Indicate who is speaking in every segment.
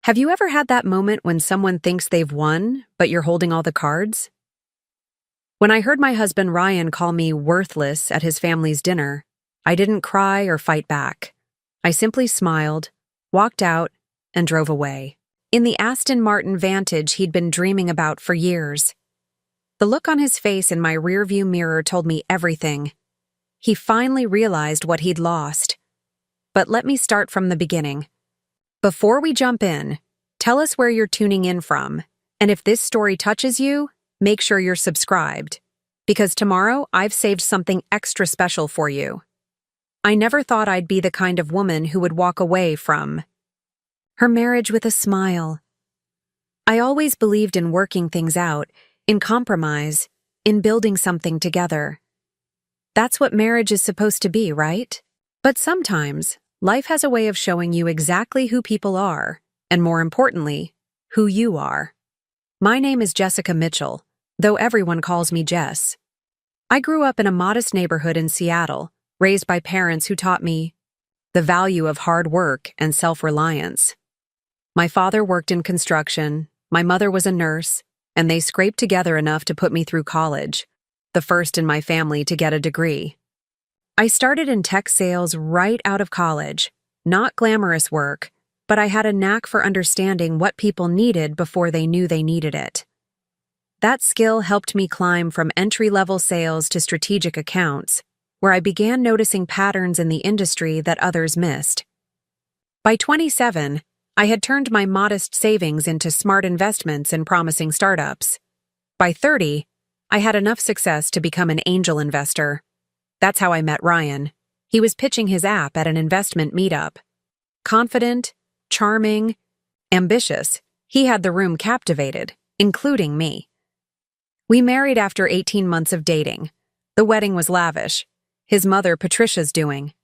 Speaker 1: Have you ever had that moment when someone thinks they've won, but you're holding all the cards? When I heard my husband Ryan call me worthless at his family's dinner, I didn't cry or fight back. I simply smiled, walked out, and drove away. In the Aston Martin Vantage he'd been dreaming about for years. The look on his face in my rearview mirror told me everything. He finally realized what he'd lost. But let me start from the beginning. Before we jump in, tell us where you're tuning in from, and if this story touches you, make sure you're subscribed, because tomorrow I've saved something extra special for you. I never thought I'd be the kind of woman who would walk away from her marriage with a smile. I always believed in working things out, in compromise, in building something together. That's what marriage is supposed to be, right? But sometimes, life has a way of showing you exactly who people are, and more importantly, who you are. My name is Jessica Mitchell, though everyone calls me Jess. I grew up in a modest neighborhood in Seattle, raised by parents who taught me the value of hard work and self-reliance. My father worked in construction, my mother was a nurse, and they scraped together enough to put me through college, the first in my family to get a degree. I started in tech sales right out of college, not glamorous work, but I had a knack for understanding what people needed before they knew they needed it. That skill helped me climb from entry-level sales to strategic accounts, where I began noticing patterns in the industry that others missed. By 27, I had turned my modest savings into smart investments in promising startups. By 30, I had enough success to become an angel investor. That's how I met Ryan. He was pitching his app at an investment meetup. Confident, charming, ambitious, he had the room captivated, including me. We married after 18 months of dating. The wedding was lavish. His mother, Patricia's doing.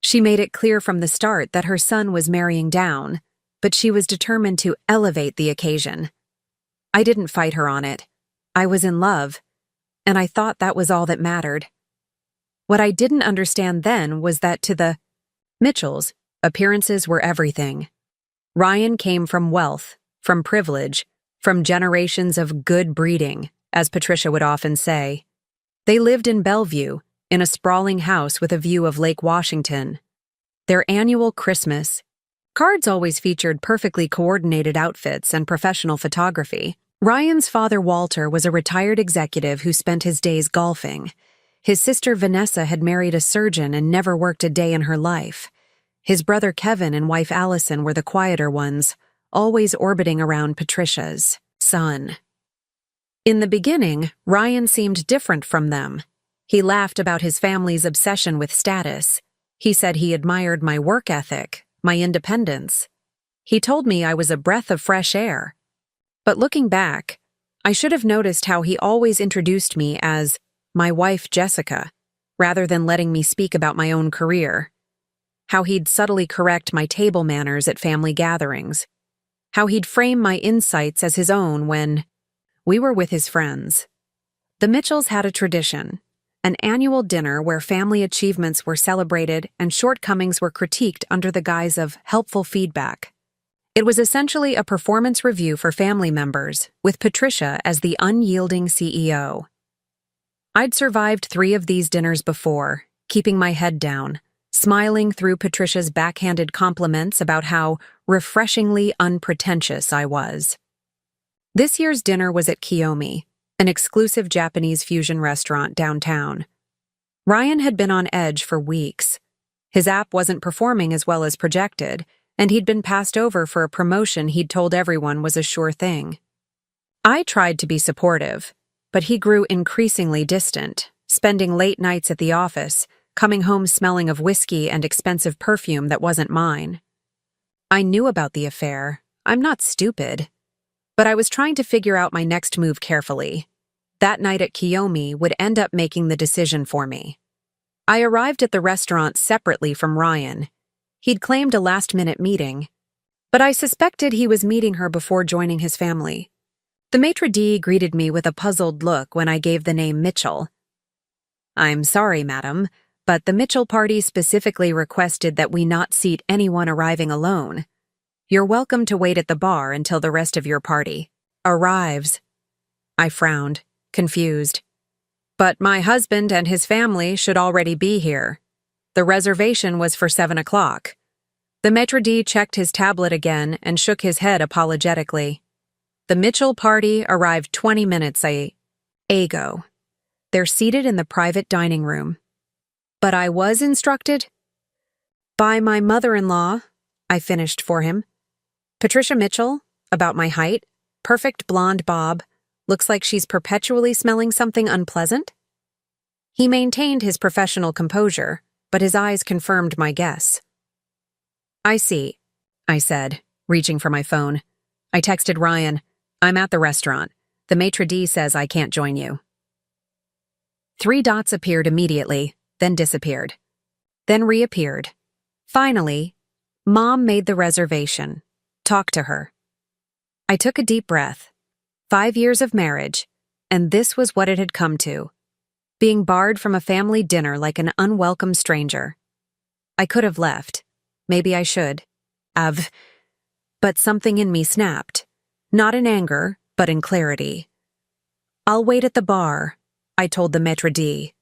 Speaker 1: She made it clear from the start that her son was marrying down, but she was determined to elevate the occasion. I didn't fight her on it. I was in love, and I thought that was all that mattered. What I didn't understand then was that to the Mitchells, appearances were everything. Ryan came from wealth, from privilege, from generations of good breeding, as Patricia would often say. They lived in Bellevue, in a sprawling house with a view of Lake Washington. Their annual Christmas cards always featured perfectly coordinated outfits and professional photography. Ryan's father, Walter, was a retired executive who spent his days golfing. His sister, Vanessa, had married a surgeon and never worked a day in her life. His brother, Kevin, and wife, Allison, were the quieter ones, always orbiting around Patricia's son. In the beginning, Ryan seemed different from them. He laughed about his family's obsession with status. He said he admired my work ethic, my independence. He told me I was a breath of fresh air. But looking back, I should have noticed how he always introduced me as my wife Jessica, rather than letting me speak about my own career. How he'd subtly correct my table manners at family gatherings. How he'd frame my insights as his own when we were with his friends. The Mitchells had a tradition. An annual dinner where family achievements were celebrated and shortcomings were critiqued under the guise of helpful feedback. It was essentially a performance review for family members, with Patricia as the unyielding CEO. I'd survived 3 of these dinners before, keeping my head down, smiling through Patricia's backhanded compliments about how refreshingly unpretentious I was. This year's dinner was at Kiyomi, an exclusive Japanese fusion restaurant downtown. Ryan had been on edge for weeks. His app wasn't performing as well as projected, and he'd been passed over for a promotion he'd told everyone was a sure thing. I tried to be supportive, but he grew increasingly distant, spending late nights at the office, coming home smelling of whiskey and expensive perfume that wasn't mine. I knew about the affair. I'm not stupid. But I was trying to figure out my next move carefully. That night at Kiyomi would end up making the decision for me. I arrived at the restaurant separately from Ryan. He'd claimed a last-minute meeting, but I suspected he was meeting her before joining his family. The maitre d' greeted me with a puzzled look when I gave the name Mitchell. "I'm sorry, madam, but the Mitchell party specifically requested that we not seat anyone arriving alone." You're welcome to wait at the bar until the rest of your party arrives. I frowned, confused. But my husband and his family should already be here. The reservation was for 7 o'clock. The maître d' checked his tablet again and shook his head apologetically. The Mitchell party arrived 20 minutes ago. They're seated in the private dining room. But I was instructed by my mother-in-law, I finished for him. Patricia Mitchell, about my height, perfect blonde bob, looks like she's perpetually smelling something unpleasant. He maintained his professional composure, but his eyes confirmed my guess. I see, I said, reaching for my phone. I texted Ryan, I'm at the restaurant. The maître d' says I can't join you. 3 dots appeared immediately, then disappeared. Then reappeared. Finally, Mom made the reservation. Talk to her. I took a deep breath. 5 years of marriage, and this was what it had come to. Being barred from a family dinner like an unwelcome stranger. I could have left. Maybe I should. But something in me snapped. Not in anger, but in clarity. I'll wait at the bar, I told the maître d'.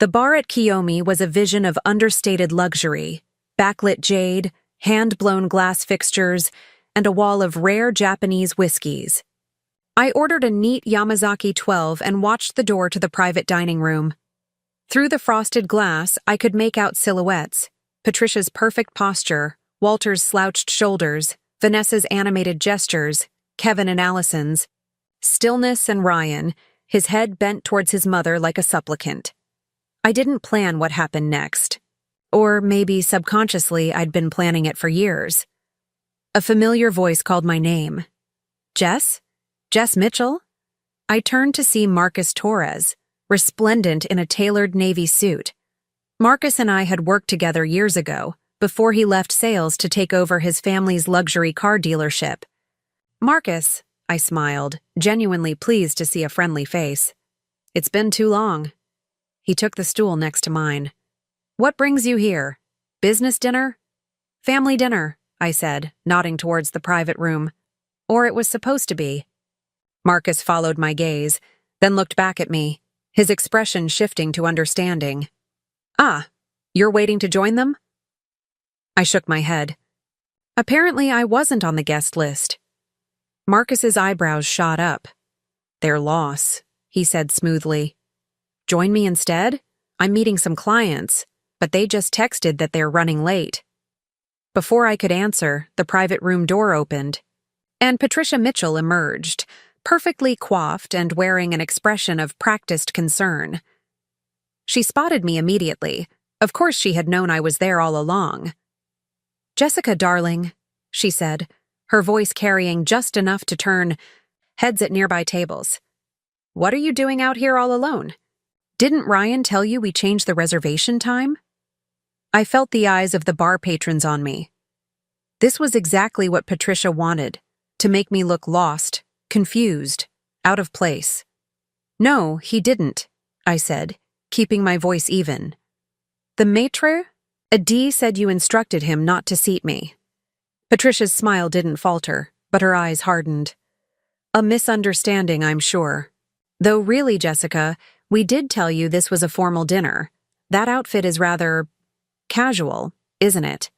Speaker 1: The bar at Kiyomi was a vision of understated luxury, backlit jade, hand-blown glass fixtures, and a wall of rare Japanese whiskeys. I ordered a neat Yamazaki 12 and watched the door to the private dining room. Through the frosted glass, I could make out silhouettes, Patricia's perfect posture, Walter's slouched shoulders, Vanessa's animated gestures, Kevin and Allison's, stillness and Ryan, his head bent towards his mother like a supplicant. I didn't plan what happened next. Or maybe subconsciously I'd been planning it for years. A familiar voice called my name. Jess? Jess Mitchell? I turned to see Marcus Torres, resplendent in a tailored navy suit. Marcus and I had worked together years ago, before he left sales to take over his family's luxury car dealership. Marcus, I smiled, genuinely pleased to see a friendly face. It's been too long. He took the stool next to mine. What brings you here? Business dinner? Family dinner, I said, nodding towards the private room. Or it was supposed to be. Marcus followed my gaze, then looked back at me, his expression shifting to understanding. Ah, you're waiting to join them? I shook my head. Apparently I wasn't on the guest list. Marcus's eyebrows shot up. Their loss, he said smoothly. Join me instead? I'm meeting some clients, but they just texted that they're running late. Before I could answer, the private room door opened, and Patricia Mitchell emerged, perfectly coiffed and wearing an expression of practiced concern. She spotted me immediately. Of course she had known I was there all along. Jessica, darling, she said, her voice carrying just enough to turn heads at nearby tables. What are you doing out here all alone? Didn't Ryan tell you we changed the reservation time? I felt the eyes of the bar patrons on me. This was exactly what Patricia wanted, to make me look lost, confused, out of place. No, he didn't, I said, keeping my voice even. The maître d' said you instructed him not to seat me. Patricia's smile didn't falter, but her eyes hardened. A misunderstanding, I'm sure. Though really, Jessica, we did tell you this was a formal dinner. That outfit is rather casual, isn't it?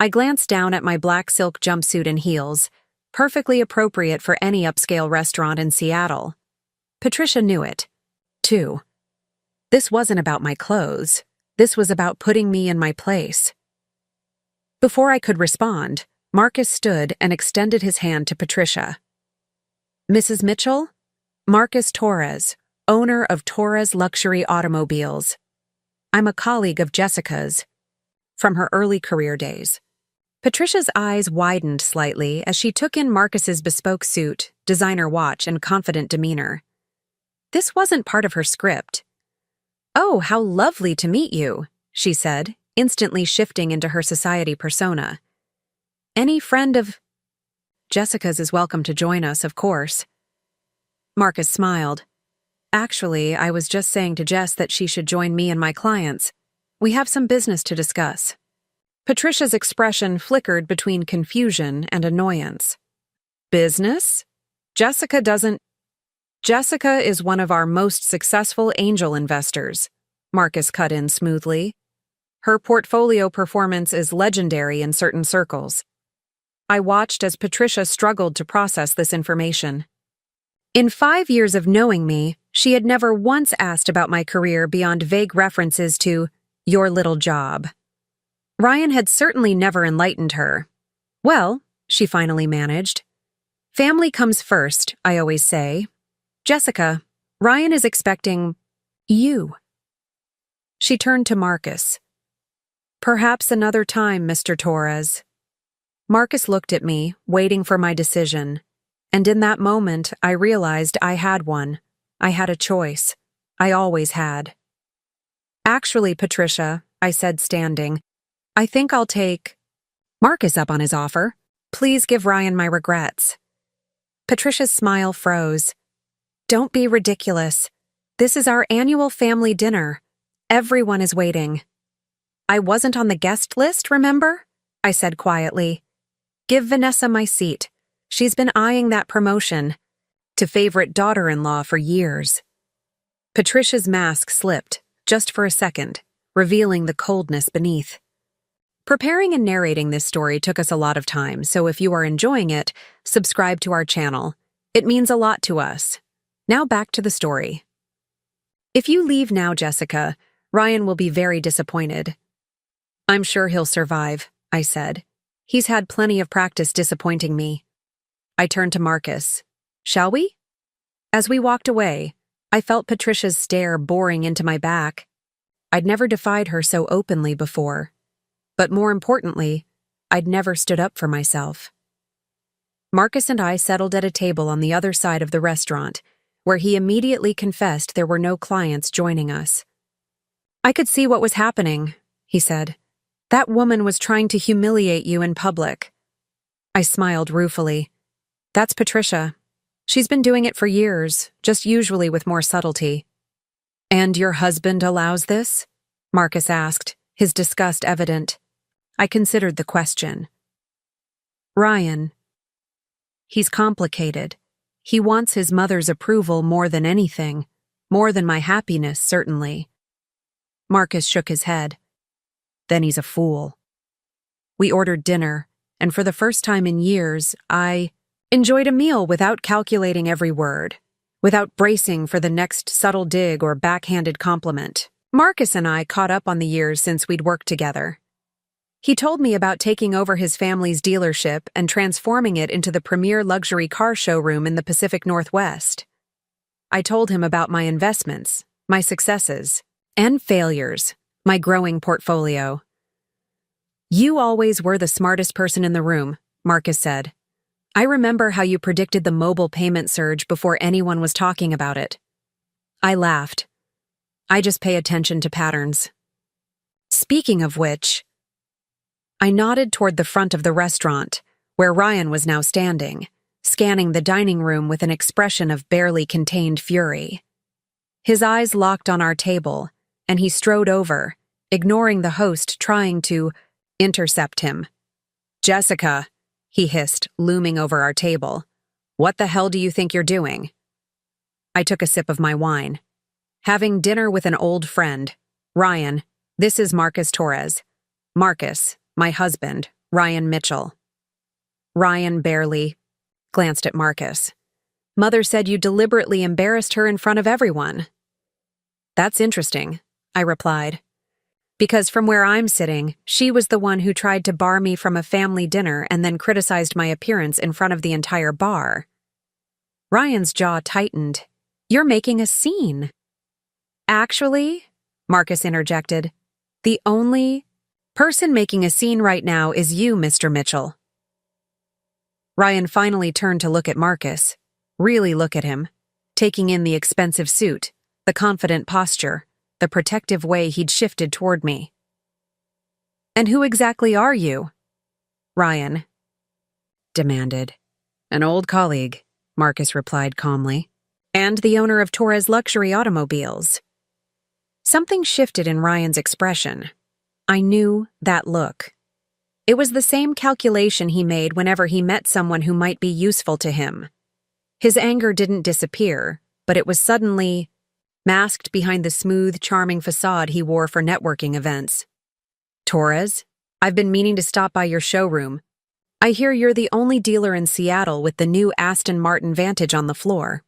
Speaker 1: I glanced down at my black silk jumpsuit and heels, perfectly appropriate for any upscale restaurant in Seattle. Patricia knew it, too. This wasn't about my clothes. This was about putting me in my place. Before I could respond, Marcus stood and extended his hand to Patricia. Mrs. Mitchell? Marcus Torres, owner of Torres Luxury Automobiles. I'm a colleague of Jessica's, from her early career days. Patricia's eyes widened slightly as she took in Marcus's bespoke suit, designer watch, and confident demeanor. This wasn't part of her script. Oh, how lovely to meet you, she said, instantly shifting into her society persona. Any friend of Jessica's is welcome to join us, of course. Marcus smiled. Actually, I was just saying to Jess that she should join me and my clients. We have some business to discuss. Patricia's expression flickered between confusion and annoyance. Business? Jessica doesn't. Jessica is one of our most successful angel investors, Marcus cut in smoothly. Her portfolio performance is legendary in certain circles. I watched as Patricia struggled to process this information. In 5 years of knowing me, she had never once asked about my career beyond vague references to your little job. Ryan had certainly never enlightened her. Well, she finally managed. Family comes first, I always say. Jessica, Ryan is expecting you. She turned to Marcus. Perhaps another time, Mr. Torres. Marcus looked at me, waiting for my decision. And in that moment, I realized I had one. I had a choice. I always had. Actually, Patricia, I said standing, I think I'll take Marcus up on his offer. Please give Ryan my regrets. Patricia's smile froze. Don't be ridiculous. This is our annual family dinner. Everyone is waiting. I wasn't on the guest list, remember? I said quietly. Give Vanessa my seat. She's been eyeing that promotion to favorite daughter-in-law for years. Patricia's mask slipped, just for a second, revealing the coldness beneath. Preparing and narrating this story took us a lot of time, so if you are enjoying it, subscribe to our channel. It means a lot to us. Now back to the story. If you leave now, Jessica, Ryan will be very disappointed. I'm sure he'll survive, I said. He's had plenty of practice disappointing me. I turned to Marcus. Shall we? As we walked away, I felt Patricia's stare boring into my back. I'd never defied her so openly before. But more importantly, I'd never stood up for myself. Marcus and I settled at a table on the other side of the restaurant, where he immediately confessed there were no clients joining us. I could see what was happening, he said. That woman was trying to humiliate you in public. I smiled ruefully. That's Patricia. She's been doing it for years, just usually with more subtlety. And your husband allows this? Marcus asked, his disgust evident. I considered the question. Ryan. He's complicated. He wants his mother's approval more than anything, more than my happiness, certainly. Marcus shook his head. Then he's a fool. We ordered dinner, and for the first time in years, I enjoyed a meal without calculating every word, without bracing for the next subtle dig or backhanded compliment. Marcus and I caught up on the years since we'd worked together. He told me about taking over his family's dealership and transforming it into the premier luxury car showroom in the Pacific Northwest. I told him about my investments, my successes, and failures, my growing portfolio. You always were the smartest person in the room, Marcus said. I remember how you predicted the mobile payment surge before anyone was talking about it. I laughed. I just pay attention to patterns. Speaking of which, I nodded toward the front of the restaurant, where Ryan was now standing, scanning the dining room with an expression of barely contained fury. His eyes locked on our table, and he strode over, ignoring the host trying to intercept him. Jessica, he hissed, looming over our table. What the hell do you think you're doing? I took a sip of my wine. Having dinner with an old friend. Ryan, this is Marcus Torres. Marcus, my husband, Ryan Mitchell. Ryan barely glanced at Marcus. Mother said you deliberately embarrassed her in front of everyone. That's interesting, I replied. Because from where I'm sitting, she was the one who tried to bar me from a family dinner and then criticized my appearance in front of the entire bar. Ryan's jaw tightened. You're making a scene. Actually, Marcus interjected, the only person making a scene right now is you, Mr. Mitchell. Ryan finally turned to look at Marcus, really look at him, taking in the expensive suit, the confident posture, the protective way he'd shifted toward me. And who exactly are you? Ryan demanded. An old colleague, Marcus replied calmly, and the owner of Torres Luxury Automobiles. Something shifted in Ryan's expression. I knew that look. It was the same calculation he made whenever he met someone who might be useful to him. His anger didn't disappear, but it was suddenly masked behind the smooth, charming facade he wore for networking events. "Torres, I've been meaning to stop by your showroom. I hear you're the only dealer in Seattle with the new Aston Martin Vantage on the floor."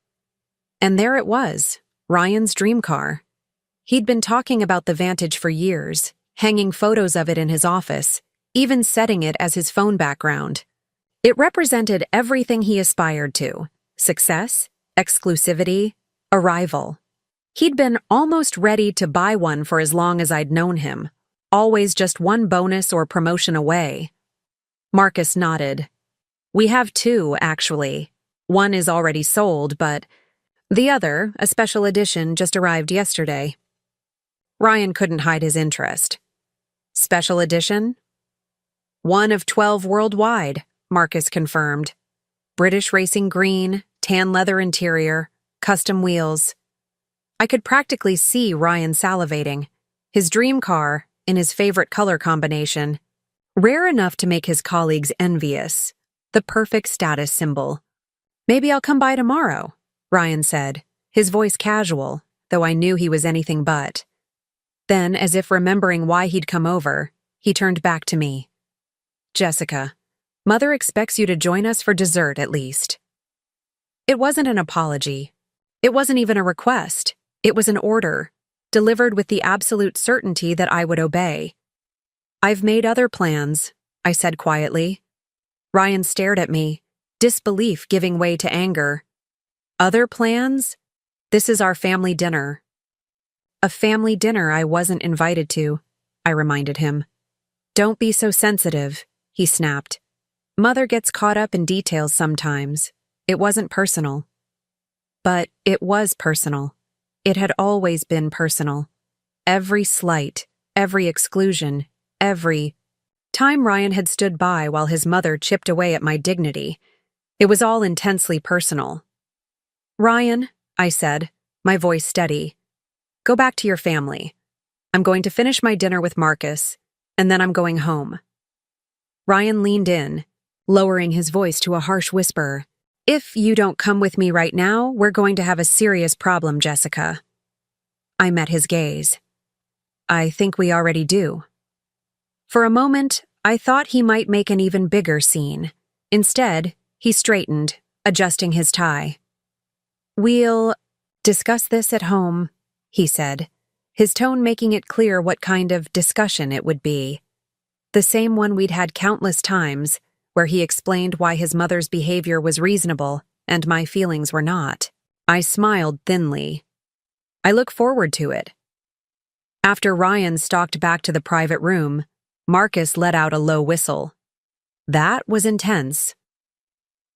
Speaker 1: And there it was, Ryan's dream car. He'd been talking about the Vantage for years, hanging photos of it in his office, even setting it as his phone background. It represented everything he aspired to: success, exclusivity, arrival. He'd been almost ready to buy one for as long as I'd known him, always just one bonus or promotion away. Marcus nodded. "We have two, actually. One is already sold, but the other, a special edition, just arrived yesterday." Ryan couldn't hide his interest. "Special edition?" "One of 12 worldwide," Marcus confirmed. "British racing green, tan leather interior, custom wheels." I could practically see Ryan salivating. His dream car, in his favorite color combination. Rare enough to make his colleagues envious. The perfect status symbol. "Maybe I'll come by tomorrow," Ryan said, his voice casual, though I knew he was anything but. Then, as if remembering why he'd come over, he turned back to me. "Jessica, Mother expects you to join us for dessert at least." It wasn't an apology. It wasn't even a request. It was an order, delivered with the absolute certainty that I would obey. "I've made other plans," I said quietly. Ryan stared at me, disbelief giving way to anger. "Other plans? This is our family dinner." "A family dinner I wasn't invited to," I reminded him. "Don't be so sensitive," he snapped. "Mother gets caught up in details sometimes. It wasn't personal." But it was personal. It had always been personal. Every slight, every exclusion, every time Ryan had stood by while his mother chipped away at my dignity. It was all intensely personal. "Ryan," I said, my voice steady, "go back to your family. I'm going to finish my dinner with Marcus, and then I'm going home." Ryan leaned in, lowering his voice to a harsh whisper. "If you don't come with me right now, we're going to have a serious problem, Jessica." I met his gaze. "I think we already do." For a moment, I thought he might make an even bigger scene. Instead, he straightened, adjusting his tie. "We'll discuss this at home," he said, his tone making it clear what kind of discussion it would be. The same one we'd had countless times, where he explained why his mother's behavior was reasonable and my feelings were not. I smiled thinly. "I look forward to it." After Ryan stalked back to the private room, Marcus let out a low whistle. That was intense.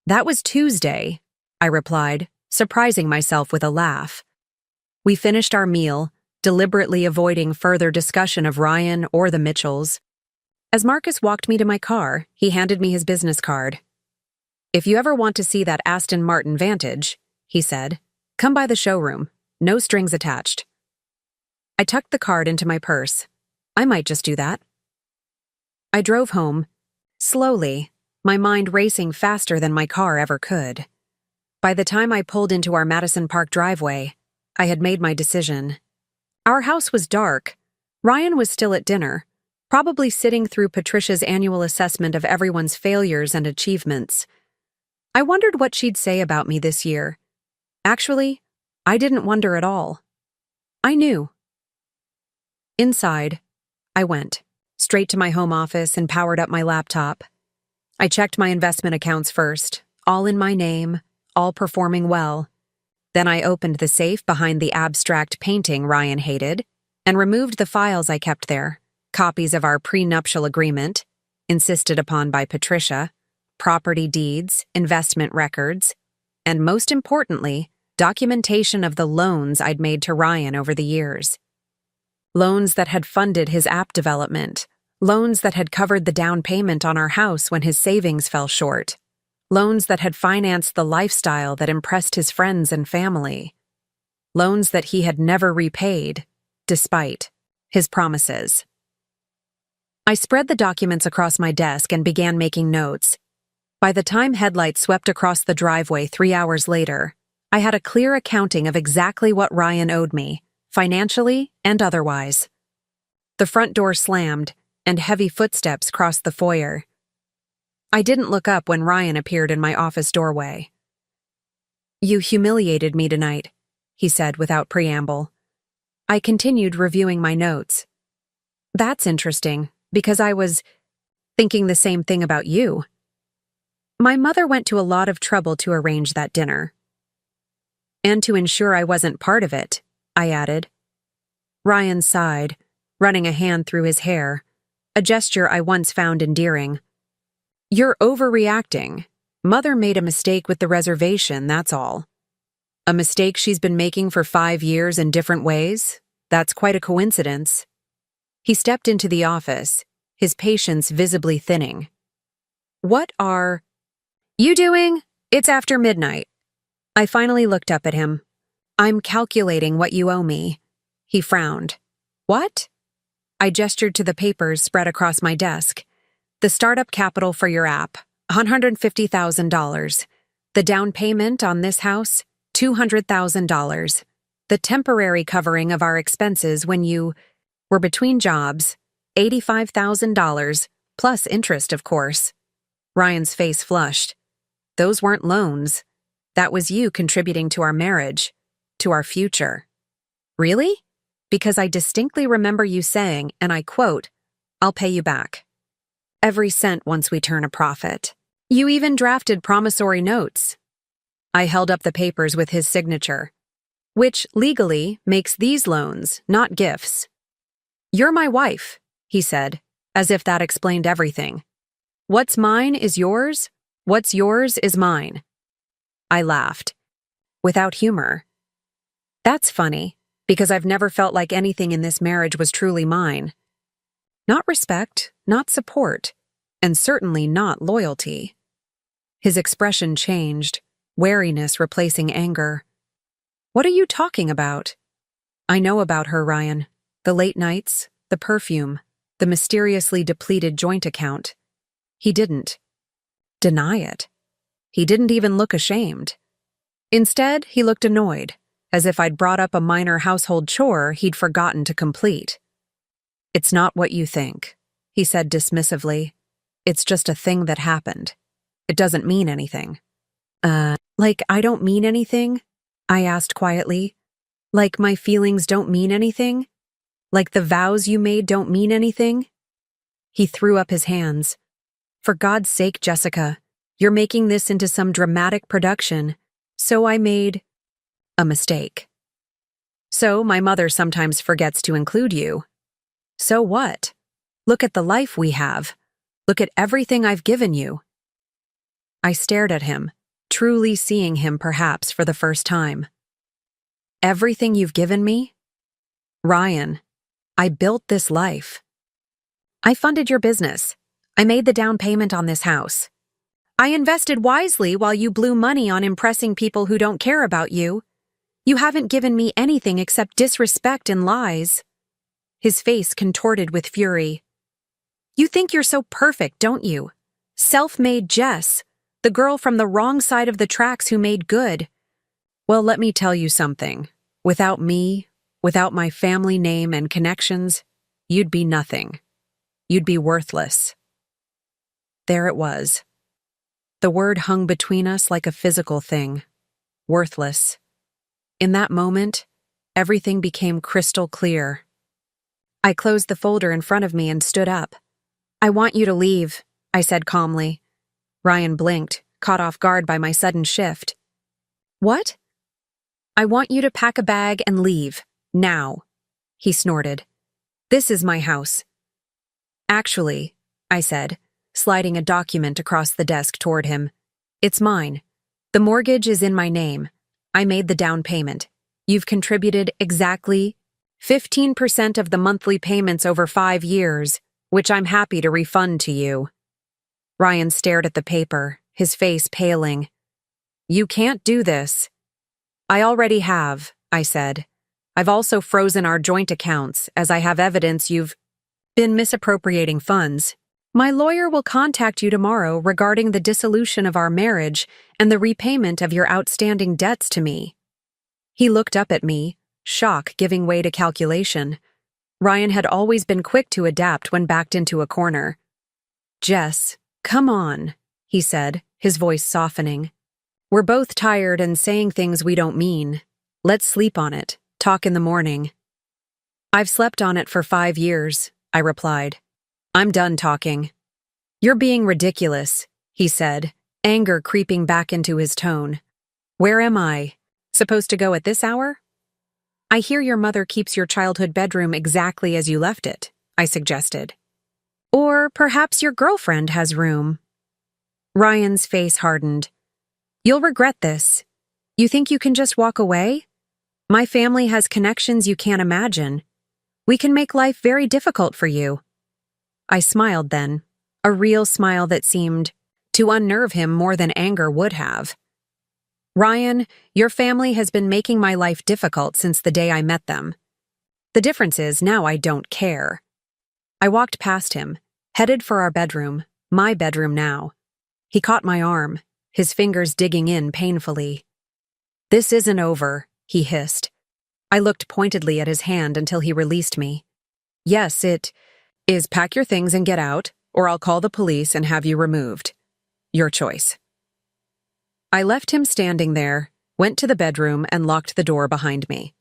Speaker 1: "That was Tuesday," I replied, surprising myself with a laugh. We finished our meal, deliberately avoiding further discussion of Ryan or the Mitchells. As Marcus walked me to my car, he handed me his business card. "If you ever want to see that Aston Martin Vantage," he said, "come by the showroom. No strings attached." I tucked the card into my purse. I might just do that. I drove home, slowly, my mind racing faster than my car ever could. By the time I pulled into our Madison Park driveway, I had made my decision. Our house was dark. Ryan was still at dinner, probably sitting through Patricia's annual assessment of everyone's failures and achievements. I wondered what she'd say about me this year. Actually, I didn't wonder at all. I knew. Inside, I went, straight to my home office and powered up my laptop. I checked my investment accounts first, all in my name, all performing well. Then I opened the safe behind the abstract painting Ryan hated and removed the files I kept there. Copies of our prenuptial agreement, insisted upon by Patricia, property deeds, investment records, and most importantly, documentation of the loans I'd made to Ryan over the years. Loans that had funded his app development, loans that had covered the down payment on our house when his savings fell short, loans that had financed the lifestyle that impressed his friends and family, loans that he had never repaid, despite his promises. I spread the documents across my desk and began making notes. By the time headlights swept across the driveway 3 hours later, I had a clear accounting of exactly what Ryan owed me, financially and otherwise. The front door slammed, and heavy footsteps crossed the foyer. I didn't look up when Ryan appeared in my office doorway. "You humiliated me tonight," he said without preamble. I continued reviewing my notes. "That's interesting, because I was thinking the same thing about you. My mother went to a lot of trouble to arrange that dinner. And to ensure I wasn't part of it," I added. Ryan sighed, running a hand through his hair, a gesture I once found endearing. "You're overreacting. Mother made a mistake with the reservation, that's all. A mistake she's been making for 5 years in different ways? That's quite a coincidence." He stepped into the office, his patience visibly thinning. "What are you doing? It's after midnight." I finally looked up at him. "I'm calculating what you owe me." He frowned. "What?" I gestured to the papers spread across my desk. "The startup capital for your app, $150,000. The down payment on this house, $200,000. The temporary covering of our expenses when you were between jobs, $85,000, plus interest, of course." Ryan's face flushed. "Those weren't loans. That was you contributing to our marriage, to our future." "Really?" "Because I distinctly remember you saying, and I quote, 'I'll pay you back every cent once we turn a profit.' You even drafted promissory notes." I held up the papers with his signature, "Which legally makes these loans, not gifts." "You're my wife," he said, as if that explained everything. "What's mine is yours. What's yours is mine." I laughed, without humor. "That's funny, because I've never felt like anything in this marriage was truly mine. Not respect, not support, and certainly not loyalty." His expression changed, wariness replacing anger. "What are you talking about?" "I know about her, Ryan. The late nights, the perfume, the mysteriously depleted joint account." He didn't deny it. He didn't even look ashamed. Instead, he looked annoyed, as if I'd brought up a minor household chore he'd forgotten to complete. "It's not what you think," he said dismissively. "It's just a thing that happened. It doesn't mean anything." Like I don't mean anything?" I asked quietly. "Like my feelings don't mean anything? Like the vows you made don't mean anything?" He threw up his hands. "For God's sake, Jessica, you're making this into some dramatic production. So I made a mistake. So my mother sometimes forgets to include you. So what? Look at the life we have. Look at everything I've given you." I stared at him, truly seeing him perhaps for the first time. "Everything you've given me? Ryan, I built this life. I funded your business. I made the down payment on this house. I invested wisely while you blew money on impressing people who don't care about you. You haven't given me anything except disrespect and lies." His face contorted with fury. "You think you're so perfect, don't you? Self-made Jess, the girl from the wrong side of the tracks who made good. Well, let me tell you something. Without me, without my family name and connections, you'd be nothing. You'd be worthless." There it was. The word hung between us like a physical thing. Worthless. In that moment, everything became crystal clear. I closed the folder in front of me and stood up. "I want you to leave," I said calmly. Ryan blinked, caught off guard by my sudden shift. "What?" "I want you to pack a bag and leave. Now," he snorted. "This is my house." "Actually," I said, sliding a document across the desk toward him, "it's mine. The mortgage is in my name. I made the down payment. You've contributed exactly 15% of the monthly payments over 5 years, which I'm happy to refund to you." Ryan stared at the paper, his face paling. "You can't do this." "I already have," I said. "I've also frozen our joint accounts, as I have evidence you've been misappropriating funds. My lawyer will contact you tomorrow regarding the dissolution of our marriage and the repayment of your outstanding debts to me." He looked up at me, shock giving way to calculation. Ryan had always been quick to adapt when backed into a corner. "Jess, come on," he said, his voice softening. "We're both tired and saying things we don't mean. Let's sleep on it, talk in the morning." "I've slept on it for 5 years," I replied. "I'm done talking." "You're being ridiculous," he said, anger creeping back into his tone. "Where am I? Supposed to go at this hour?" "I hear your mother keeps your childhood bedroom exactly as you left it," I suggested. "Or perhaps your girlfriend has room." Ryan's face hardened. "You'll regret this. You think you can just walk away? My family has connections you can't imagine. We can make life very difficult for you." I smiled then, a real smile that seemed to unnerve him more than anger would have. "Ryan, your family has been making my life difficult since the day I met them. The difference is now I don't care." I walked past him, headed for our bedroom, my bedroom now. He caught my arm, his fingers digging in painfully. "This isn't over," he hissed. I looked pointedly at his hand until he released me. "Yes, it is. Pack your things and get out, or I'll call the police and have you removed. Your choice." I left him standing there, went to the bedroom, and locked the door behind me.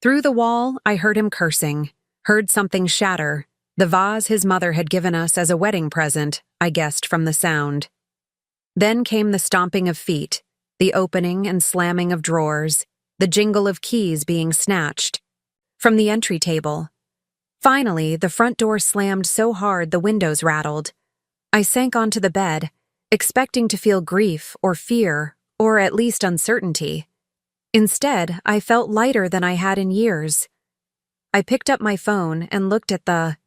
Speaker 1: Through the wall, I heard him cursing, heard something shatter, the vase his mother had given us as a wedding present, I guessed from the sound. Then came the stomping of feet, the opening and slamming of drawers, the jingle of keys being snatched from the entry table. Finally, the front door slammed so hard the windows rattled. I sank onto the bed, expecting to feel grief or fear, or at least uncertainty. Instead, I felt lighter than I had in years. I picked up my phone and looked at the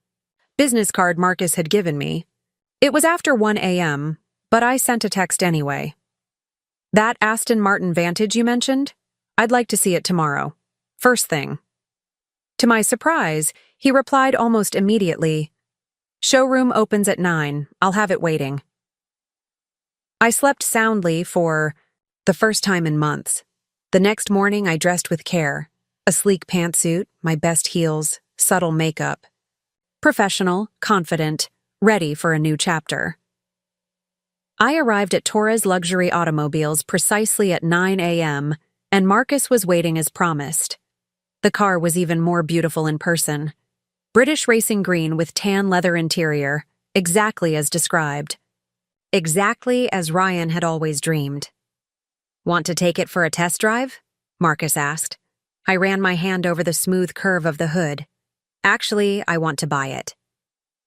Speaker 1: business card Marcus had given me. It was after 1 a.m., but I sent a text anyway. "That Aston Martin Vantage you mentioned? I'd like to see it tomorrow. First thing." To my surprise, he replied almost immediately, "Showroom opens at 9. I'll have it waiting." I slept soundly for the first time in months. The next morning, I dressed with care. A sleek pantsuit, my best heels, subtle makeup. Professional, confident, ready for a new chapter. I arrived at Torres Luxury Automobiles precisely at 9 a.m., and Marcus was waiting as promised. The car was even more beautiful in person. British racing green with tan leather interior, exactly as described. Exactly as Ryan had always dreamed. "Want to take it for a test drive?" Marcus asked. I ran my hand over the smooth curve of the hood. "Actually, I want to buy it."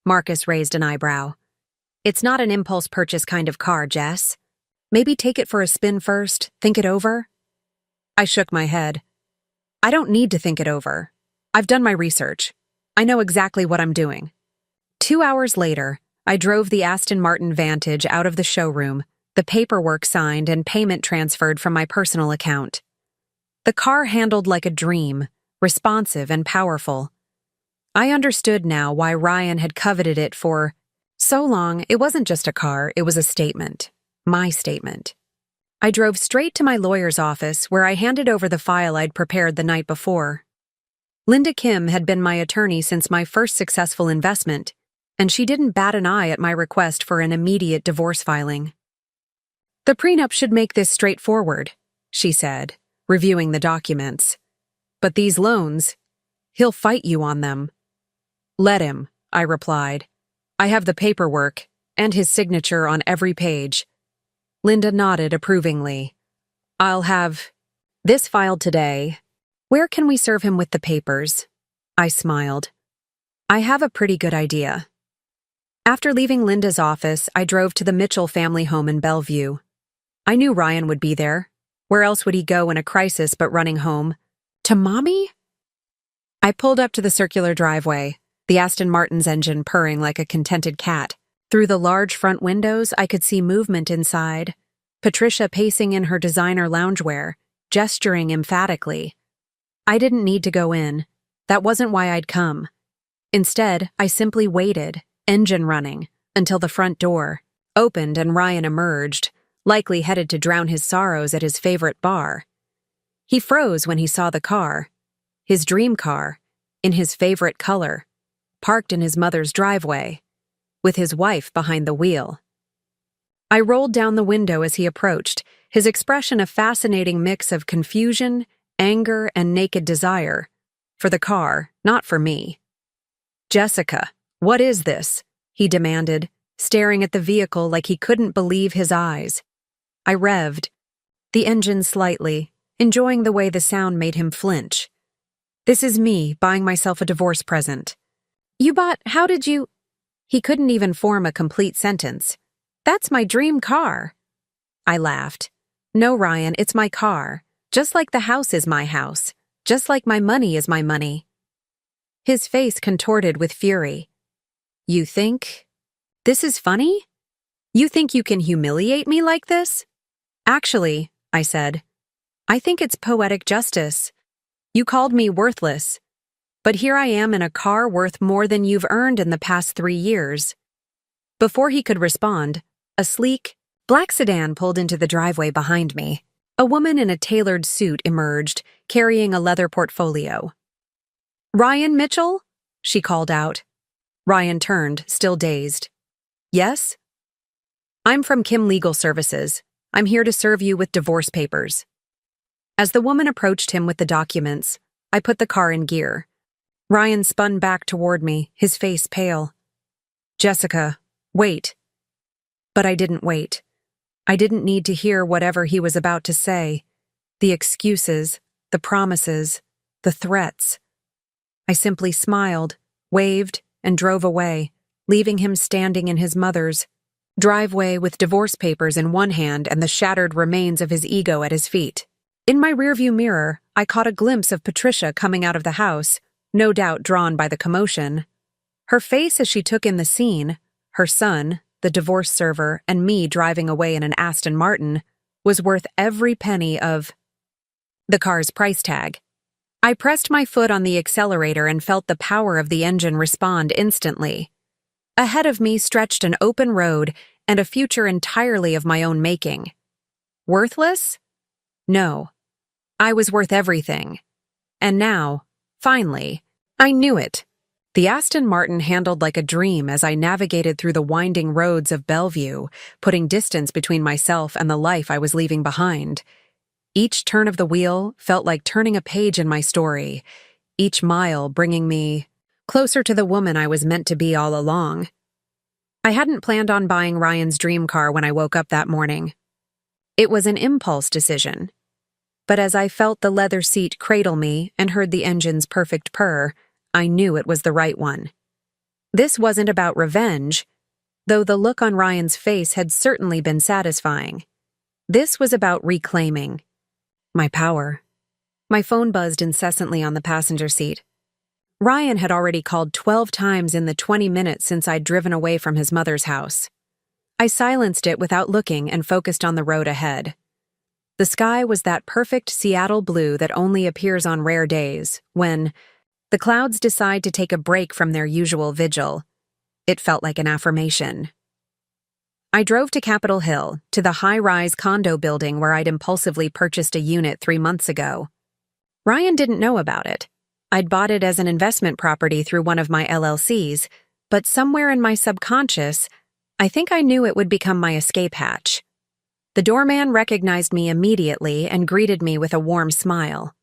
Speaker 1: Marcus raised an eyebrow. "It's not an impulse purchase kind of car, Jess. Maybe take it for a spin first, think it over?" I shook my head. "I don't need to think it over. I've done my research. I know exactly what I'm doing." 2 hours later, I drove the Aston Martin Vantage out of the showroom, the paperwork signed and payment transferred from my personal account. The car handled like a dream, responsive and powerful. I understood now why Ryan had coveted it for so long. It wasn't just a car, it was a statement. My statement. I drove straight to my lawyer's office, where I handed over the file I'd prepared the night before. Linda Kim had been my attorney since my first successful investment, and she didn't bat an eye at my request for an immediate divorce filing. "The prenup should make this straightforward," she said, reviewing the documents. "But these loans, he'll fight you on them." "Let him," I replied. "I have the paperwork and his signature on every page." Linda nodded approvingly. "I'll have this filed today. Where can we serve him with the papers?" I smiled. "I have a pretty good idea." After leaving Linda's office, I drove to the Mitchell family home in Bellevue. I knew Ryan would be there. Where else would he go in a crisis but running home? To Mommy? I pulled up to the circular driveway, the Aston Martin's engine purring like a contented cat. Through the large front windows, I could see movement inside. Patricia pacing in her designer loungewear, gesturing emphatically. I didn't need to go in. That wasn't why I'd come. Instead, I simply waited, engine running, until the front door opened and Ryan emerged, likely headed to drown his sorrows at his favorite bar. He froze when he saw the car, his dream car, in his favorite color, parked in his mother's driveway, with his wife behind the wheel. I rolled down the window as he approached, his expression a fascinating mix of confusion, anger, and naked desire. For the car, not for me. "Jessica, what is this?" he demanded, staring at the vehicle like he couldn't believe his eyes. I revved, the engine slightly, enjoying the way the sound made him flinch. "This is me buying myself a divorce present." How did you?" He couldn't even form a complete sentence. "That's my dream car." I laughed. "No, Ryan, it's my car. Just like the house is my house. Just like my money is my money." His face contorted with fury. "You think this is funny? You think you can humiliate me like this?" "Actually," I said, "I think it's poetic justice. You called me worthless, but here I am in a car worth more than you've earned in the past 3 years." Before he could respond, a sleek, black sedan pulled into the driveway behind me. A woman in a tailored suit emerged, carrying a leather portfolio. "Ryan Mitchell?" she called out. Ryan turned, still dazed. "Yes?" "I'm from Kim Legal Services. I'm here to serve you with divorce papers." As the woman approached him with the documents, I put the car in gear. Ryan spun back toward me, his face pale. "Jessica, wait." But I didn't wait. I didn't need to hear whatever he was about to say. The excuses, the promises, the threats. I simply smiled, waved, and drove away, leaving him standing in his mother's driveway with divorce papers in one hand and the shattered remains of his ego at his feet. In my rearview mirror, I caught a glimpse of Patricia coming out of the house, no doubt drawn by the commotion. Her face as she took in the scene, her son, the divorce server, and me driving away in an Aston Martin, was worth every penny of the car's price tag. I pressed my foot on the accelerator and felt the power of the engine respond instantly. Ahead of me stretched an open road and a future entirely of my own making. Worthless? No. I was worth everything. And now, finally, I knew it. The Aston Martin handled like a dream as I navigated through the winding roads of Bellevue, putting distance between myself and the life I was leaving behind. Each turn of the wheel felt like turning a page in my story, each mile bringing me closer to the woman I was meant to be all along. I hadn't planned on buying Ryan's dream car when I woke up that morning. It was an impulse decision. But as I felt the leather seat cradle me and heard the engine's perfect purr, I knew it was the right one. This wasn't about revenge, though the look on Ryan's face had certainly been satisfying. This was about reclaiming my power. My phone buzzed incessantly on the passenger seat. Ryan had already called 12 times in the 20 minutes since I'd driven away from his mother's house. I silenced it without looking and focused on the road ahead. The sky was that perfect Seattle blue that only appears on rare days, when the clouds decide to take a break from their usual vigil. It felt like an affirmation. I drove to Capitol Hill, to the high-rise condo building where I'd impulsively purchased a unit 3 months ago. Ryan didn't know about it. I'd bought it as an investment property through one of my LLCs, but somewhere in my subconscious, I think I knew it would become my escape hatch. The doorman recognized me immediately and greeted me with a warm smile.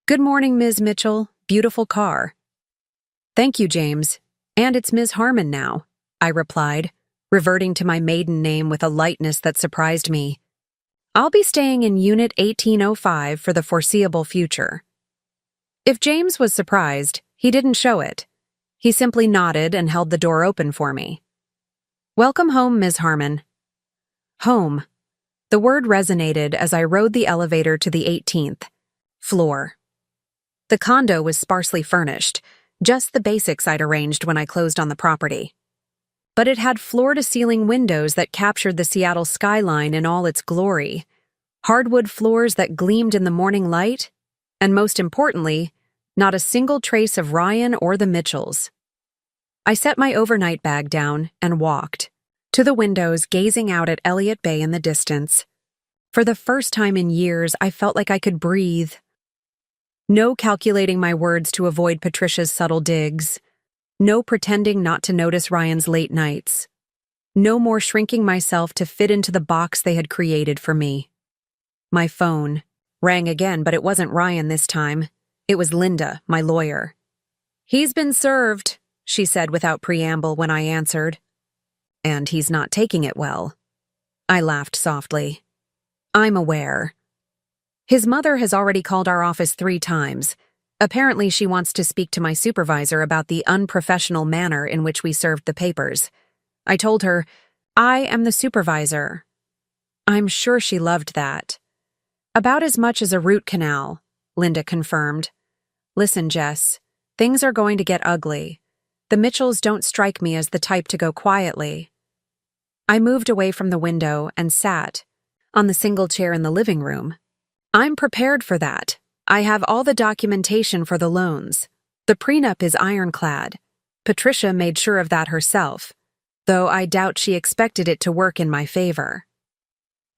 Speaker 1: "Good morning, Ms. Mitchell. Beautiful car." "Thank you, James. And it's Ms. Harmon now," I replied, reverting to my maiden name with a lightness that surprised me. "I'll be staying in Unit 1805 for the foreseeable future." If James was surprised, he didn't show it. He simply nodded and held the door open for me. "Welcome home, Ms. Harmon." Home. The word resonated as I rode the elevator to the 18th floor. The condo was sparsely furnished, just the basics I'd arranged when I closed on the property. But it had floor-to-ceiling windows that captured the Seattle skyline in all its glory, hardwood floors that gleamed in the morning light, and most importantly, not a single trace of Ryan or the Mitchells. I set my overnight bag down and walked to the windows, gazing out at Elliott Bay in the distance. For the first time in years, I felt like I could breathe. No calculating my words to avoid Patricia's subtle digs. No pretending not to notice Ryan's late nights. No more shrinking myself to fit into the box they had created for me. My phone rang again, but it wasn't Ryan this time. It was Linda, my lawyer. "He's been served," she said without preamble when I answered. "And he's not taking it well." I laughed softly. "I'm aware. His mother has already called our office 3 times. Apparently she wants to speak to my supervisor about the unprofessional manner in which we served the papers. I told her, I am the supervisor." I'm sure she loved that. "About as much as a root canal," Linda confirmed. "Listen, Jess, things are going to get ugly. The Mitchells don't strike me as the type to go quietly." I moved away from the window and sat on the single chair in the living room. I'm prepared for that. I have all the documentation for the loans. The prenup is ironclad. Patricia made sure of that herself, though I doubt she expected it to work in my favor.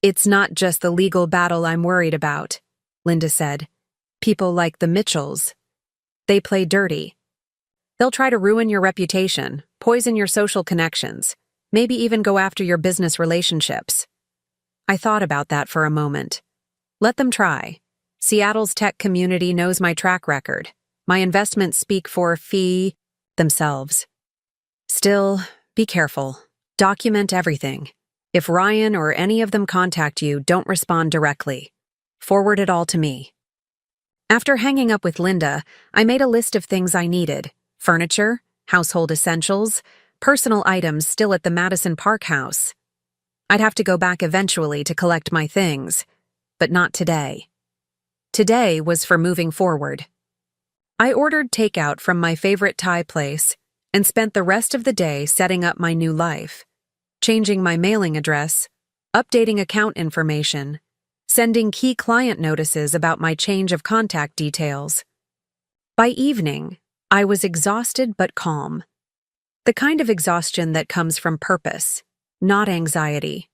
Speaker 1: "It's not just the legal battle I'm worried about," Linda said. "People like the Mitchells. They play dirty. They'll try to ruin your reputation, poison your social connections, maybe even go after your business relationships." I thought about that for a moment. Let them try. Seattle's tech community knows my track record. My investments speak for themselves. Still, be careful. Document everything. If Ryan or any of them contact you, don't respond directly. Forward it all to me. After hanging up with Linda, I made a list of things I needed: furniture, household essentials, personal items still at the Madison Park house. I'd have to go back eventually to collect my things, but not today. Today was for moving forward. I ordered takeout from my favorite Thai place and spent the rest of the day setting up my new life, changing my mailing address, updating account information, sending key client notices about my change of contact details. By evening, I was exhausted but calm. The kind of exhaustion that comes from purpose, not anxiety.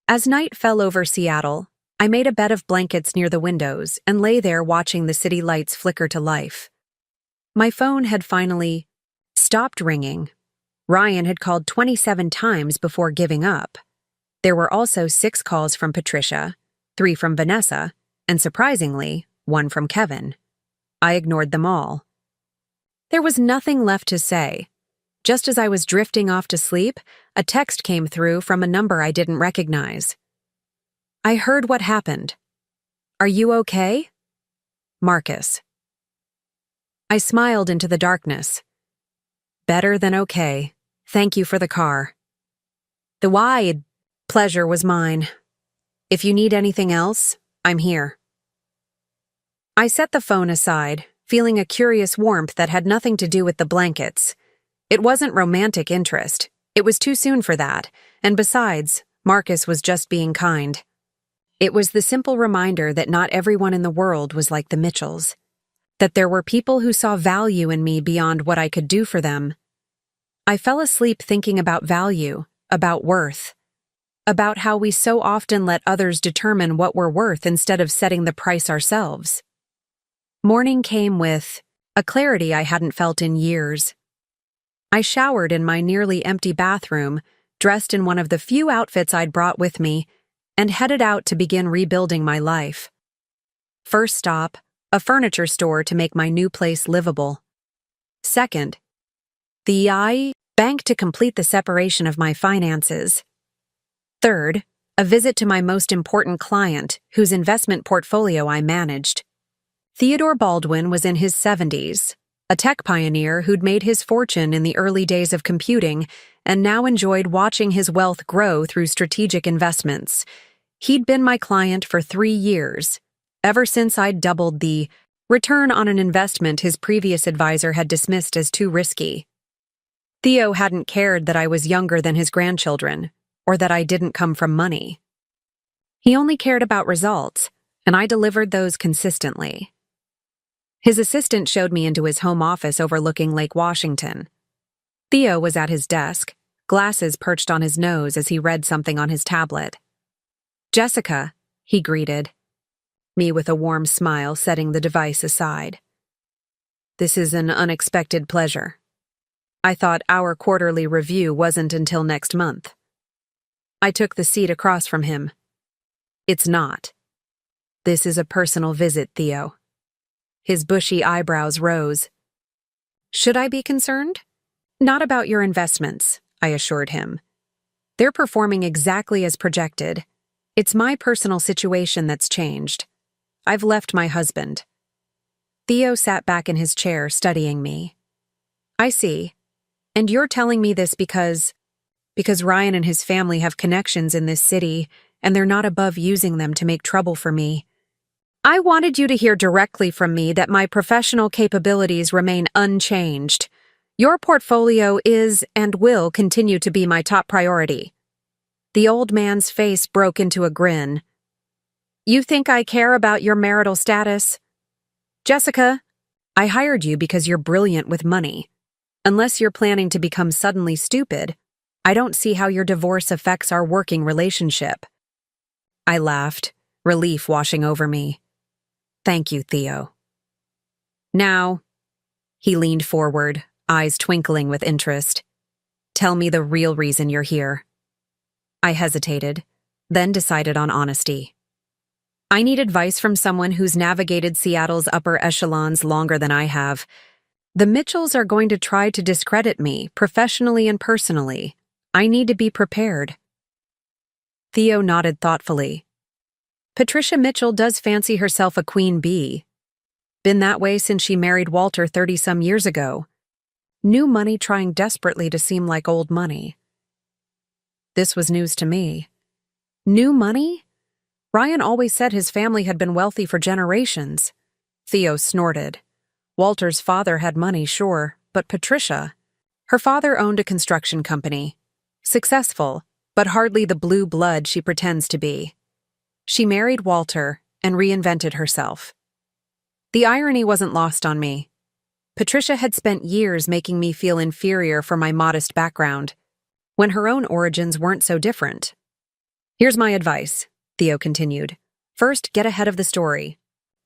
Speaker 1: As night fell over Seattle, I made a bed of blankets near the windows and lay there watching the city lights flicker to life. My phone had finally stopped ringing. Ryan had called 27 times before giving up. There were also 6 calls from Patricia, 3 from Vanessa, and surprisingly, 1 from Kevin. I ignored them all. There was nothing left to say. Just as I was drifting off to sleep, a text came through from a number I didn't recognize. "I heard what happened. Are you okay? Marcus." I smiled into the darkness. "Better than okay. Thank you for the car." "The wide pleasure was mine. If you need anything else, I'm here." I set the phone aside, feeling a curious warmth that had nothing to do with the blankets. It wasn't romantic interest. It was too soon for that, and besides, Marcus was just being kind. It was the simple reminder that not everyone in the world was like the Mitchells, that there were people who saw value in me beyond what I could do for them. I fell asleep thinking about value, about worth, about how we so often let others determine what we're worth instead of setting the price ourselves. Morning came with a clarity I hadn't felt in years. I showered in my nearly empty bathroom, dressed in one of the few outfits I'd brought with me, and headed out to begin rebuilding my life. First stop, a furniture store to make my new place livable. Second, the bank to complete the separation of my finances. Third, a visit to my most important client, whose investment portfolio I managed. Theodore Baldwin was in his 70s, a tech pioneer who'd made his fortune in the early days of computing and now enjoyed watching his wealth grow through strategic investments. He'd been my client for 3 years, ever since I'd doubled the return on an investment his previous advisor had dismissed as too risky. Theo hadn't cared that I was younger than his grandchildren, or that I didn't come from money. He only cared about results, and I delivered those consistently. His assistant showed me into his home office overlooking Lake Washington. Theo was at his desk, glasses perched on his nose as he read something on his tablet. "Jessica," he greeted me with a warm smile, setting the device aside. "This is an unexpected pleasure. I thought our quarterly review wasn't until next month." I took the seat across from him. "It's not. This is a personal visit, Theo." His bushy eyebrows rose. "Should I be concerned?" "Not about your investments," I assured him. "They're performing exactly as projected. It's my personal situation that's changed. I've left my husband." Theo sat back in his chair, studying me. "I see. And you're telling me this because Ryan and his family have connections in this city, and they're not above using them to make trouble for me. I wanted you to hear directly from me that my professional capabilities remain unchanged. Your portfolio is and will continue to be my top priority." The old man's face broke into a grin. "You think I care about your marital status? Jessica, I hired you because you're brilliant with money. Unless you're planning to become suddenly stupid, I don't see how your divorce affects our working relationship." I laughed, relief washing over me. "Thank you, Theo." "Now," he leaned forward, eyes twinkling with interest, "tell me the real reason you're here." I hesitated, then decided on honesty. "I need advice from someone who's navigated Seattle's upper echelons longer than I have. The Mitchells are going to try to discredit me, professionally and personally. I need to be prepared." Theo nodded thoughtfully. "Patricia Mitchell does fancy herself a queen bee. Been that way since she married Walter 30-some years ago. New money trying desperately to seem like old money." This was news to me. New money? Ryan always said his family had been wealthy for generations. Theo snorted. Walter's father had money, sure, but Patricia? Her father owned a construction company. Successful, but hardly the blue blood she pretends to be. She married Walter and reinvented herself. The irony wasn't lost on me. Patricia had spent years making me feel inferior for my modest background, when her own origins weren't so different. "Here's my advice," Theo continued. "First, get ahead of the story.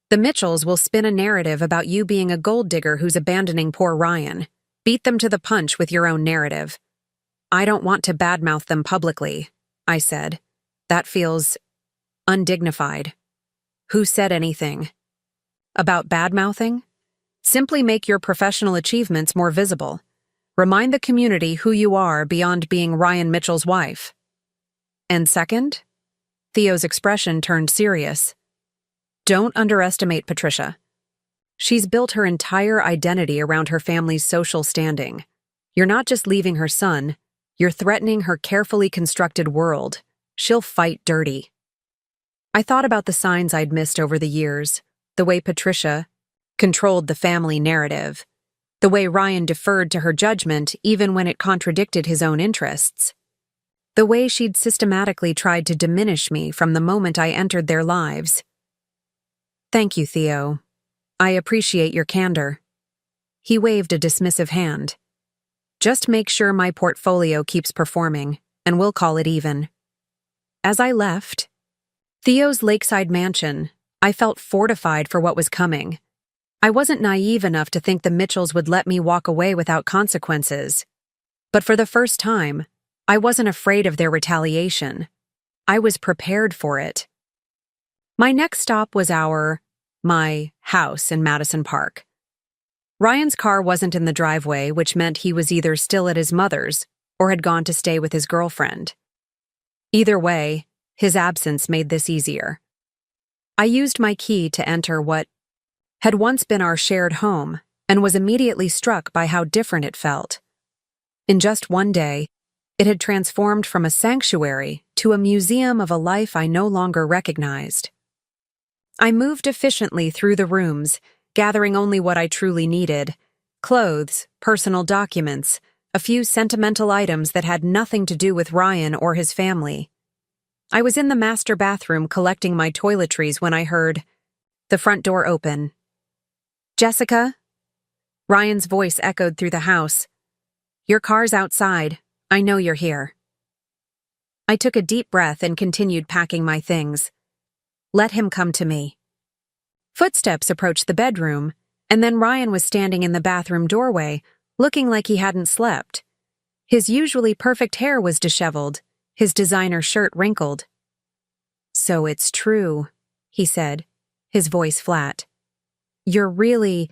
Speaker 1: The Mitchells will spin a narrative about you being a gold digger who's abandoning poor Ryan. Beat them to the punch with your own narrative." "I don't want to badmouth them publicly," I said. "That feels undignified." "Who said anything about badmouthing? Simply make your professional achievements more visible. Remind the community who you are beyond being Ryan Mitchell's wife." "And second?" Theo's expression turned serious. "Don't underestimate Patricia. She's built her entire identity around her family's social standing. You're not just leaving her son, you're threatening her carefully constructed world. She'll fight dirty." I thought about the signs I'd missed over the years, the way Patricia controlled the family narrative, the way Ryan deferred to her judgment even when it contradicted his own interests, the way she'd systematically tried to diminish me from the moment I entered their lives. "Thank you, Theo. I appreciate your candor." He waved a dismissive hand. "Just make sure my portfolio keeps performing, and we'll call it even." As I left Theo's lakeside mansion, I felt fortified for what was coming. I wasn't naive enough to think the Mitchells would let me walk away without consequences. But for the first time, I wasn't afraid of their retaliation. I was prepared for it. My next stop was my house in Madison Park. Ryan's car wasn't in the driveway, which meant he was either still at his mother's or had gone to stay with his girlfriend. Either way, his absence made this easier. I used my key to enter what had once been our shared home and was immediately struck by how different it felt. In just one day, it had transformed from a sanctuary to a museum of a life I no longer recognized. I moved efficiently through the rooms, gathering only what I truly needed: clothes, personal documents, a few sentimental items that had nothing to do with Ryan or his family. I was in the master bathroom collecting my toiletries when I heard the front door open. "Jessica?" Ryan's voice echoed through the house. Your car's outside. I know you're here. I took a deep breath and continued packing my things. Let him come to me. Footsteps approached the bedroom, and then Ryan was standing in the bathroom doorway, looking like he hadn't slept. His usually perfect hair was disheveled, his designer shirt wrinkled. "So it's true," he said, his voice flat. "You're really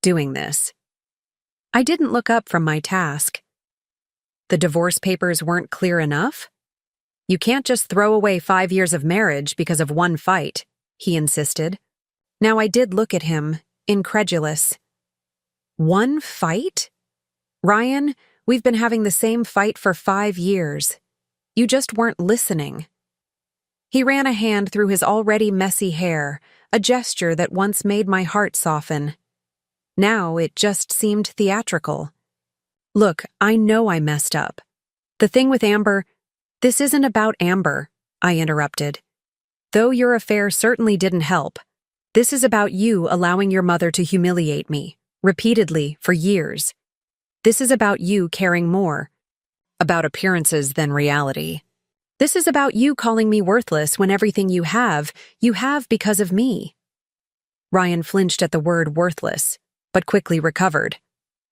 Speaker 1: doing this." I didn't look up from my task. The divorce papers weren't clear enough? "You can't just throw away 5 years of marriage because of one fight," he insisted. Now I did look at him, incredulous. "One fight? Ryan, we've been having the same fight for 5 years. You just weren't listening." He ran a hand through his already messy hair, a gesture that once made my heart soften. Now it just seemed theatrical. "Look, I know I messed up. The thing with Amber, this isn't about Amber," I interrupted. "Though your affair certainly didn't help, this is about you allowing your mother to humiliate me, repeatedly, for years. This is about you caring more about appearances than reality. This is about you calling me worthless when everything you have because of me." Ryan flinched at the word worthless, but quickly recovered.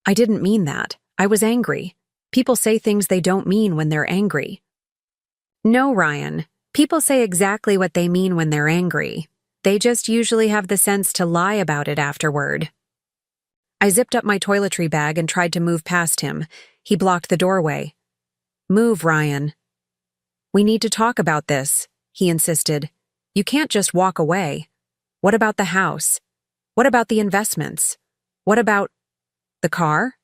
Speaker 1: "I didn't mean that. I was angry. People say things they don't mean when they're angry." "No, Ryan. People say exactly what they mean when they're angry. They just usually have the sense to lie about it afterward." I zipped up my toiletry bag and tried to move past him. He blocked the doorway. "Move, Ryan." "We need to talk about this," he insisted. "You can't just walk away. What about the house? What about the investments? What about the car?"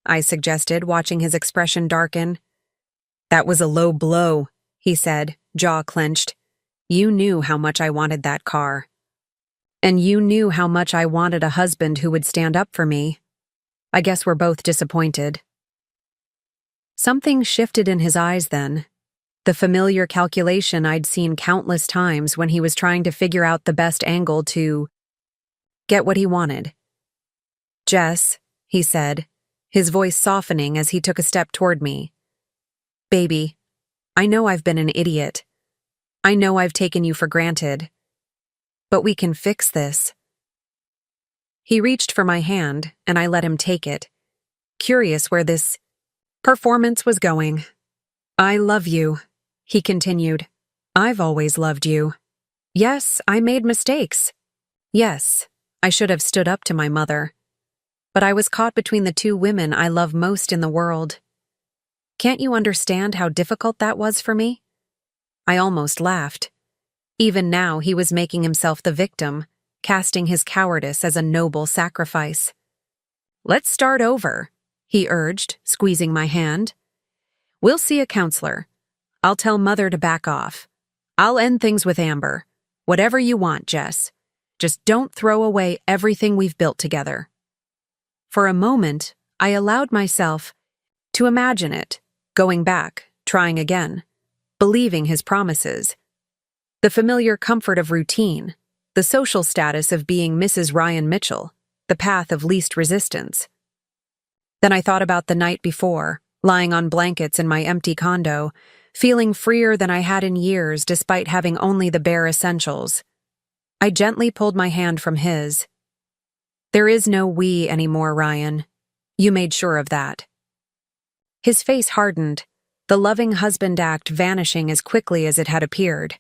Speaker 1: I suggested, watching his expression darken. "That was a low blow," he said, jaw clenched. "You knew how much I wanted that car. And you knew how much I wanted a husband who would stand up for me. I guess we're both disappointed." Something shifted in his eyes then. The familiar calculation I'd seen countless times when he was trying to figure out the best angle to get what he wanted. "Jess," he said, his voice softening as he took a step toward me. "Baby, I know I've been an idiot. I know I've taken you for granted. But we can fix this." He reached for my hand, and I let him take it, curious where this performance was going. "I love you," he continued. "I've always loved you. Yes, I made mistakes. Yes, I should have stood up to my mother. But I was caught between the two women I love most in the world. Can't you understand how difficult that was for me?" I almost laughed. Even now he was making himself the victim, casting his cowardice as a noble sacrifice. "Let's start over," he urged, squeezing my hand. "We'll see a counselor. I'll tell Mother to back off. I'll end things with Amber. Whatever you want, Jess. Just don't throw away everything we've built together." For a moment, I allowed myself to imagine it, going back, trying again, believing his promises. The familiar comfort of routine, the social status of being Mrs. Ryan Mitchell, the path of least resistance. Then I thought about the night before, lying on blankets in my empty condo, feeling freer than I had in years despite having only the bare essentials. I gently pulled my hand from his. "There is no we anymore, Ryan. You made sure of that." His face hardened, the loving husband act vanishing as quickly as it had appeared.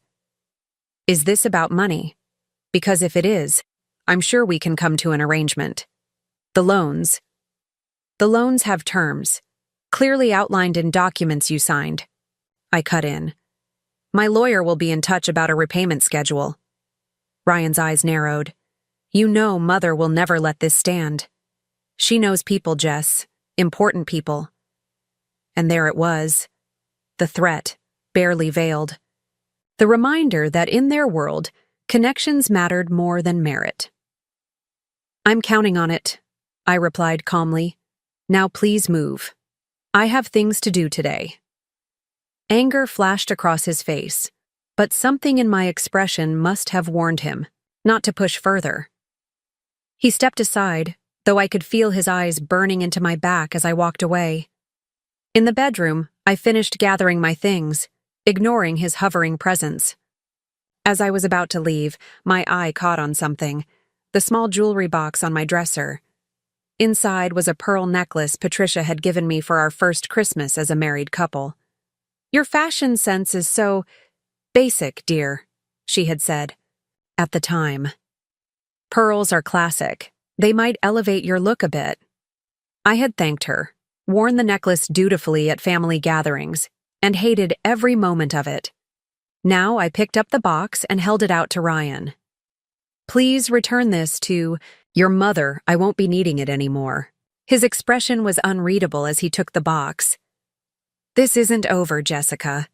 Speaker 1: "Is this about money? Because if it is, I'm sure we can come to an arrangement. The loans have terms, clearly outlined in documents you signed." I cut in. "My lawyer will be in touch about a repayment schedule." Ryan's eyes narrowed. "You know Mother will never let this stand. She knows people, Jess, important people." And there it was. The threat, barely veiled. The reminder that in their world, connections mattered more than merit. "I'm counting on it," I replied calmly. "Now please move. I have things to do today." Anger flashed across his face, but something in my expression must have warned him not to push further. He stepped aside, though I could feel his eyes burning into my back as I walked away. In the bedroom, I finished gathering my things, ignoring his hovering presence. As I was about to leave, my eye caught on something, the small jewelry box on my dresser. Inside was a pearl necklace Patricia had given me for our first Christmas as a married couple. "Your fashion sense is so basic, dear," she had said. At the time. "Pearls are classic. They might elevate your look a bit." I had thanked her, worn the necklace dutifully at family gatherings, and hated every moment of it. Now I picked up the box and held it out to Ryan. "Please return this to your mother. I won't be needing it anymore." His expression was unreadable as he took the box. "This isn't over, Jessica."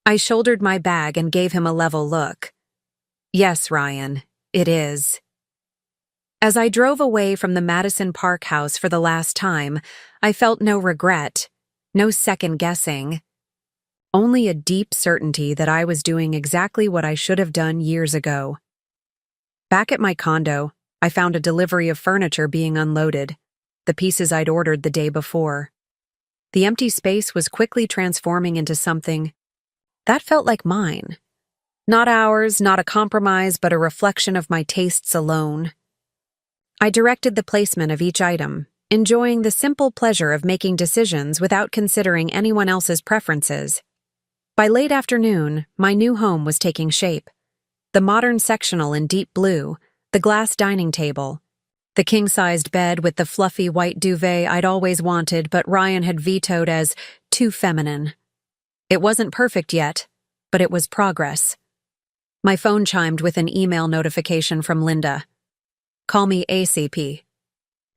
Speaker 1: I shouldered my bag and gave him a level look. "Yes, Ryan, it is." As I drove away from the Madison Park house for the last time, I felt no regret, no second guessing. Only a deep certainty that I was doing exactly what I should have done years ago. Back at my condo, I found a delivery of furniture being unloaded, the pieces I'd ordered the day before. The empty space was quickly transforming into something that felt like mine. Not ours, not a compromise, but a reflection of my tastes alone. I directed the placement of each item, enjoying the simple pleasure of making decisions without considering anyone else's preferences. By late afternoon, my new home was taking shape. The modern sectional in deep blue, the glass dining table, the king-sized bed with the fluffy white duvet I'd always wanted but Ryan had vetoed as too feminine. It wasn't perfect yet, but it was progress. My phone chimed with an email notification from Linda. "Call me ACP."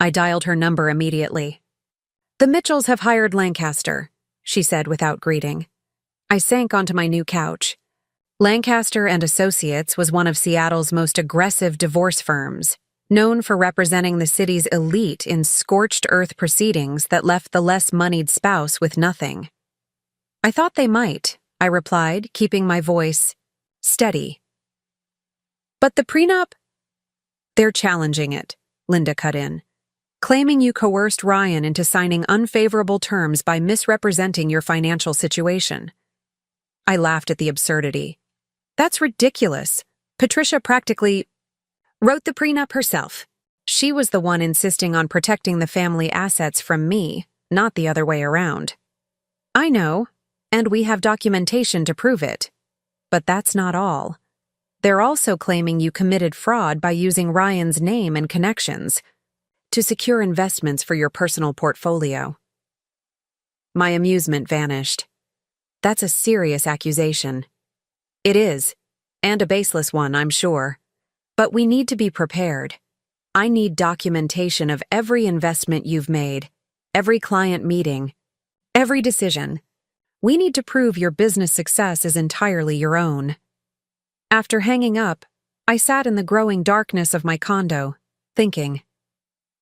Speaker 1: I dialed her number immediately. "The Mitchells have hired Lancaster," she said without greeting. I sank onto my new couch. Lancaster and Associates was one of Seattle's most aggressive divorce firms, known for representing the city's elite in scorched earth proceedings that left the less moneyed spouse with nothing. "I thought they might," I replied, keeping my voice steady. "But the prenup?" "They're challenging it," Linda cut in, "claiming you coerced Ryan into signing unfavorable terms by misrepresenting your financial situation." I laughed at the absurdity. "That's ridiculous. Patricia practically wrote the prenup herself. She was the one insisting on protecting the family assets from me, not the other way around." "I know, and we have documentation to prove it. But that's not all. They're also claiming you committed fraud by using Ryan's name and connections to secure investments for your personal portfolio." My amusement vanished. "That's a serious accusation." "It is, and a baseless one, I'm sure. But we need to be prepared. I need documentation of every investment you've made, every client meeting, every decision. We need to prove your business success is entirely your own." After hanging up, I sat in the growing darkness of my condo, thinking.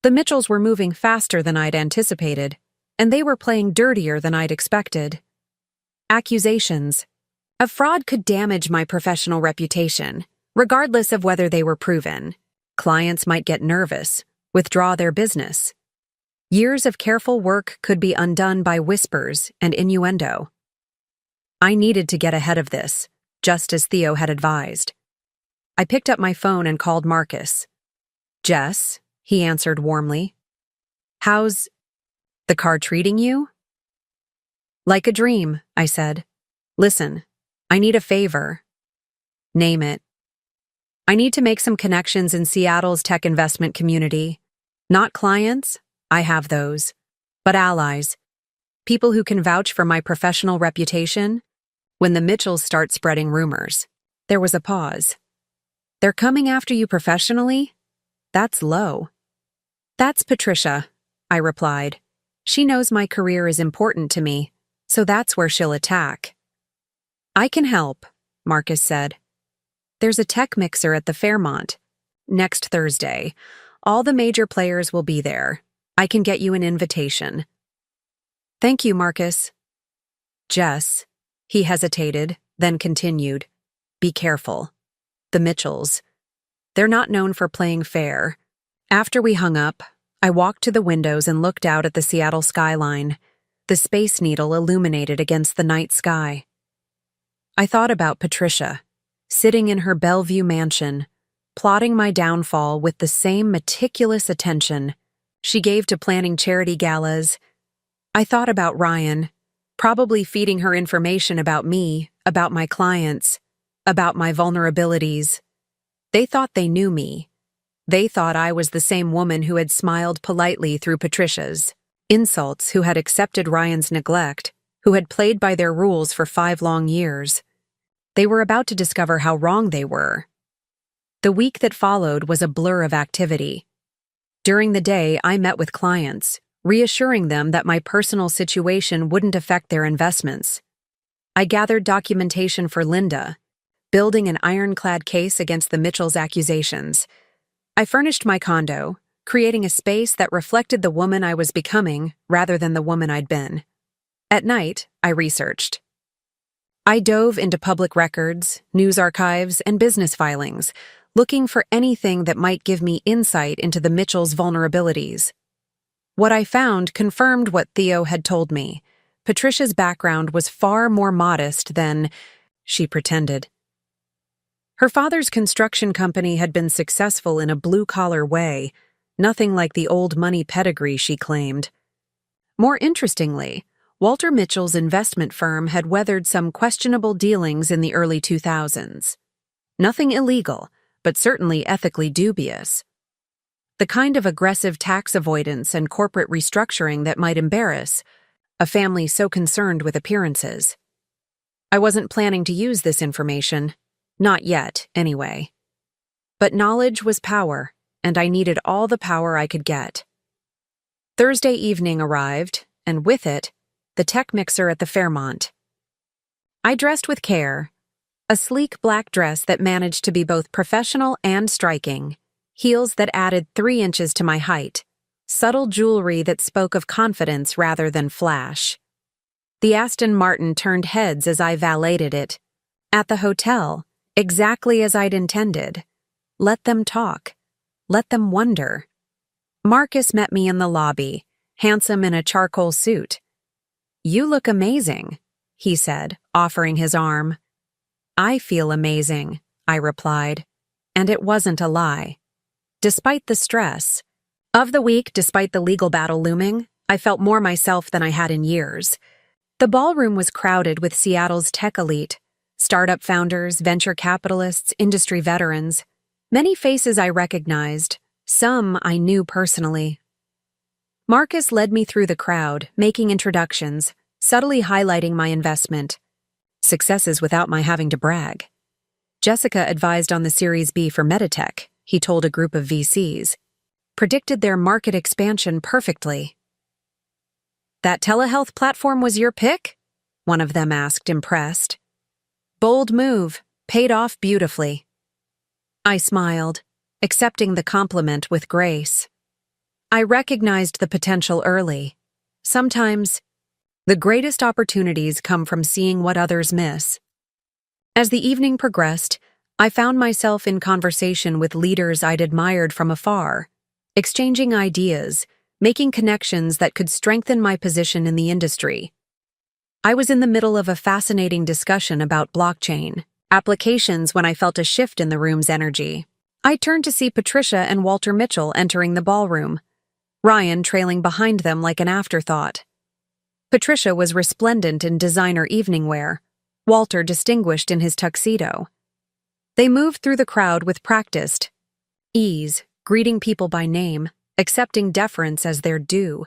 Speaker 1: The Mitchells were moving faster than I'd anticipated, and they were playing dirtier than I'd expected. Accusations of fraud could damage my professional reputation, regardless of whether they were proven. Clients might get nervous, withdraw their business. Years of careful work could be undone by whispers and innuendo. I needed to get ahead of this, just as Theo had advised. I picked up my phone and called Marcus. "Jess," he answered warmly. "How's the car treating you?" "Like a dream," I said. "Listen, I need a favor." "Name it." "I need to make some connections in Seattle's tech investment community. Not clients, I have those, but allies. People who can vouch for my professional reputation when the Mitchells start spreading rumors." There was a pause. "They're coming after you professionally? That's low." "That's Patricia," I replied. "She knows my career is important to me, so that's where she'll attack." "I can help," Marcus said. "There's a tech mixer at the Fairmont next Thursday. All the major players will be there. I can get you an invitation." "Thank you, Marcus." "Jess," he hesitated, then continued, "be careful. The Mitchells. They're not known for playing fair." After we hung up, I walked to the windows and looked out at the Seattle skyline. the Space Needle illuminated against the night sky. I thought about Patricia, sitting in her Bellevue mansion, plotting my downfall with the same meticulous attention she gave to planning charity galas. I thought about Ryan, probably feeding her information about me, about my clients, about my vulnerabilities. They thought they knew me. They thought I was the same woman who had smiled politely through Patricia's insults, who had accepted Ryan's neglect, who had played by their rules for 5 long years. They were about to discover how wrong they were. The week that followed was a blur of activity. During the day, I met with clients, reassuring them that my personal situation wouldn't affect their investments. I gathered documentation for Linda, building an ironclad case against the Mitchells' accusations. I furnished my condo, creating a space that reflected the woman I was becoming rather than the woman I'd been. At night, I researched. I dove into public records, news archives, and business filings, looking for anything that might give me insight into the Mitchells' vulnerabilities. What I found confirmed what Theo had told me. Patricia's background was far more modest than she pretended. Her father's construction company had been successful in a blue-collar way, nothing like the old money pedigree she claimed. More interestingly, Walter Mitchell's investment firm had weathered some questionable dealings in the early 2000s. Nothing illegal, but certainly ethically dubious. The kind of aggressive tax avoidance and corporate restructuring that might embarrass a family so concerned with appearances. I wasn't planning to use this information. Not yet, anyway. But knowledge was power, and I needed all the power I could get. Thursday evening arrived, and with it, the tech mixer at the Fairmont. I dressed with care, a sleek black dress that managed to be both professional and striking, heels that added 3 inches to my height, subtle jewelry that spoke of confidence rather than flash. The Aston Martin turned heads as I valeted it. At the hotel, exactly as I'd intended. Let them talk. Let them wonder. Marcus met me in the lobby, handsome in a charcoal suit. "You look amazing," he said, offering his arm. "I feel amazing," I replied, and it wasn't a lie. Despite the stress of the week, despite the legal battle looming, I felt more myself than I had in years. The ballroom was crowded with Seattle's tech elite, startup founders, venture capitalists, industry veterans. Many faces I recognized, some I knew personally. Marcus led me through the crowd, making introductions, subtly highlighting my investment. Successes without my having to brag. Jessica advised on the Series B for Meditech, he told a group of VCs. Predicted their market expansion perfectly. "That telehealth platform was your pick?" one of them asked, impressed. "Bold move, paid off beautifully." I smiled, accepting the compliment with grace. I recognized the potential early. Sometimes, the greatest opportunities come from seeing what others miss. As the evening progressed, I found myself in conversation with leaders I'd admired from afar, exchanging ideas, making connections that could strengthen my position in the industry. I was in the middle of a fascinating discussion about blockchain applications when I felt a shift in the room's energy. I turned to see Patricia and Walter Mitchell entering the ballroom, Ryan trailing behind them like an afterthought. Patricia was resplendent in designer evening wear, Walter distinguished in his tuxedo. They moved through the crowd with practiced ease, greeting people by name, accepting deference as their due.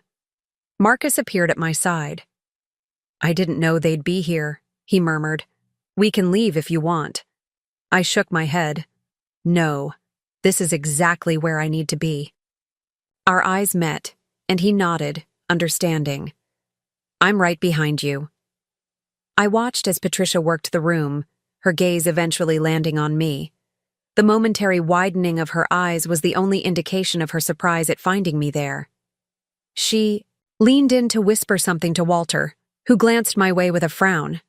Speaker 1: Marcus appeared at my side. "I didn't know they'd be here," he murmured. "We can leave if you want." I shook my head. "No, this is exactly where I need to be." Our eyes met, and he nodded, understanding. "I'm right behind you." I watched as Patricia worked the room, her gaze eventually landing on me. The momentary widening of her eyes was the only indication of her surprise at finding me there. She leaned in to whisper something to Walter, who glanced my way with a frown.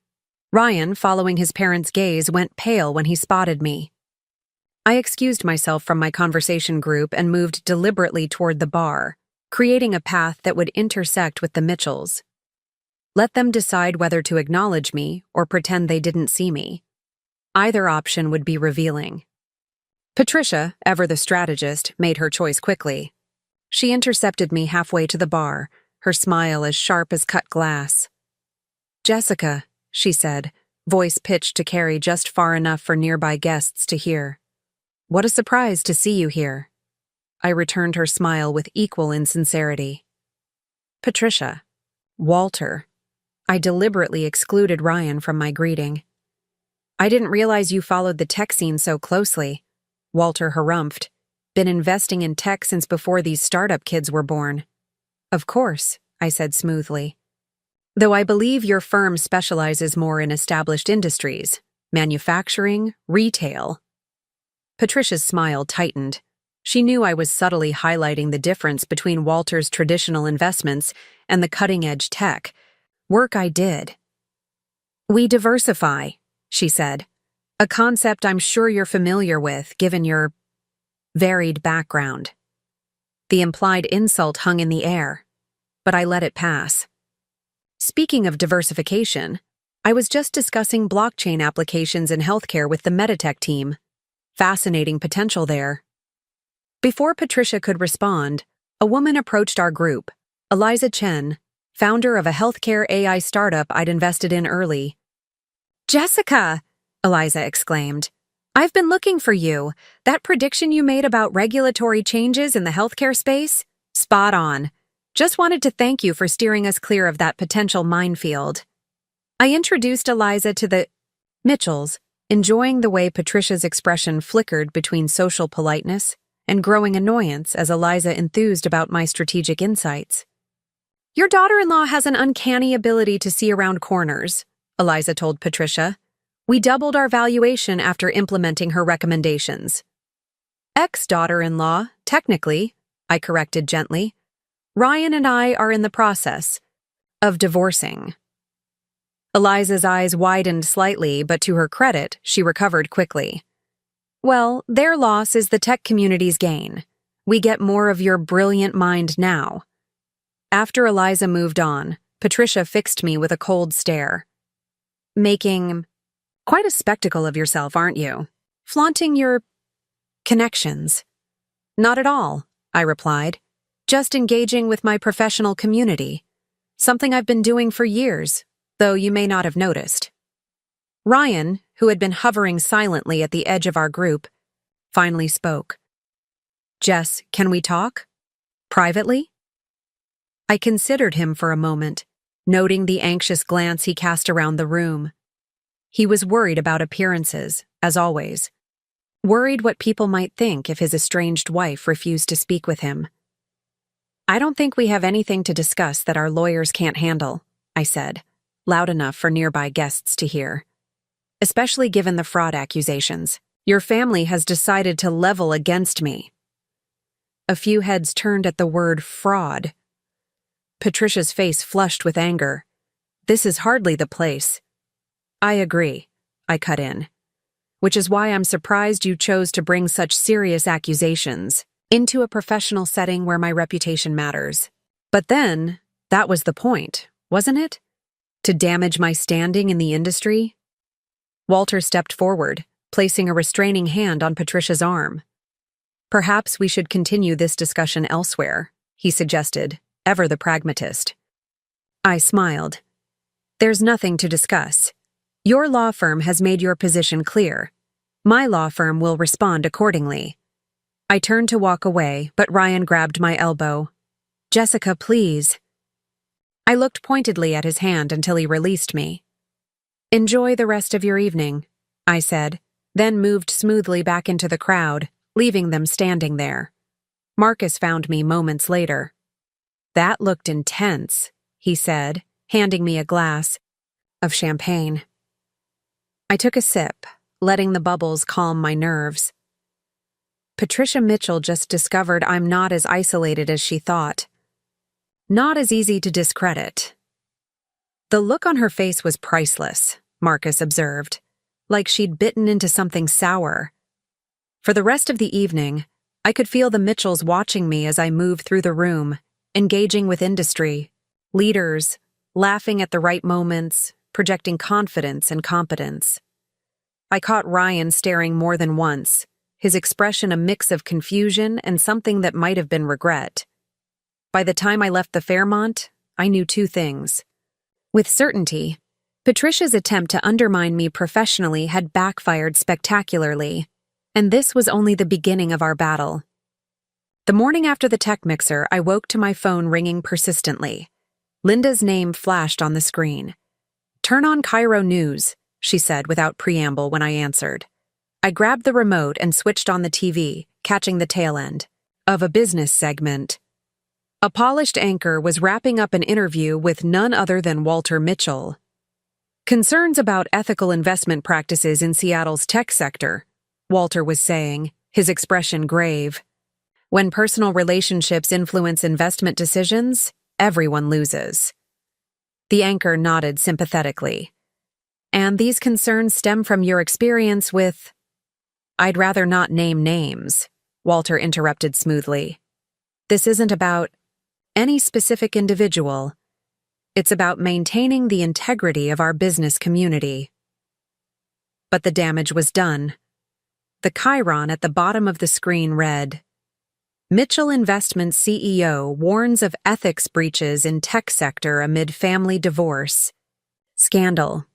Speaker 1: Ryan, following his parents' gaze, went pale when he spotted me. I excused myself from my conversation group and moved deliberately toward the bar, creating a path that would intersect with the Mitchells. Let them decide whether to acknowledge me or pretend they didn't see me. Either option would be revealing. Patricia, ever the strategist, made her choice quickly. She intercepted me halfway to the bar, her smile as sharp as cut glass. "Jessica," she said, voice pitched to carry just far enough for nearby guests to hear. "What a surprise to see you here." I returned her smile with equal insincerity. "Patricia. Walter." I deliberately excluded Ryan from my greeting. "I didn't realize you followed the tech scene so closely," Walter harumphed. "Been investing in tech since before these startup kids were born." "Of course," I said smoothly. "Though I believe your firm specializes more in established industries, manufacturing, retail." Patricia's smile tightened. She knew I was subtly highlighting the difference between Walter's traditional investments and the cutting-edge tech. Work I did. "We diversify," she said. "A concept I'm sure you're familiar with, given your varied background." The implied insult hung in the air, but I let it pass. Speaking of diversification, I was just discussing blockchain applications in healthcare with the Meditech team. Fascinating potential there. Before Patricia could respond, a woman approached our group, Eliza Chen, founder of a healthcare AI startup I'd invested in early. "Jessica!" Eliza exclaimed. "I've been looking for you. That prediction you made about regulatory changes in the healthcare space? Spot on. Just wanted to thank you for steering us clear of that potential minefield." I introduced Eliza to the Mitchells, enjoying the way Patricia's expression flickered between social politeness and growing annoyance as Eliza enthused about my strategic insights. "Your daughter-in-law has an uncanny ability to see around corners," Eliza told Patricia. "We doubled our valuation after implementing her recommendations." "Ex-daughter-in-law, technically," I corrected gently. "Ryan and I are in the process of divorcing." Eliza's eyes widened slightly, but to her credit, she recovered quickly. "Well, their loss is the tech community's gain. We get more of your brilliant mind now." After Eliza moved on, Patricia fixed me with a cold stare. "Making quite a spectacle of yourself, aren't you? Flaunting your connections." "Not at all," I replied. "Just engaging with my professional community. Something I've been doing for years, though you may not have noticed." Ryan, who had been hovering silently at the edge of our group, finally spoke. "Jess, can we talk? Privately?" I considered him for a moment, noting the anxious glance he cast around the room. He was worried about appearances, as always. Worried what people might think if his estranged wife refused to speak with him. "I don't think we have anything to discuss that our lawyers can't handle," I said, loud enough for nearby guests to hear. "Especially given the fraud accusations. Your family has decided to level against me." A few heads turned at the word fraud. Patricia's face flushed with anger. "This is hardly the place." "I agree," I cut in. "Which is why I'm surprised you chose to bring such serious accusations into a professional setting where my reputation matters. But then, that was the point, wasn't it? To damage my standing in the industry?" Walter stepped forward, placing a restraining hand on Patricia's arm. "Perhaps we should continue this discussion elsewhere," he suggested, ever the pragmatist. I smiled. "There's nothing to discuss. Your law firm has made your position clear. My law firm will respond accordingly." I turned to walk away, but Ryan grabbed my elbow. "Jessica, please." I looked pointedly at his hand until he released me. "Enjoy the rest of your evening," I said, then moved smoothly back into the crowd, leaving them standing there. Marcus found me moments later. "That looked intense," he said, handing me a glass of champagne. I took a sip, letting the bubbles calm my nerves. Patricia Mitchell just discovered I'm not as isolated as she thought. Not as easy to discredit. The look on her face was priceless, Marcus observed, like she'd bitten into something sour. For the rest of the evening, I could feel the Mitchells watching me as I moved through the room, engaging with industry, leaders, laughing at the right moments, projecting confidence and competence. I caught Ryan staring more than once, his expression a mix of confusion and something that might have been regret. By the time I left the Fairmont, I knew two things. With certainty, Patricia's attempt to undermine me professionally had backfired spectacularly, and this was only the beginning of our battle. The morning after the tech mixer, I woke to my phone ringing persistently. Linda's name flashed on the screen. "Turn on Cairo News," she said without preamble when I answered. I grabbed the remote and switched on the TV, catching the tail end of a business segment. A polished anchor was wrapping up an interview with none other than Walter Mitchell. "Concerns about ethical investment practices in Seattle's tech sector," Walter was saying, his expression grave. "When personal relationships influence investment decisions, everyone loses." The anchor nodded sympathetically. "And these concerns stem from your experience with—" "I'd rather not name names," Walter interrupted smoothly. "This isn't about any specific individual. It's about maintaining the integrity of our business community." But the damage was done. The chyron at the bottom of the screen read, "Mitchell Investments CEO warns of ethics breaches in tech sector amid family divorce. Scandal."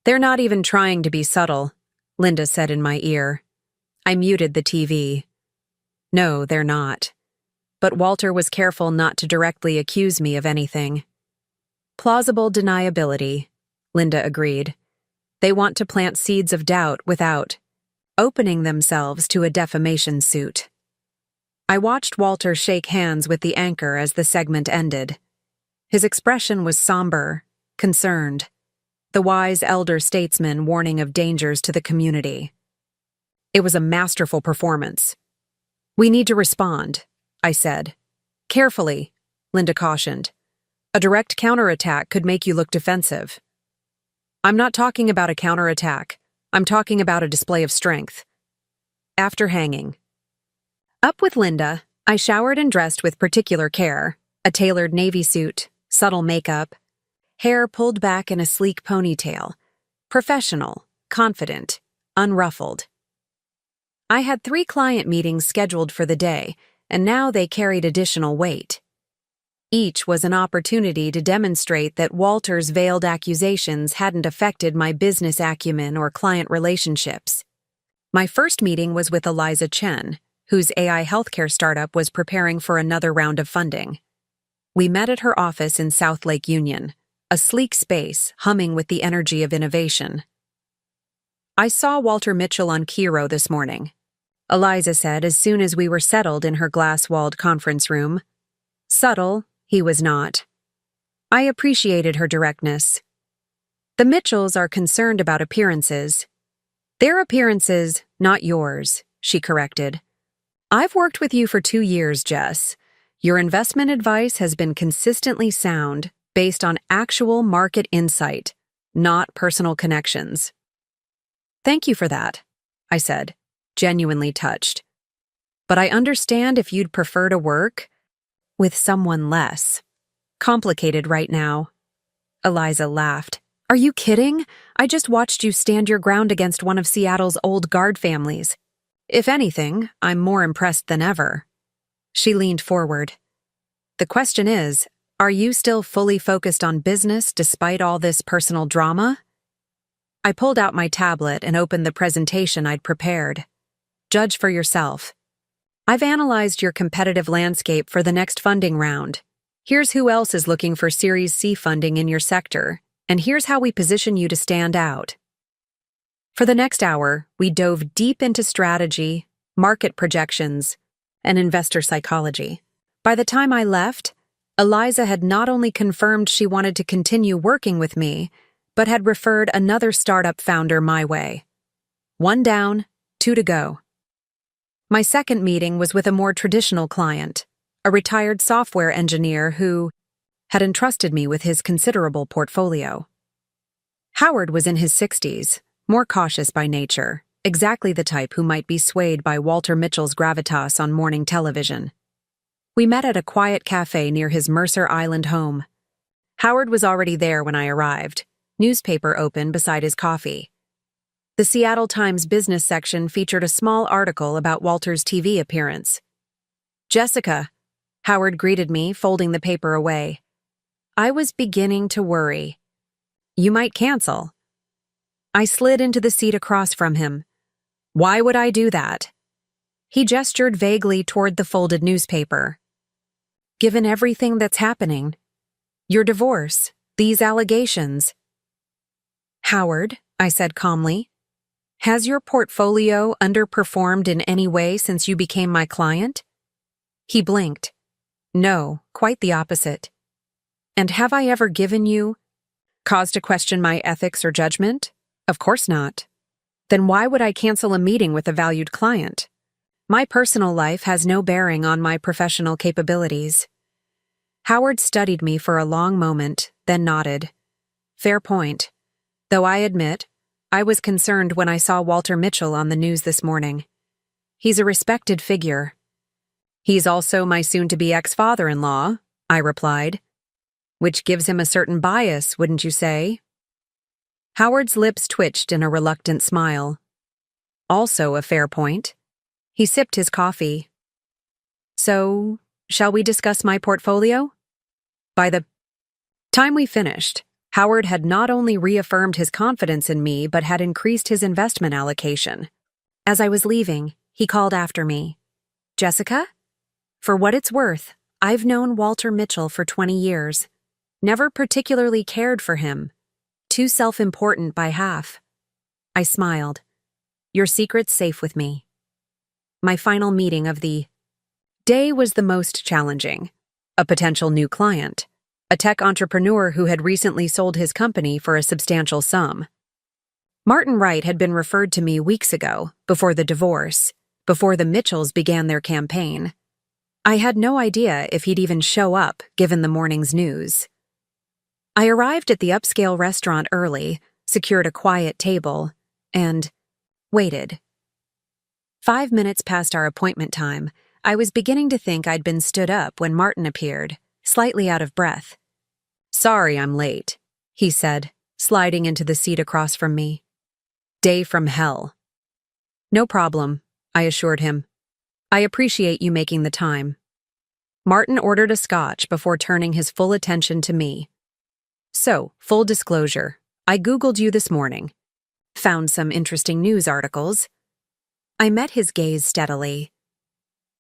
Speaker 1: "They're not even trying to be subtle," Linda said in my ear. I muted the TV. "No, they're not." But Walter was careful not to directly accuse me of anything. "Plausible deniability," Linda agreed. "They want to plant seeds of doubt without opening themselves to a defamation suit." I watched Walter shake hands with the anchor as the segment ended. His expression was somber, concerned, the wise elder statesman warning of dangers to the community. It was a masterful performance. "We need to respond," I said. "Carefully," Linda cautioned. "A direct counterattack could make you look defensive." "I'm not talking about a counterattack. I'm talking about a display of strength." After hanging up with Linda, I showered and dressed with particular care, a tailored navy suit, subtle makeup, hair pulled back in a sleek ponytail, professional, confident, unruffled. I had 3 client meetings scheduled for the day, and now they carried additional weight. Each was an opportunity to demonstrate that Walter's veiled accusations hadn't affected my business acumen or client relationships. My first meeting was with Eliza Chen, whose AI healthcare startup was preparing for another round of funding. We met at her office in South Lake Union, a sleek space humming with the energy of innovation. "I saw Walter Mitchell on Cairo this morning," Eliza said as soon as we were settled in her glass-walled conference room. Subtle, he was not. I appreciated her directness. "The Mitchells are concerned about appearances." "Their appearances, not yours," she corrected. "I've worked with you for 2 years, Jess. Your investment advice has been consistently sound, based on actual market insight, not personal connections." "Thank you for that," I said, genuinely touched. "But I understand if you'd prefer to work with someone less complicated right now." Eliza laughed. "Are you kidding? I just watched you stand your ground against one of Seattle's old guard families. If anything, I'm more impressed than ever." She leaned forward. "The question is, are you still fully focused on business despite all this personal drama?" I pulled out my tablet and opened the presentation I'd prepared. "Judge for yourself. I've analyzed your competitive landscape for the next funding round. Here's who else is looking for Series C funding in your sector, and here's how we position you to stand out." For the next hour, we dove deep into strategy, market projections, and investor psychology. By the time I left, Eliza had not only confirmed she wanted to continue working with me, but had referred another startup founder my way. 1 down, 2 to go. My second meeting was with a more traditional client, a retired software engineer who had entrusted me with his considerable portfolio. Howard was in his 60s, more cautious by nature, exactly the type who might be swayed by Walter Mitchell's gravitas on morning television. We met at a quiet cafe near his Mercer Island home. Howard was already there when I arrived, newspaper open beside his coffee. The Seattle Times business section featured a small article about Walter's TV appearance. "Jessica," Howard greeted me, folding the paper away. I was beginning to worry. "You might cancel." I slid into the seat across from him. "Why would I do that?" He gestured vaguely toward the folded newspaper. "Given everything that's happening, your divorce, these allegations." "Howard," I said calmly, "has your portfolio underperformed in any way since you became my client?" He blinked. "No, quite the opposite." "And have I ever given you cause to question my ethics or judgment?" "Of course not." "Then why would I cancel a meeting with a valued client? My personal life has no bearing on my professional capabilities." Howard studied me for a long moment, then nodded. "Fair point. Though I admit, I was concerned when I saw Walter Mitchell on the news this morning. He's a respected figure." "He's also my soon-to-be ex-father-in-law," I replied. "Which gives him a certain bias, wouldn't you say?" Howard's lips twitched in a reluctant smile. "Also a fair point." He sipped his coffee. "So, shall we discuss my portfolio?" By the time we finished, Howard had not only reaffirmed his confidence in me but had increased his investment allocation. As I was leaving, he called after me. "Jessica? For what it's worth, I've known Walter Mitchell for 20 years. Never particularly cared for him. Too self-important by half." I smiled. "Your secret's safe with me." My final meeting of the day was the most challenging. A potential new client, a tech entrepreneur who had recently sold his company for a substantial sum. Martin Wright had been referred to me weeks ago, before the divorce, before the Mitchells began their campaign. I had no idea if he'd even show up, given the morning's news. I arrived at the upscale restaurant early, secured a quiet table, and waited. 5 minutes past our appointment time, I was beginning to think I'd been stood up when Martin appeared, slightly out of breath. "Sorry I'm late," he said, sliding into the seat across from me. "Day from hell." "No problem," I assured him. "I appreciate you making the time." Martin ordered a scotch before turning his full attention to me. "So, full disclosure, I Googled you this morning. Found some interesting news articles." I met his gaze steadily.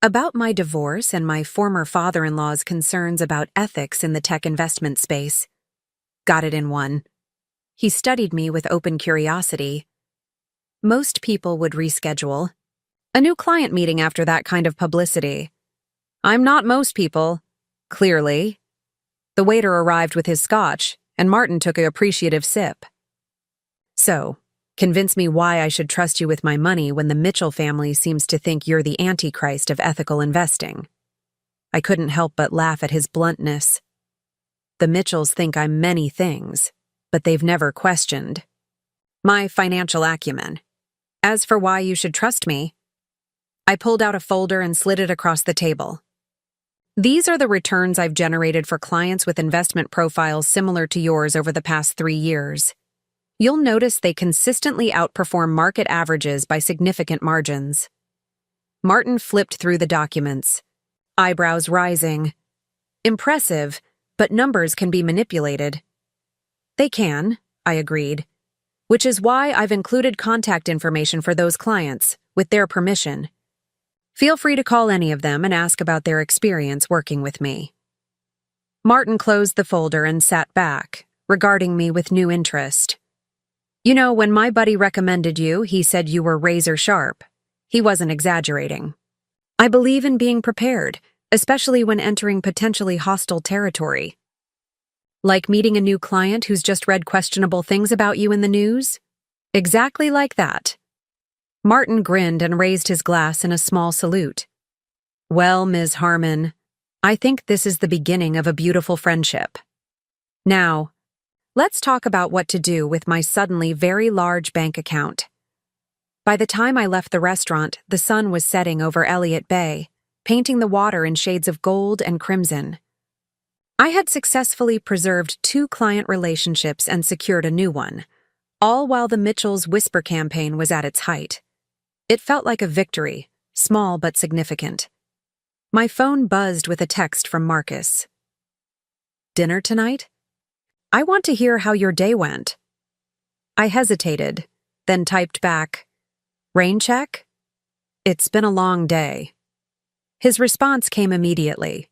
Speaker 1: "About my divorce and my former father-in-law's concerns about ethics in the tech investment space. Got it in one." He studied me with open curiosity. "Most people would reschedule a new client meeting after that kind of publicity." "I'm not most people, clearly." The waiter arrived with his scotch, and Martin took an appreciative sip. "So, convince me why I should trust you with my money when the Mitchell family seems to think you're the antichrist of ethical investing." I couldn't help but laugh at his bluntness. "The Mitchells think I'm many things, but they've never questioned my financial acumen. As for why you should trust me," I pulled out a folder and slid it across the table. "These are the returns I've generated for clients with investment profiles similar to yours over the past 3 years. You'll notice they consistently outperform market averages by significant margins." Martin flipped through the documents, eyebrows rising. "Impressive, but numbers can be manipulated." "They can," I agreed, "which is why I've included contact information for those clients, with their permission. Feel free to call any of them and ask about their experience working with me." Martin closed the folder and sat back, regarding me with new interest. "You know, when my buddy recommended you, he said you were razor sharp. He wasn't exaggerating. I believe in being prepared, especially when entering potentially hostile territory." "Like meeting a new client who's just read questionable things about you in the news?" "Exactly like that." Martin grinned and raised his glass in a small salute. "Well, Ms. Harmon, I think this is the beginning of a beautiful friendship. Now, let's talk about what to do with my suddenly very large bank account." By the time I left the restaurant, the sun was setting over Elliott Bay, painting the water in shades of gold and crimson. I had successfully preserved 2 client relationships and secured a new one, all while the Mitchells' whisper campaign was at its height. It felt like a victory, small but significant. My phone buzzed with a text from Marcus. "Dinner tonight? I want to hear how your day went." I hesitated, then typed back, "Rain check? It's been a long day." His response came immediately.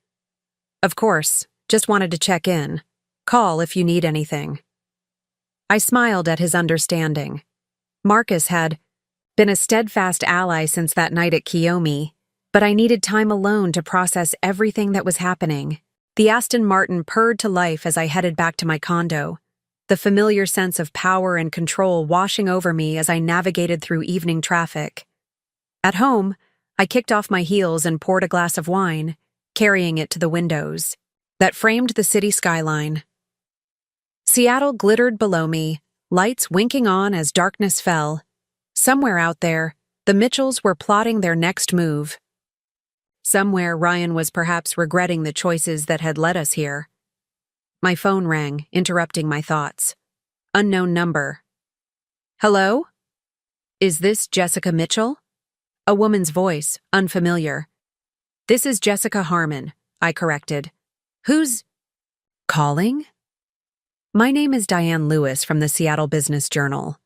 Speaker 1: "Of course, just wanted to check in. Call if you need anything." I smiled at his understanding. Marcus had been a steadfast ally since that night at Kiyomi, but I needed time alone to process everything that was happening. The Aston Martin purred to life as I headed back to my condo, the familiar sense of power and control washing over me as I navigated through evening traffic. At home, I kicked off my heels and poured a glass of wine, carrying it to the windows that framed the city skyline. Seattle glittered below me, lights winking on as darkness fell. Somewhere out there, the Mitchells were plotting their next move. Somewhere, Ryan was perhaps regretting the choices that had led us here. My phone rang, interrupting my thoughts. Unknown number. "Hello? Is this Jessica Mitchell?" A woman's voice, unfamiliar. "This is Jessica Harmon," I corrected. "Who's calling?" "My name is Diane Lewis from the Seattle Business Journal.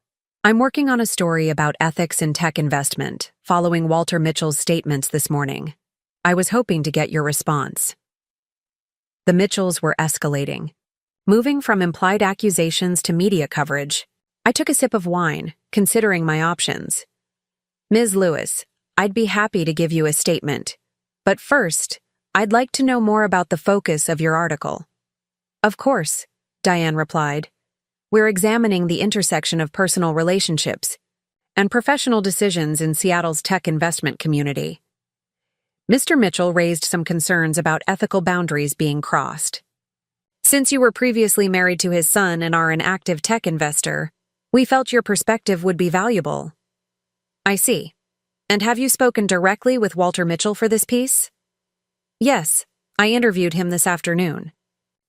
Speaker 1: I'm working on a story about ethics in tech investment, following Walter Mitchell's statements this morning. I was hoping to get your response." The Mitchells were escalating. Moving from implied accusations to media coverage, I took a sip of wine, considering my options. "Ms. Lewis, I'd be happy to give you a statement. But first, I'd like to know more about the focus of your article." "Of course," Diane replied. "We're examining the intersection of personal relationships and professional decisions in Seattle's tech investment community." Mr. Mitchell raised some concerns about ethical boundaries being crossed. "Since you were previously married to his son and are an active tech investor, we felt your perspective would be valuable." "I see. And have you spoken directly with Walter Mitchell for this piece?" "Yes, I interviewed him this afternoon."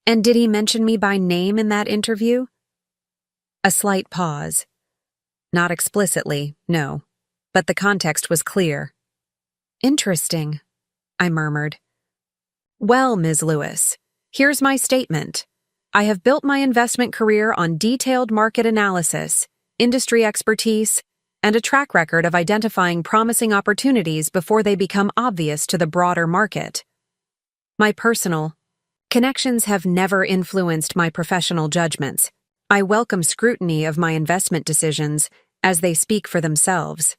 Speaker 1: "And did he mention me by name in that interview?" A slight pause. "Not explicitly, no. But the context was clear." "Interesting," I murmured. "Well, Ms. Lewis, here's my statement. I have built my investment career on detailed market analysis, industry expertise, and a track record of identifying promising opportunities before they become obvious to the broader market. My personal connections have never influenced my professional judgments. I welcome scrutiny of my investment decisions as they speak for themselves."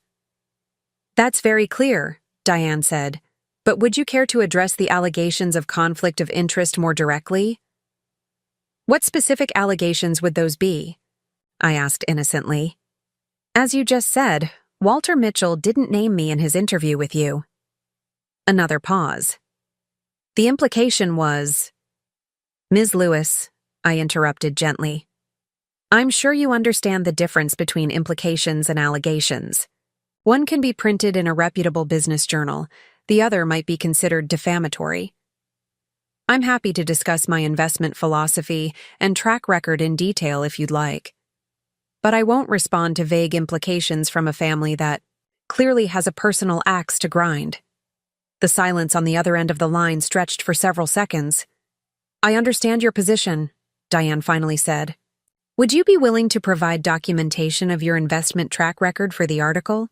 Speaker 1: "That's very clear," Diane said. "But would you care to address the allegations of conflict of interest more directly?" "What specific allegations would those be?" I asked innocently. "As you just said, Walter Mitchell didn't name me in his interview with you." Another pause. "The implication was—" "Ms. Lewis," I interrupted gently. "I'm sure you understand the difference between implications and allegations. One can be printed in a reputable business journal, the other might be considered defamatory. I'm happy to discuss my investment philosophy and track record in detail if you'd like. But I won't respond to vague implications from a family that clearly has a personal axe to grind." The silence on the other end of the line stretched for several seconds. "I understand your position," Diane finally said. "Would you be willing to provide documentation of your investment track record for the article?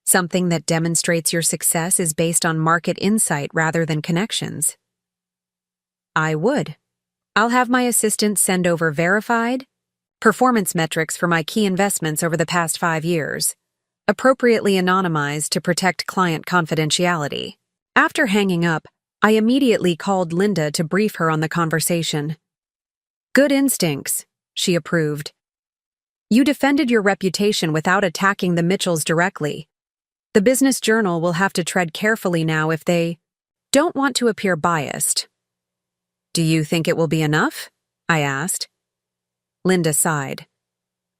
Speaker 1: Something that demonstrates your success is based on market insight rather than connections." "I would. I'll have my assistant send over verified performance metrics for my key investments over the past 5 years, appropriately anonymized to protect client confidentiality." After hanging up, I immediately called Linda to brief her on the conversation. "Good instincts," she approved. "You defended your reputation without attacking the Mitchells directly. The Business Journal will have to tread carefully now if they don't want to appear biased." "Do you think it will be enough?" I asked. Linda sighed.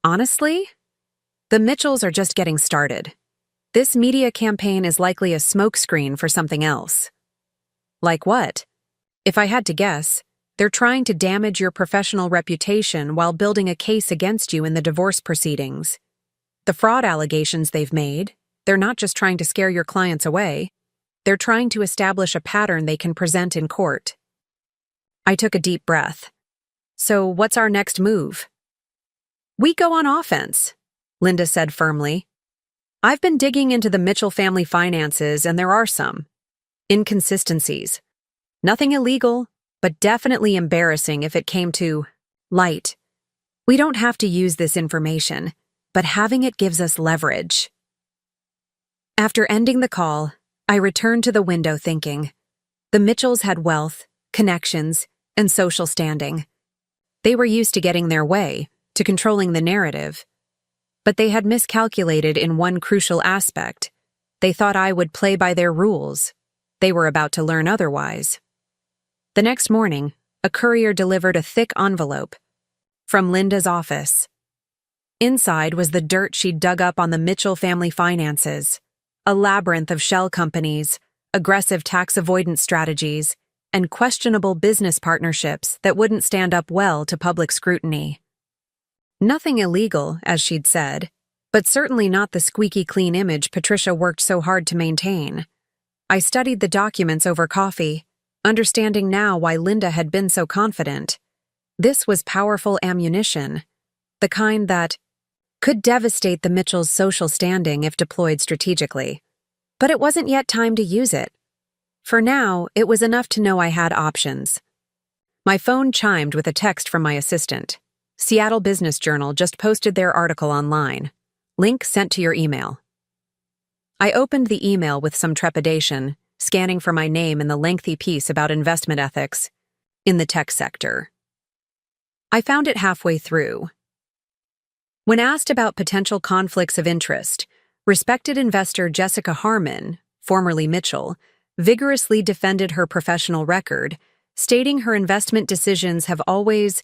Speaker 1: "Honestly, the Mitchells are just getting started. This media campaign is likely a smokescreen for something else." "Like what?" "If I had to guess, They're trying to damage your professional reputation while building a case against you in the divorce proceedings. The fraud allegations they've made, they're not just trying to scare your clients away, they're trying to establish a pattern they can present in court. I took a deep breath. So what's our next move? We go on offense, Linda said firmly. I've been digging into the Mitchell family finances, and there are some inconsistencies. Nothing illegal, but definitely embarrassing if it came to light. We don't have to use this information, but having it gives us leverage. After ending the call, I returned to the window thinking, the Mitchells had wealth, connections, and social standing. They were used to getting their way, to controlling the narrative. But they had miscalculated in one crucial aspect. They thought I would play by their rules. They were about to learn otherwise. The next morning, a courier delivered a thick envelope from Linda's office. Inside was the dirt she'd dug up on the Mitchell family finances, a labyrinth of shell companies, aggressive tax avoidance strategies, and questionable business partnerships that wouldn't stand up well to public scrutiny. Nothing illegal, as she'd said, but certainly not the squeaky clean image Patricia worked so hard to maintain. I studied the documents over coffee, understanding now why Linda had been so confident. This was powerful ammunition, the kind that could devastate the Mitchells' social standing if deployed strategically. But it wasn't yet time to use it. For now, it was enough to know I had options. My phone chimed with a text from my assistant. Seattle Business Journal just posted their article online. Link sent to your email. I opened the email with some trepidation, scanning for my name in the lengthy piece about investment ethics in the tech sector. I found it halfway through. When asked about potential conflicts of interest, respected investor Jessica Harmon, formerly Mitchell, vigorously defended her professional record, stating her investment decisions have always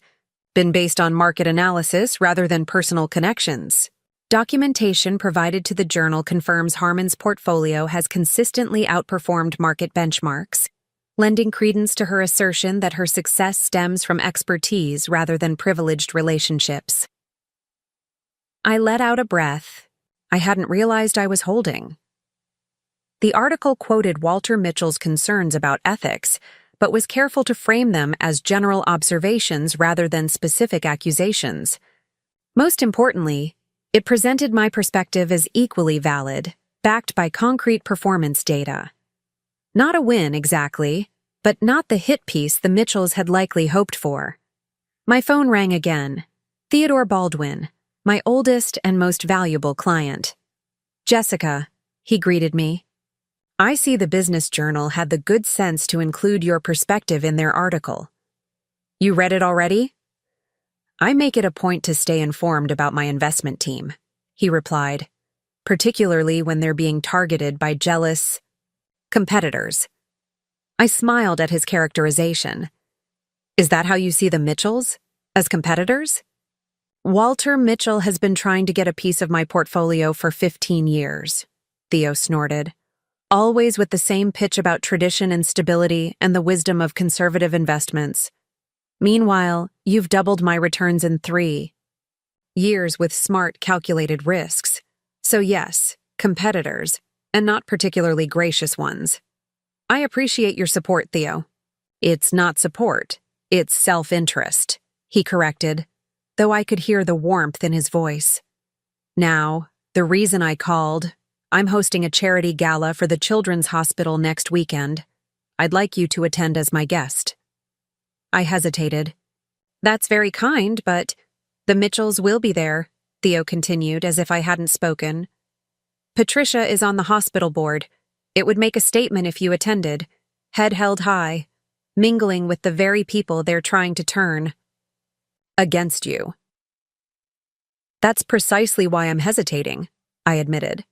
Speaker 1: been based on market analysis rather than personal connections. Documentation provided to the journal confirms Harmon's portfolio has consistently outperformed market benchmarks, lending credence to her assertion that her success stems from expertise rather than privileged relationships. I let out a breath I hadn't realized I was holding. The article quoted Walter Mitchell's concerns about ethics, but was careful to frame them as general observations rather than specific accusations. Most importantly, it presented my perspective as equally valid, backed by concrete performance data. Not a win, exactly, but not the hit piece the Mitchells had likely hoped for. My phone rang again. Theodore Baldwin, my oldest and most valuable client. Jessica, he greeted me. I see the Business Journal had the good sense to include your perspective in their article. You read it already? I make it a point to stay informed about my investment team, he replied, particularly when they're being targeted by jealous competitors. I smiled at his characterization. Is that how you see the Mitchells? As competitors? Walter Mitchell has been trying to get a piece of my portfolio for 15 years, Theo snorted. Always with the same pitch about tradition and stability and the wisdom of conservative investments. Meanwhile, you've doubled my returns in 3 years with smart, calculated risks. So yes, competitors, and not particularly gracious ones. I appreciate your support, Theo. It's not support, it's self-interest, he corrected, though I could hear the warmth in his voice. Now, the reason I called, I'm hosting a charity gala for the Children's Hospital next weekend. I'd like you to attend as my guest. I hesitated. That's very kind, but the Mitchells will be there, Theo continued as if I hadn't spoken. Patricia is on the hospital board. It would make a statement if you attended, head held high, mingling with the very people they're trying to turn against you. That's precisely why I'm hesitating, I admitted.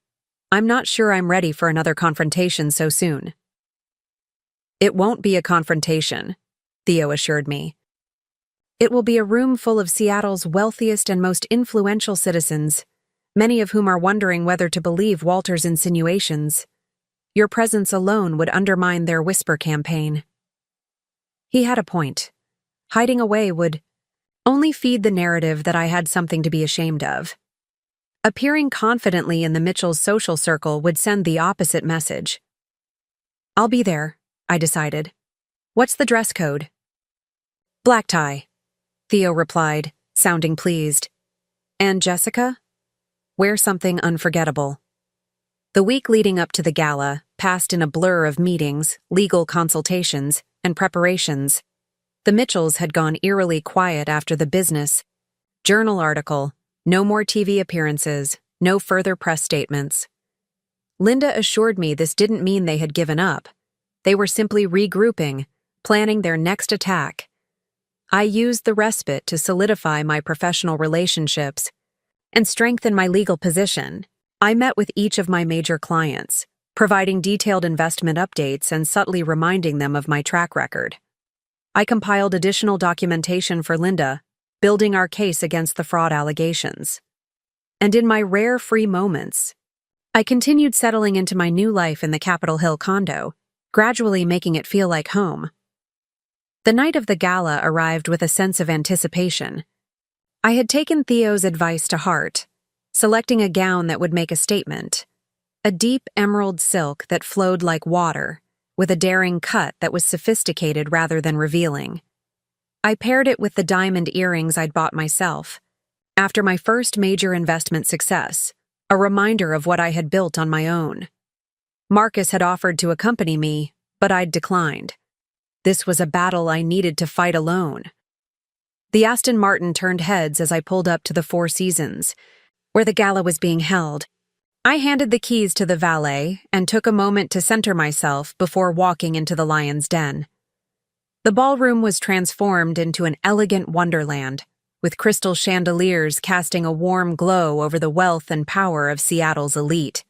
Speaker 1: I'm not sure I'm ready for another confrontation so soon. It won't be a confrontation, Theo assured me. It will be a room full of Seattle's wealthiest and most influential citizens, many of whom are wondering whether to believe Walter's insinuations. Your presence alone would undermine their whisper campaign. He had a point. Hiding away would only feed the narrative that I had something to be ashamed of. Appearing confidently in the Mitchells' social circle would send the opposite message. I'll be there, I decided. What's the dress code? Black tie, Theo replied, sounding pleased. And Jessica? Wear something unforgettable. The week leading up to the gala passed in a blur of meetings, legal consultations, and preparations. The Mitchells had gone eerily quiet after the business journal article, no more TV appearances, no further press statements. Linda assured me this didn't mean they had given up. They were simply regrouping, planning their next attack. I used the respite to solidify my professional relationships and strengthen my legal position. I met with each of my major clients, providing detailed investment updates and subtly reminding them of my track record. I compiled additional documentation for Linda, building our case against the fraud allegations. And in my rare free moments, I continued settling into my new life in the Capitol Hill condo, gradually making it feel like home. The night of the gala arrived with a sense of anticipation. I had taken Theo's advice to heart, selecting a gown that would make a statement, a deep emerald silk that flowed like water, with a daring cut that was sophisticated rather than revealing. I paired it with the diamond earrings I'd bought myself. After my first major investment success, a reminder of what I had built on my own. Marcus had offered to accompany me, but I'd declined. This was a battle I needed to fight alone. The Aston Martin turned heads as I pulled up to the Four Seasons, where the gala was being held. I handed the keys to the valet and took a moment to center myself before walking into the lion's den. The ballroom was transformed into an elegant wonderland, with crystal chandeliers casting a warm glow over the wealth and power of Seattle's elite.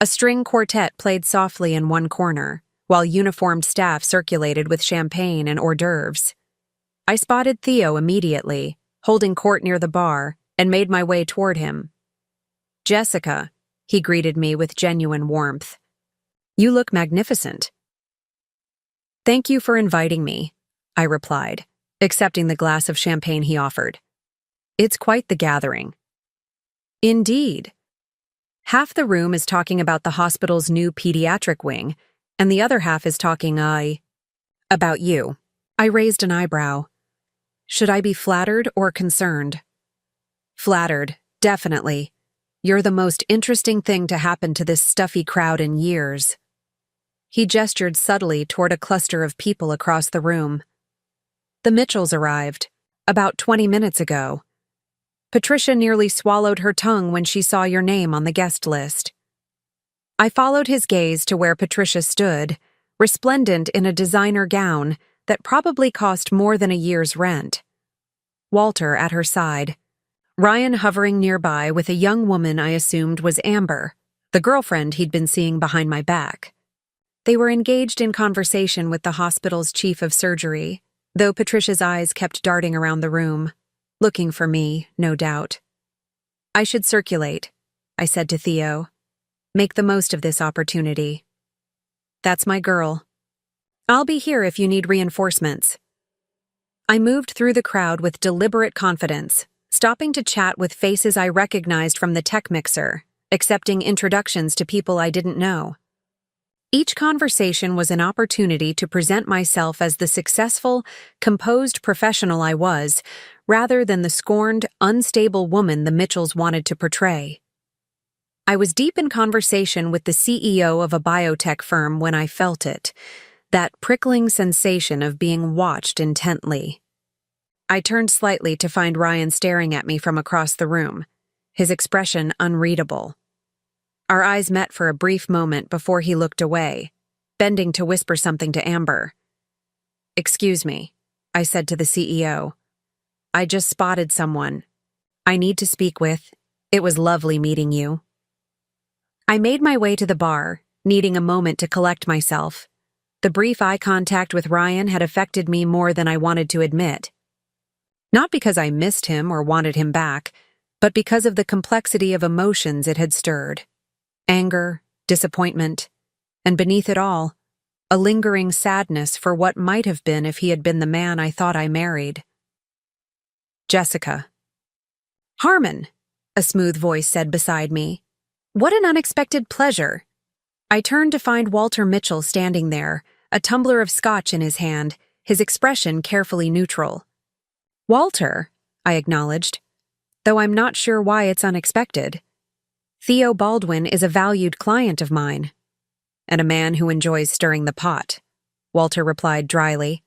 Speaker 1: A string quartet played softly in one corner, while uniformed staff circulated with champagne and hors d'oeuvres. I spotted Theo immediately, holding court near the bar, and made my way toward him. Jessica, he greeted me with genuine warmth. You look magnificent. Thank you for inviting me, I replied, accepting the glass of champagne he offered. It's quite the gathering. Indeed. Half the room is talking about the hospital's new pediatric wing, and the other half is talking, about you. I raised an eyebrow. Should I be flattered or concerned? Flattered, definitely. You're the most interesting thing to happen to this stuffy crowd in years. He gestured subtly toward a cluster of people across the room. The Mitchells arrived, about 20 minutes ago. Patricia nearly swallowed her tongue when she saw your name on the guest list. I followed his gaze to where Patricia stood, resplendent in a designer gown that probably cost more than a year's rent. Walter at her side. Ryan hovering nearby with a young woman I assumed was Amber, the girlfriend he'd been seeing behind my back. They were engaged in conversation with the hospital's chief of surgery, though Patricia's eyes kept darting around the room, looking for me, no doubt. I should circulate, I said to Theo. Make the most of this opportunity. That's my girl. I'll be here if you need reinforcements. I moved through the crowd with deliberate confidence, stopping to chat with faces I recognized from the tech mixer, accepting introductions to people I didn't know. Each conversation was an opportunity to present myself as the successful, composed professional I was, rather than the scorned, unstable woman the Mitchells wanted to portray. I was deep in conversation with the CEO of a biotech firm when I felt it, that prickling sensation of being watched intently. I turned slightly to find Ryan staring at me from across the room, his expression unreadable. Our eyes met for a brief moment before he looked away, bending to whisper something to Amber. Excuse me, I said to the CEO. I just spotted someone I need to speak with. It was lovely meeting you. I made my way to the bar, needing a moment to collect myself. The brief eye contact with Ryan had affected me more than I wanted to admit. Not because I missed him or wanted him back, but because of the complexity of emotions it had stirred. Anger, disappointment, and beneath it all, a lingering sadness for what might have been if he had been the man I thought I married. Jessica. Harmon, a smooth voice said beside me. What an unexpected pleasure. I turned to find Walter Mitchell standing there, a tumbler of scotch in his hand, his expression carefully neutral. Walter, I acknowledged, though I'm not sure why it's unexpected. Theo Baldwin is a valued client of mine. And a man who enjoys stirring the pot, Walter replied dryly.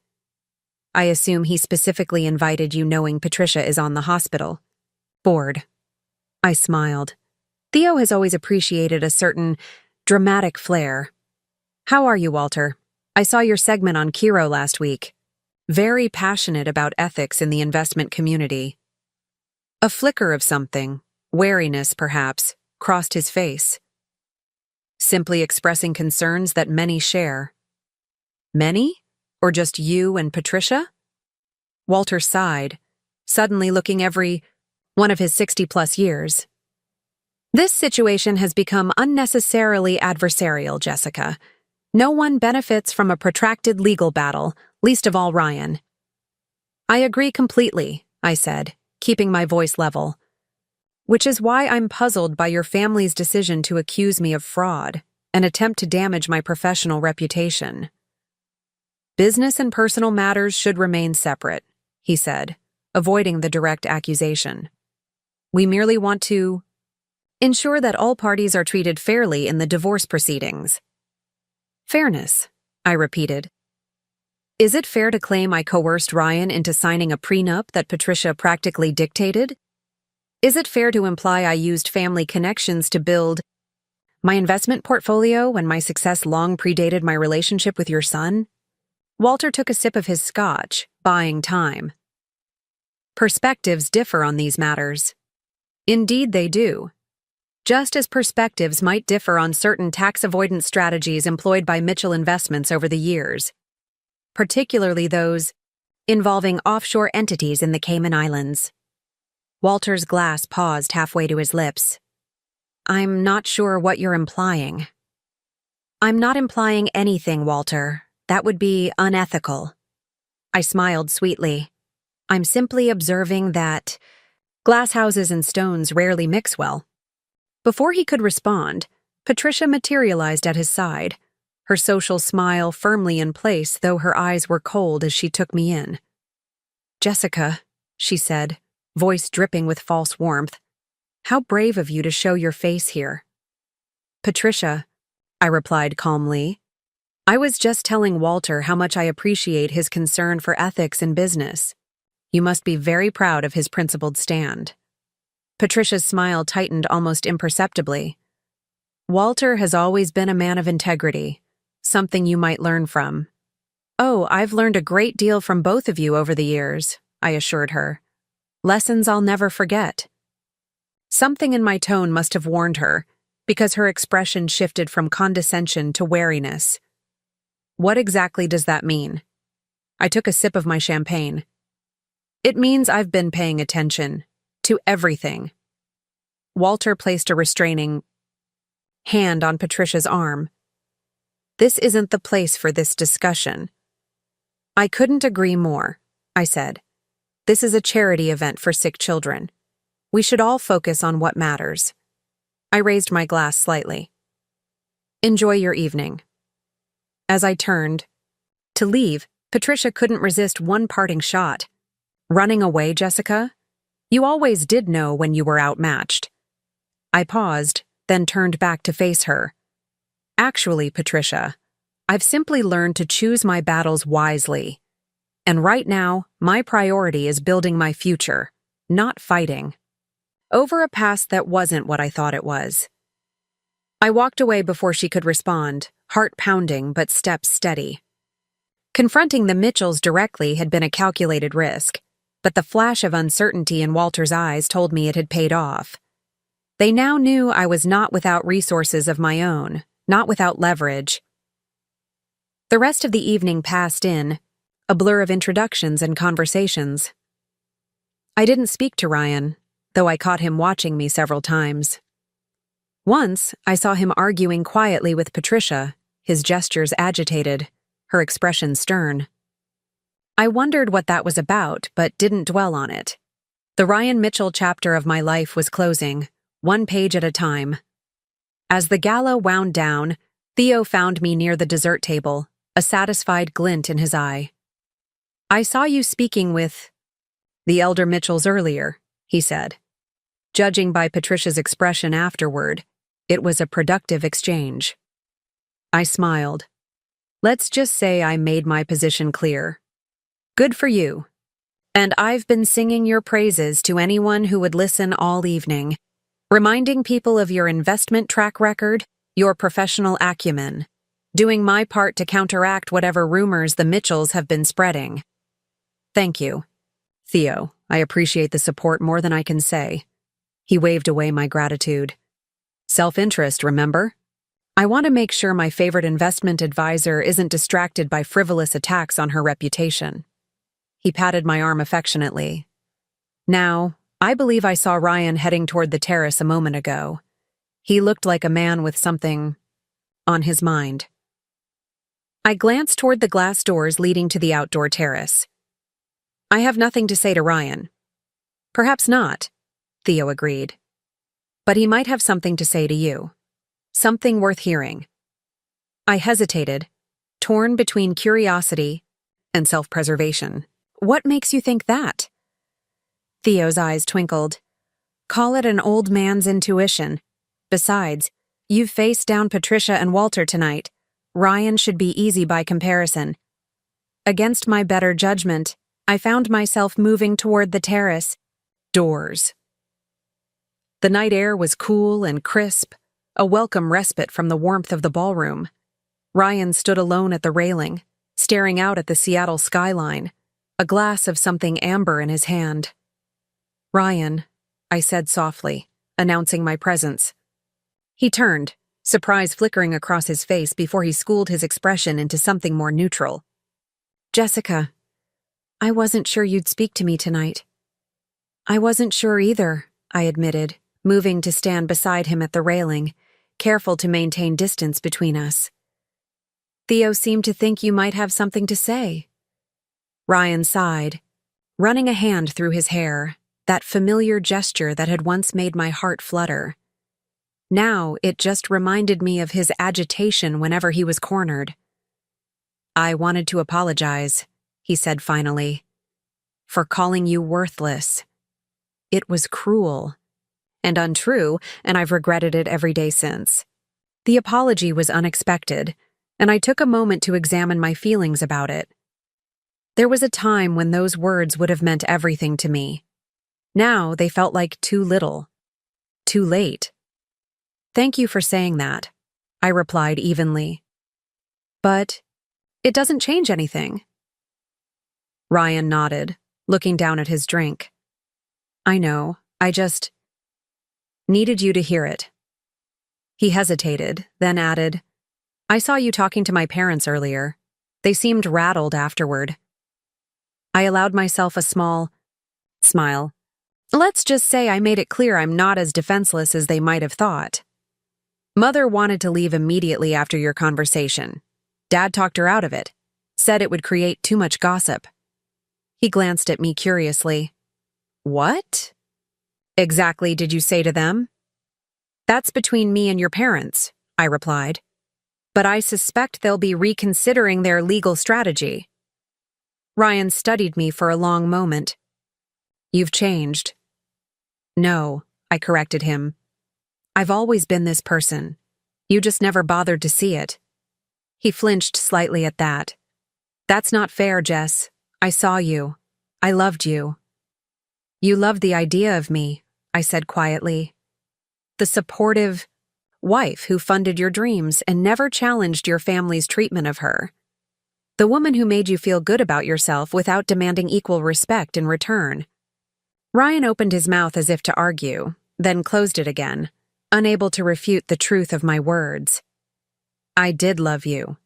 Speaker 1: I assume he specifically invited you knowing Patricia is on the hospital. Bored. I smiled. Theo has always appreciated a certain dramatic flair. How are you, Walter? I saw your segment on Kiro last week. Very passionate about ethics in the investment community. A flicker of something, wariness perhaps, crossed his face. Simply expressing concerns that many share. Many? Or just you and Patricia? Walter sighed, suddenly looking every one of his 60-plus years. This situation has become unnecessarily adversarial, Jessica. No one benefits from a protracted legal battle, least of all Ryan. I agree completely, I said, keeping my voice level. Which is why I'm puzzled by your family's decision to accuse me of fraud, an attempt to damage my professional reputation. Business and personal matters should remain separate, he said, avoiding the direct accusation. We merely want to ensure that all parties are treated fairly in the divorce proceedings. Fairness, I repeated. Is it fair to claim I coerced Ryan into signing a prenup that Patricia practically dictated? Is it fair to imply I used family connections to build my investment portfolio when my success long predated my relationship with your son? Walter took a sip of his scotch, buying time. Perspectives differ on these matters. Indeed they do. Just as perspectives might differ on certain tax avoidance strategies employed by Mitchell Investments over the years, particularly those involving offshore entities in the Cayman Islands. Walter's glass paused halfway to his lips. I'm not sure what you're implying. I'm not implying anything, Walter. That would be unethical. I smiled sweetly. I'm simply observing that glass houses and stones rarely mix well. Before he could respond, Patricia materialized at his side, her social smile firmly in place, though her eyes were cold as she took me in. Jessica, she said, voice dripping with false warmth, how brave of you to show your face here. Patricia, I replied calmly. I was just telling Walter how much I appreciate his concern for ethics in business. You must be very proud of his principled stand. Patricia's smile tightened almost imperceptibly. Walter has always been a man of integrity, something you might learn from. Oh, I've learned a great deal from both of you over the years, I assured her. Lessons I'll never forget. Something in my tone must have warned her, because her expression shifted from condescension to wariness. What exactly does that mean? I took a sip of my champagne. It means I've been paying attention to everything. Walter placed a restraining hand on Patricia's arm. This isn't the place for this discussion. I couldn't agree more, I said. This is a charity event for sick children. We should all focus on what matters. I raised my glass slightly. Enjoy your evening. As I turned to leave, Patricia couldn't resist one parting shot. Running away, Jessica? You always did know when you were outmatched. I paused, then turned back to face her. Actually, Patricia, I've simply learned to choose my battles wisely. And right now, my priority is building my future, not fighting over a past that wasn't what I thought it was. I walked away before she could respond, heart pounding but steps steady. Confronting the Mitchells directly had been a calculated risk, but the flash of uncertainty in Walter's eyes told me it had paid off. They now knew I was not without resources of my own, not without leverage. The rest of the evening passed in a blur of introductions and conversations. I didn't speak to Ryan, though I caught him watching me several times. Once, I saw him arguing quietly with Patricia, his gestures agitated. her expression stern. I wondered what that was about, but didn't dwell on it. The Ryan Mitchell chapter of my life was closing, one page at a time. As the gala wound down, Theo found me near the dessert table, a satisfied glint in his eye. "I saw you speaking with the elder Mitchells earlier," he said. Judging by Patricia's expression afterward, it was a productive exchange. I smiled. Let's just say I made my position clear. Good for you. And I've been singing your praises to anyone who would listen all evening, reminding people of your investment track record, your professional acumen, doing my part to counteract whatever rumors the Mitchells have been spreading. Thank you. Theo, I appreciate the support more than I can say. He waved away my gratitude. Self-interest, remember? I want to make sure my favorite investment advisor isn't distracted by frivolous attacks on her reputation. He patted my arm affectionately. Now, I believe I saw Ryan heading toward the terrace a moment ago. He looked like a man with something on his mind. I glanced toward the glass doors leading to the outdoor terrace. I have nothing to say to Ryan. Perhaps not, Theo agreed. But he might have something to say to you. Something worth hearing. I hesitated, torn between curiosity and self-preservation. What makes you think that? Theo's eyes twinkled. Call it an old man's intuition. Besides, you've faced down Patricia and Walter tonight. Ryan should be easy by comparison. Against my better judgment, I found myself moving toward the terrace. Doors. The night air was cool and crisp, a welcome respite from the warmth of the ballroom. Ryan stood alone at the railing, staring out at the Seattle skyline, a glass of something amber in his hand. Ryan, I said softly, announcing my presence. He turned, surprise flickering across his face before he schooled his expression into something more neutral. Jessica, I wasn't sure you'd speak to me tonight. I wasn't sure either, I admitted, moving to stand beside him at the railing, careful to maintain distance between us. Theo seemed to think you might have something to say. Ryan sighed, running a hand through his hair, that familiar gesture that had once made my heart flutter. Now it just reminded me of his agitation whenever he was cornered. I wanted to apologize, he said finally, for calling you worthless. It was cruel and untrue, and I've regretted it every day since. The apology was unexpected, and I took a moment to examine my feelings about it. There was a time when those words would have meant everything to me. Now they felt like too little. Too late. Thank you for saying that, I replied evenly. But it doesn't change anything. Ryan nodded, looking down at his drink. I know, I just needed you to hear it. He hesitated, then added, I saw you talking to my parents earlier. They seemed rattled afterward. I allowed myself a small smile. Let's just say I made it clear I'm not as defenseless as they might have thought. Mother wanted to leave immediately after your conversation. Dad talked her out of it, said it would create too much gossip. He glanced at me curiously. What exactly did you say to them? That's between me and your parents, I replied. But I suspect they'll be reconsidering their legal strategy. Ryan studied me for a long moment. You've changed. No, I corrected him. I've always been this person. You just never bothered to see it. He flinched slightly at that. That's not fair, Jess. I saw you. I loved you. You loved the idea of me, I said quietly. The supportive wife who funded your dreams and never challenged your family's treatment of her. The woman who made you feel good about yourself without demanding equal respect in return. Ryan opened his mouth as if to argue, then closed it again, unable to refute the truth of my words. I did love you,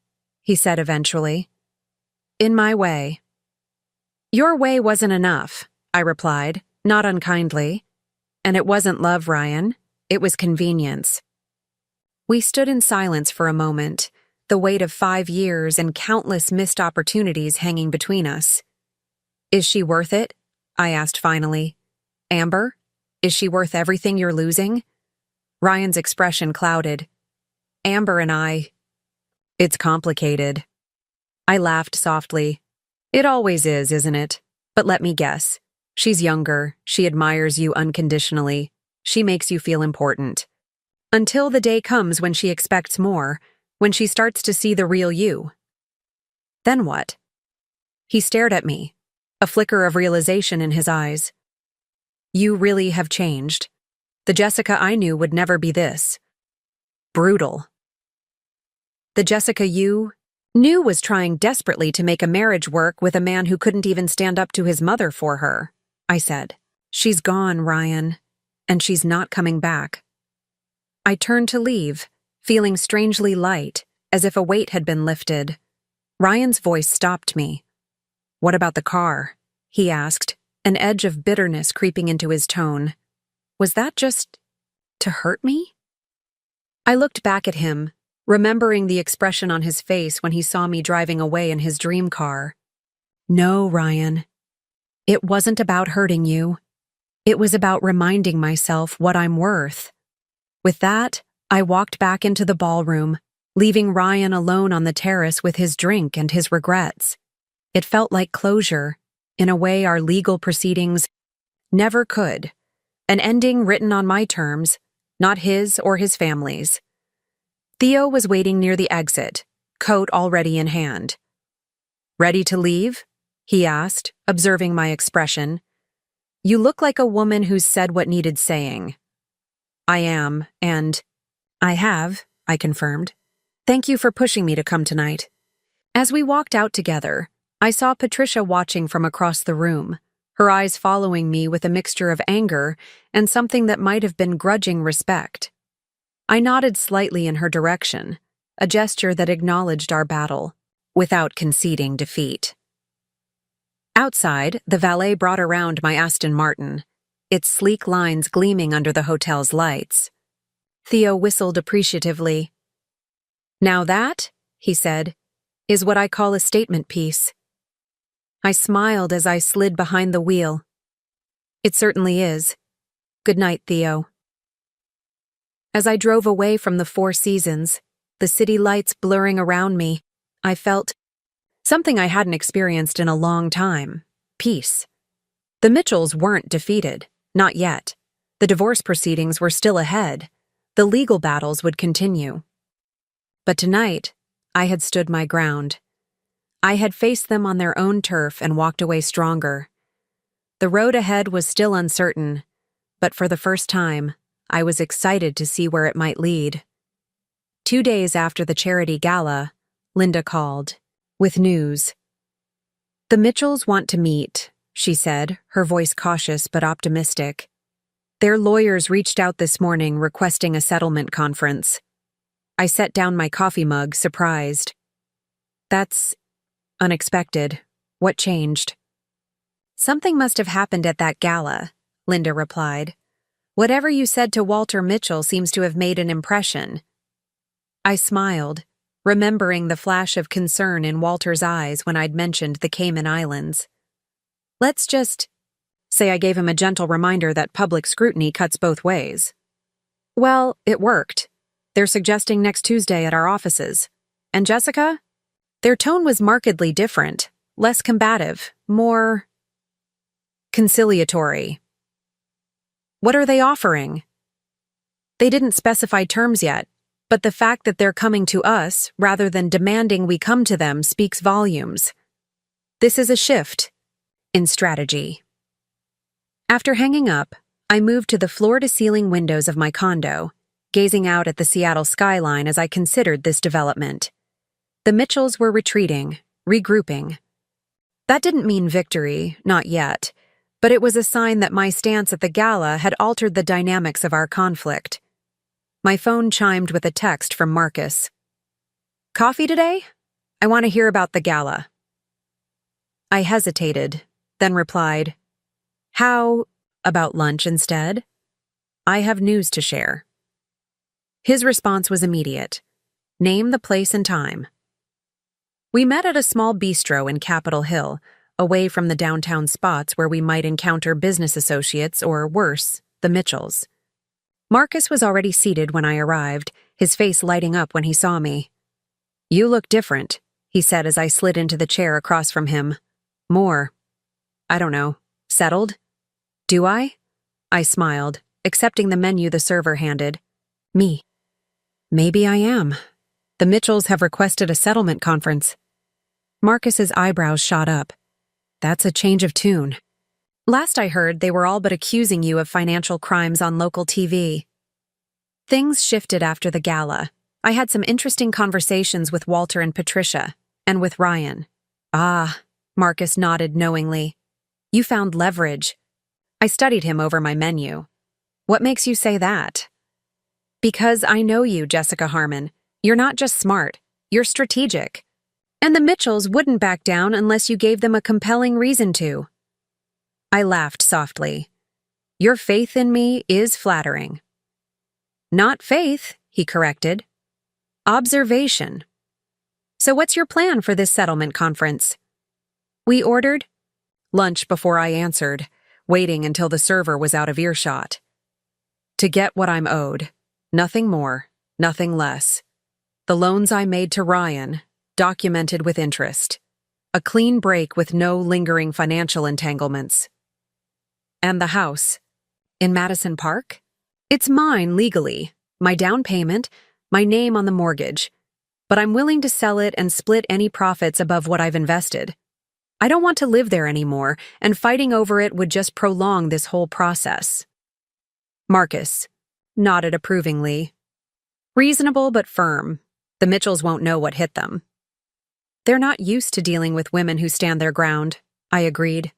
Speaker 1: he said eventually. In my way. Your way wasn't enough, I replied, not unkindly. And it wasn't love, Ryan. It was convenience. We stood in silence for a moment, the weight of 5 years and countless missed opportunities hanging between us. Is she worth it? I asked finally. Amber, is she worth everything you're losing? Ryan's expression clouded. Amber and I. It's complicated. I laughed softly. It always is, isn't it? But let me guess. She's younger, she admires you unconditionally, she makes you feel important. Until the day comes when she expects more, when she starts to see the real you. Then what? He stared at me, a flicker of realization in his eyes. You really have changed. The Jessica I knew would never be this. Brutal. The Jessica you knew was trying desperately to make a marriage work with a man who couldn't even stand up to his mother for her, I said. She's gone, Ryan, and she's not coming back. I turned to leave, feeling strangely light, as if a weight had been lifted. Ryan's voice stopped me. What about the car? He asked, an edge of bitterness creeping into his tone. Was that just to hurt me? I looked back at him, remembering the expression on his face when he saw me driving away in his dream car. No, Ryan. It wasn't about hurting you. It was about reminding myself what I'm worth. With that, I walked back into the ballroom, leaving Ryan alone on the terrace with his drink and his regrets. It felt like closure, in a way our legal proceedings never could. An ending written on my terms, not his or his family's. Theo was waiting near the exit, coat already in hand. Ready to leave? He asked, observing my expression. You look like a woman who's said what needed saying. I am, and I have, I confirmed. Thank you for pushing me to come tonight. As we walked out together, I saw Patricia watching from across the room, her eyes following me with a mixture of anger and something that might have been grudging respect. I nodded slightly in her direction, a gesture that acknowledged our battle, without conceding defeat. Outside, the valet brought around my Aston Martin, its sleek lines gleaming under the hotel's lights. Theo whistled appreciatively. Now that, he said, is what I call a statement piece. I smiled as I slid behind the wheel. It certainly is. Good night, Theo. As I drove away from the Four Seasons, the city lights blurring around me, I felt something I hadn't experienced in a long time: peace. The Mitchells weren't defeated, not yet. The divorce proceedings were still ahead. The legal battles would continue. But tonight, I had stood my ground. I had faced them on their own turf and walked away stronger. The road ahead was still uncertain, but for the first time, I was excited to see where it might lead. 2 days after the charity gala, Linda called, with news. The Mitchells want to meet, she said, her voice cautious but optimistic. Their lawyers reached out this morning requesting a settlement conference. I set down my coffee mug, surprised. That's unexpected. What changed? Something must have happened at that gala, Linda replied. Whatever you said to Walter Mitchell seems to have made an impression. I smiled, remembering the flash of concern in Walter's eyes when I'd mentioned the Cayman Islands. Let's just say I gave him a gentle reminder that public scrutiny cuts both ways. Well, it worked. They're suggesting next Tuesday at our offices. And Jessica? Their tone was markedly different, less combative, more conciliatory. What are they offering? They didn't specify terms yet, but the fact that they're coming to us rather than demanding we come to them speaks volumes. This is a shift in strategy. After hanging up, I moved to the floor-to-ceiling windows of my condo, gazing out at the Seattle skyline as I considered this development. The Mitchells were retreating, regrouping. That didn't mean victory, not yet, but it was a sign that my stance at the gala had altered the dynamics of our conflict. My phone chimed with a text from Marcus. Coffee today? I want to hear about the gala. I hesitated, then replied, How about lunch instead? I have news to share. His response was immediate. Name the place and time. We met at a small bistro in Capitol Hill, away from the downtown spots where we might encounter business associates or, worse, the Mitchells. Marcus was already seated when I arrived, his face lighting up when he saw me. "You look different," he said as I slid into the chair across from him. "More, I don't know, settled? Do I?" I smiled, accepting the menu the server handed. Me. "Maybe I am. The Mitchells have requested a settlement conference." Marcus's eyebrows shot up. "That's a change of tune. Last I heard, they were all but accusing you of financial crimes on local TV." Things shifted after the gala. I had some interesting conversations with Walter and Patricia, and with Ryan. "Ah," Marcus nodded knowingly. "You found leverage." I studied him over my menu. "What makes you say that?" "Because I know you, Jessica Harmon. You're not just smart, you're strategic. And the Mitchells wouldn't back down unless you gave them a compelling reason to." I laughed softly. "Your faith in me is flattering." "Not faith," he corrected. "Observation. So what's your plan for this settlement conference?" We ordered lunch before I answered, waiting until the server was out of earshot. "To get what I'm owed. Nothing more, nothing less. The loans I made to Ryan, documented with interest. A clean break with no lingering financial entanglements. And the house. In Madison Park? It's mine legally, my down payment, my name on the mortgage. But I'm willing to sell it and split any profits above what I've invested. I don't want to live there anymore, and fighting over it would just prolong this whole process." Marcus nodded approvingly. "Reasonable but firm. The Mitchells won't know what hit them." "They're not used to dealing with women who stand their ground," I agreed.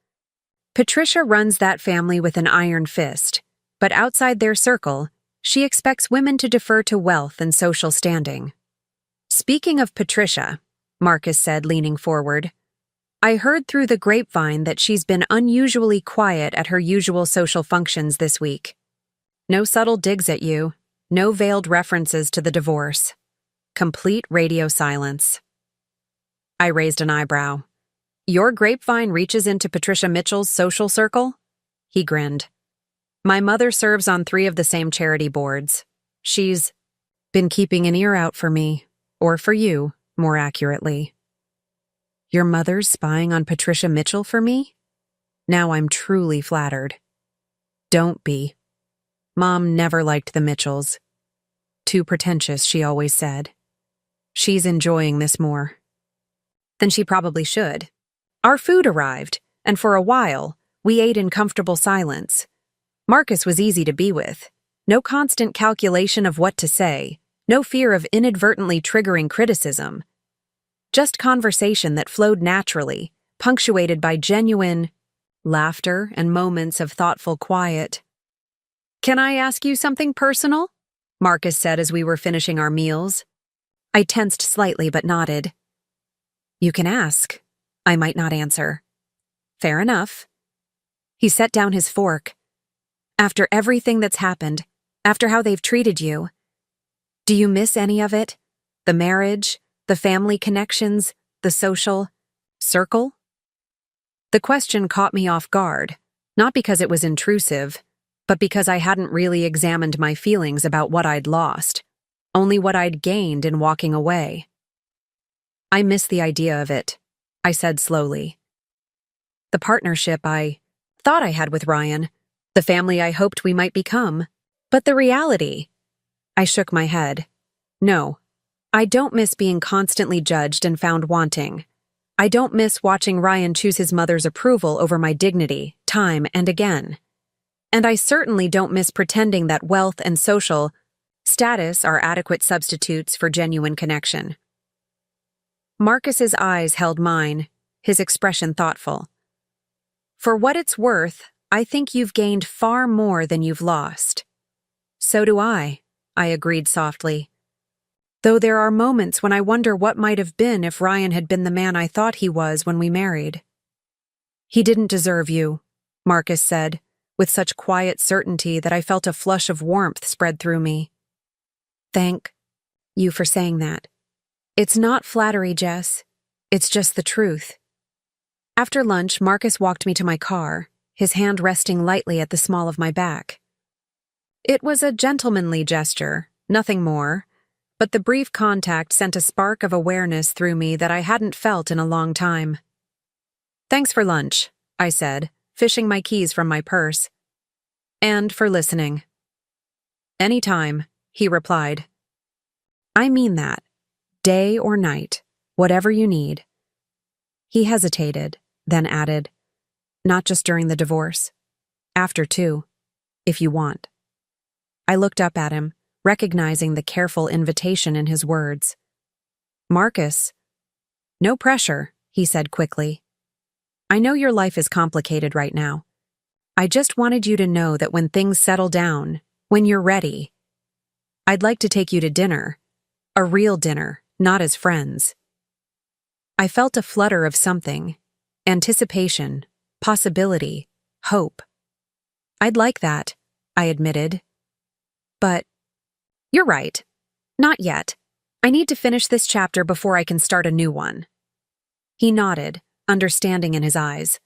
Speaker 1: "Patricia runs that family with an iron fist, but outside their circle, she expects women to defer to wealth and social standing." "Speaking of Patricia," Marcus said, leaning forward, "I heard through the grapevine that she's been unusually quiet at her usual social functions this week. No subtle digs at you, no veiled references to the divorce. Complete radio silence." I raised an eyebrow. "Your grapevine reaches into Patricia Mitchell's social circle?" He grinned. "My mother serves on 3 of the same charity boards. She's been keeping an ear out for me, or for you, more accurately." "Your mother's spying on Patricia Mitchell for me?" Now I'm truly flattered. "Don't be. Mom never liked the Mitchells. Too pretentious, she always said. She's enjoying this more." "Then she probably should." Our food arrived, and for a while, we ate in comfortable silence. Marcus was easy to be with. No constant calculation of what to say, no fear of inadvertently triggering criticism. Just conversation that flowed naturally, punctuated by genuine laughter and moments of thoughtful quiet. "Can I ask you something personal?" Marcus said as we were finishing our meals. I tensed slightly but nodded. "You can ask." I might not answer. "Fair enough." He set down his fork. "After everything that's happened, after how they've treated you, do you miss any of it? The marriage, the family connections, the social circle?" The question caught me off guard, not because it was intrusive, but because I hadn't really examined my feelings about what I'd lost, only what I'd gained in walking away. "I miss the idea of it," I said slowly. "The partnership I thought I had with Ryan, the family I hoped we might become, but the reality." I shook my head. "No, I don't miss being constantly judged and found wanting. I don't miss watching Ryan choose his mother's approval over my dignity, time and again. And I certainly don't miss pretending that wealth and social status are adequate substitutes for genuine connection." Marcus's eyes held mine, his expression thoughtful. "For what it's worth, I think you've gained far more than you've lost." "So do I agreed softly. "Though there are moments when I wonder what might have been if Ryan had been the man I thought he was when we married." "He didn't deserve you," Marcus said, with such quiet certainty that I felt a flush of warmth spread through me. "Thank you for saying that. It's not flattery, Jess. It's just the truth. After lunch, Marcus walked me to my car, his hand resting lightly at the small of my back. It was a gentlemanly gesture, nothing more, but the brief contact sent a spark of awareness through me that I hadn't felt in a long time. Thanks for lunch, I said, fishing my keys from my purse. And for listening. Anytime, he replied. I mean that. Day or night, whatever you need. He hesitated, then added, not just during the divorce. After too, if you want. I looked up at him, recognizing the careful invitation in his words. Marcus. No pressure, he said quickly. I know your life is complicated right now. I just wanted you to know that when things settle down, when you're ready, I'd like to take you to dinner. A real dinner, not as friends. I felt a flutter of something. Anticipation, possibility, hope. I'd like that, I admitted. But, you're right. Not yet. I need to finish this chapter before I can start a new one. He nodded, understanding in his eyes.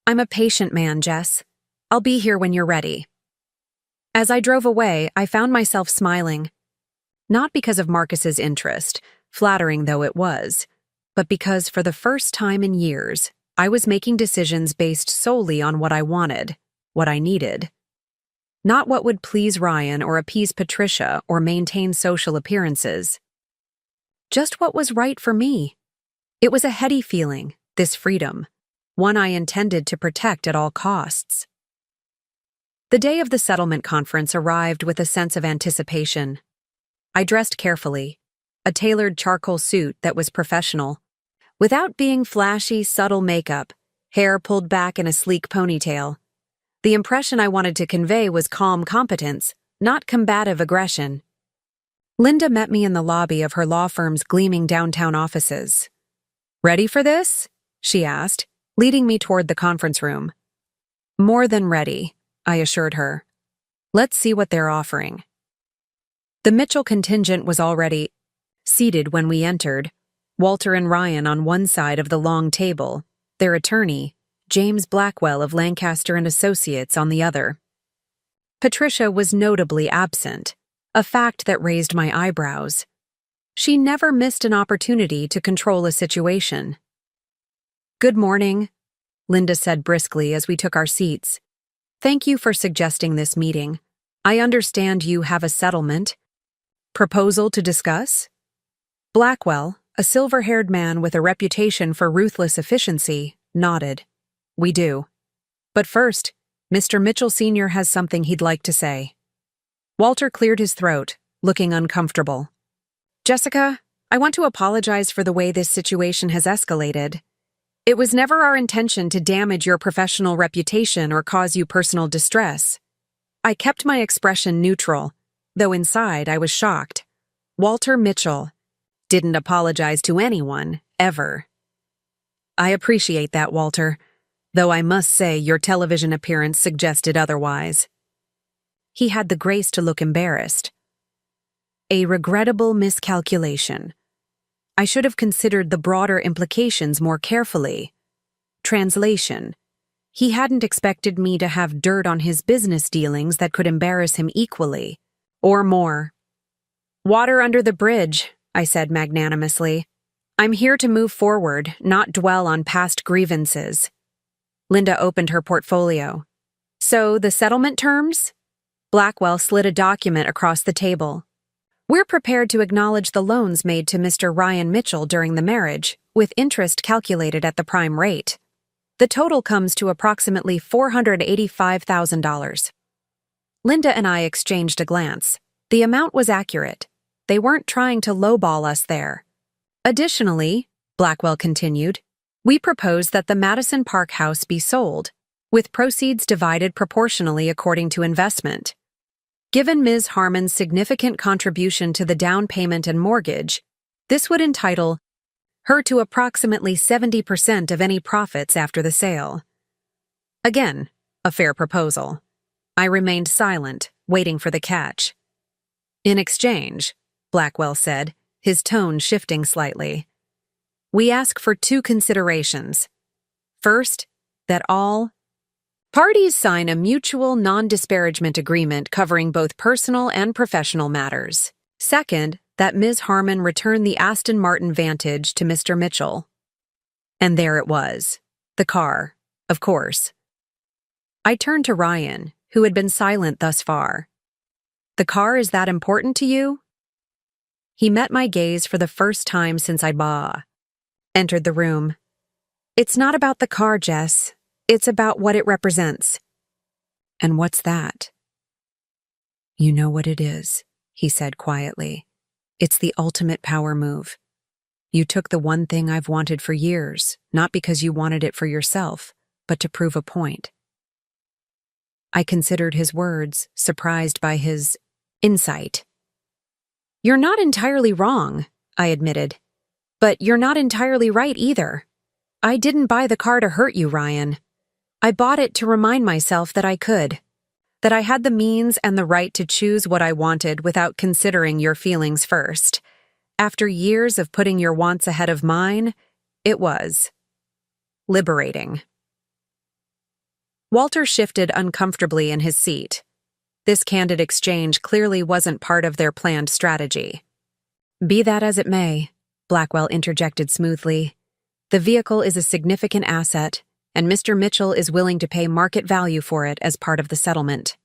Speaker 1: I'm a patient man, Jess. I'll be here when you're ready. As I drove away, I found myself smiling. Not because of Marcus's interest, flattering though it was, but because for the first time in years, I was making decisions based solely on what I wanted, what I needed. Not what would please Ryan or appease Patricia or maintain social appearances. Just what was right for me. It was a heady feeling, this freedom, one I intended to protect at all costs. The day of the settlement conference arrived with a sense of anticipation. I dressed carefully, a tailored charcoal suit that was professional, without being flashy, subtle makeup, hair pulled back in a sleek ponytail. The impression I wanted to convey was calm competence, not combative aggression. Linda met me in the lobby of her law firm's gleaming downtown offices. Ready for this? She asked, leading me toward the conference room. More than ready, I assured her. Let's see what they're offering. The Mitchell contingent was already seated when we entered, Walter and Ryan on one side of the long table, their attorney, James Blackwell of Lancaster and Associates, on the other. Patricia was notably absent, a fact that raised my eyebrows. She never missed an opportunity to control a situation. Good morning, Linda said briskly as we took our seats. Thank you for suggesting this meeting. I understand you have a settlement proposal to discuss? Blackwell, a silver-haired man with a reputation for ruthless efficiency, nodded. We do. But first, Mr. Mitchell Sr. has something he'd like to say. Walter cleared his throat, looking uncomfortable. Jessica, I want to apologize for the way this situation has escalated. It was never our intention to damage your professional reputation or cause you personal distress. I kept my expression neutral, though inside I was shocked. Walter Mitchell didn't apologize to anyone, ever. I appreciate that, Walter, though I must say your television appearance suggested otherwise. He had the grace to look embarrassed. A regrettable miscalculation. I should have considered the broader implications more carefully. Translation. He hadn't expected me to have dirt on his business dealings that could embarrass him equally, or more. Water under the bridge, I said magnanimously. I'm here to move forward, not dwell on past grievances. Linda opened her portfolio. So, the settlement terms? Blackwell slid a document across the table. We're prepared to acknowledge the loans made to Mr. Ryan Mitchell during the marriage, with interest calculated at the prime rate. The total comes to approximately $485,000. Linda and I exchanged a glance. The amount was accurate. They weren't trying to lowball us there. Additionally, Blackwell continued, we propose that the Madison Park house be sold, with proceeds divided proportionally according to investment. Given Ms. Harmon's significant contribution to the down payment and mortgage, this would entitle her to approximately 70% of any profits after the sale. Again, a fair proposal. I remained silent, waiting for the catch. In exchange, Blackwell said, his tone shifting slightly. We ask for 2 considerations. First, that all parties sign a mutual non-disparagement agreement covering both personal and professional matters. Second, that Ms. Harmon return the Aston Martin Vantage to Mr. Mitchell. And there it was. The car, of course. I turned to Ryan, who had been silent thus far. The car is that important to you? He met my gaze for the first time since I'd entered the room. It's not about the car, Jess. It's about what it represents. And what's that? You know what it is, he said quietly. It's the ultimate power move. You took the one thing I've wanted for years, not because you wanted it for yourself, but to prove a point. I considered his words, surprised by his insight. You're not entirely wrong, I admitted. But you're not entirely right either. I didn't buy the car to hurt you, Ryan. I bought it to remind myself that I could. That I had the means and the right to choose what I wanted without considering your feelings first. After years of putting your wants ahead of mine, it was liberating. Walter shifted uncomfortably in his seat. This candid exchange clearly wasn't part of their planned strategy. Be that as it may, Blackwell interjected smoothly, the vehicle is a significant asset, and Mr. Mitchell is willing to pay market value for it as part of the settlement.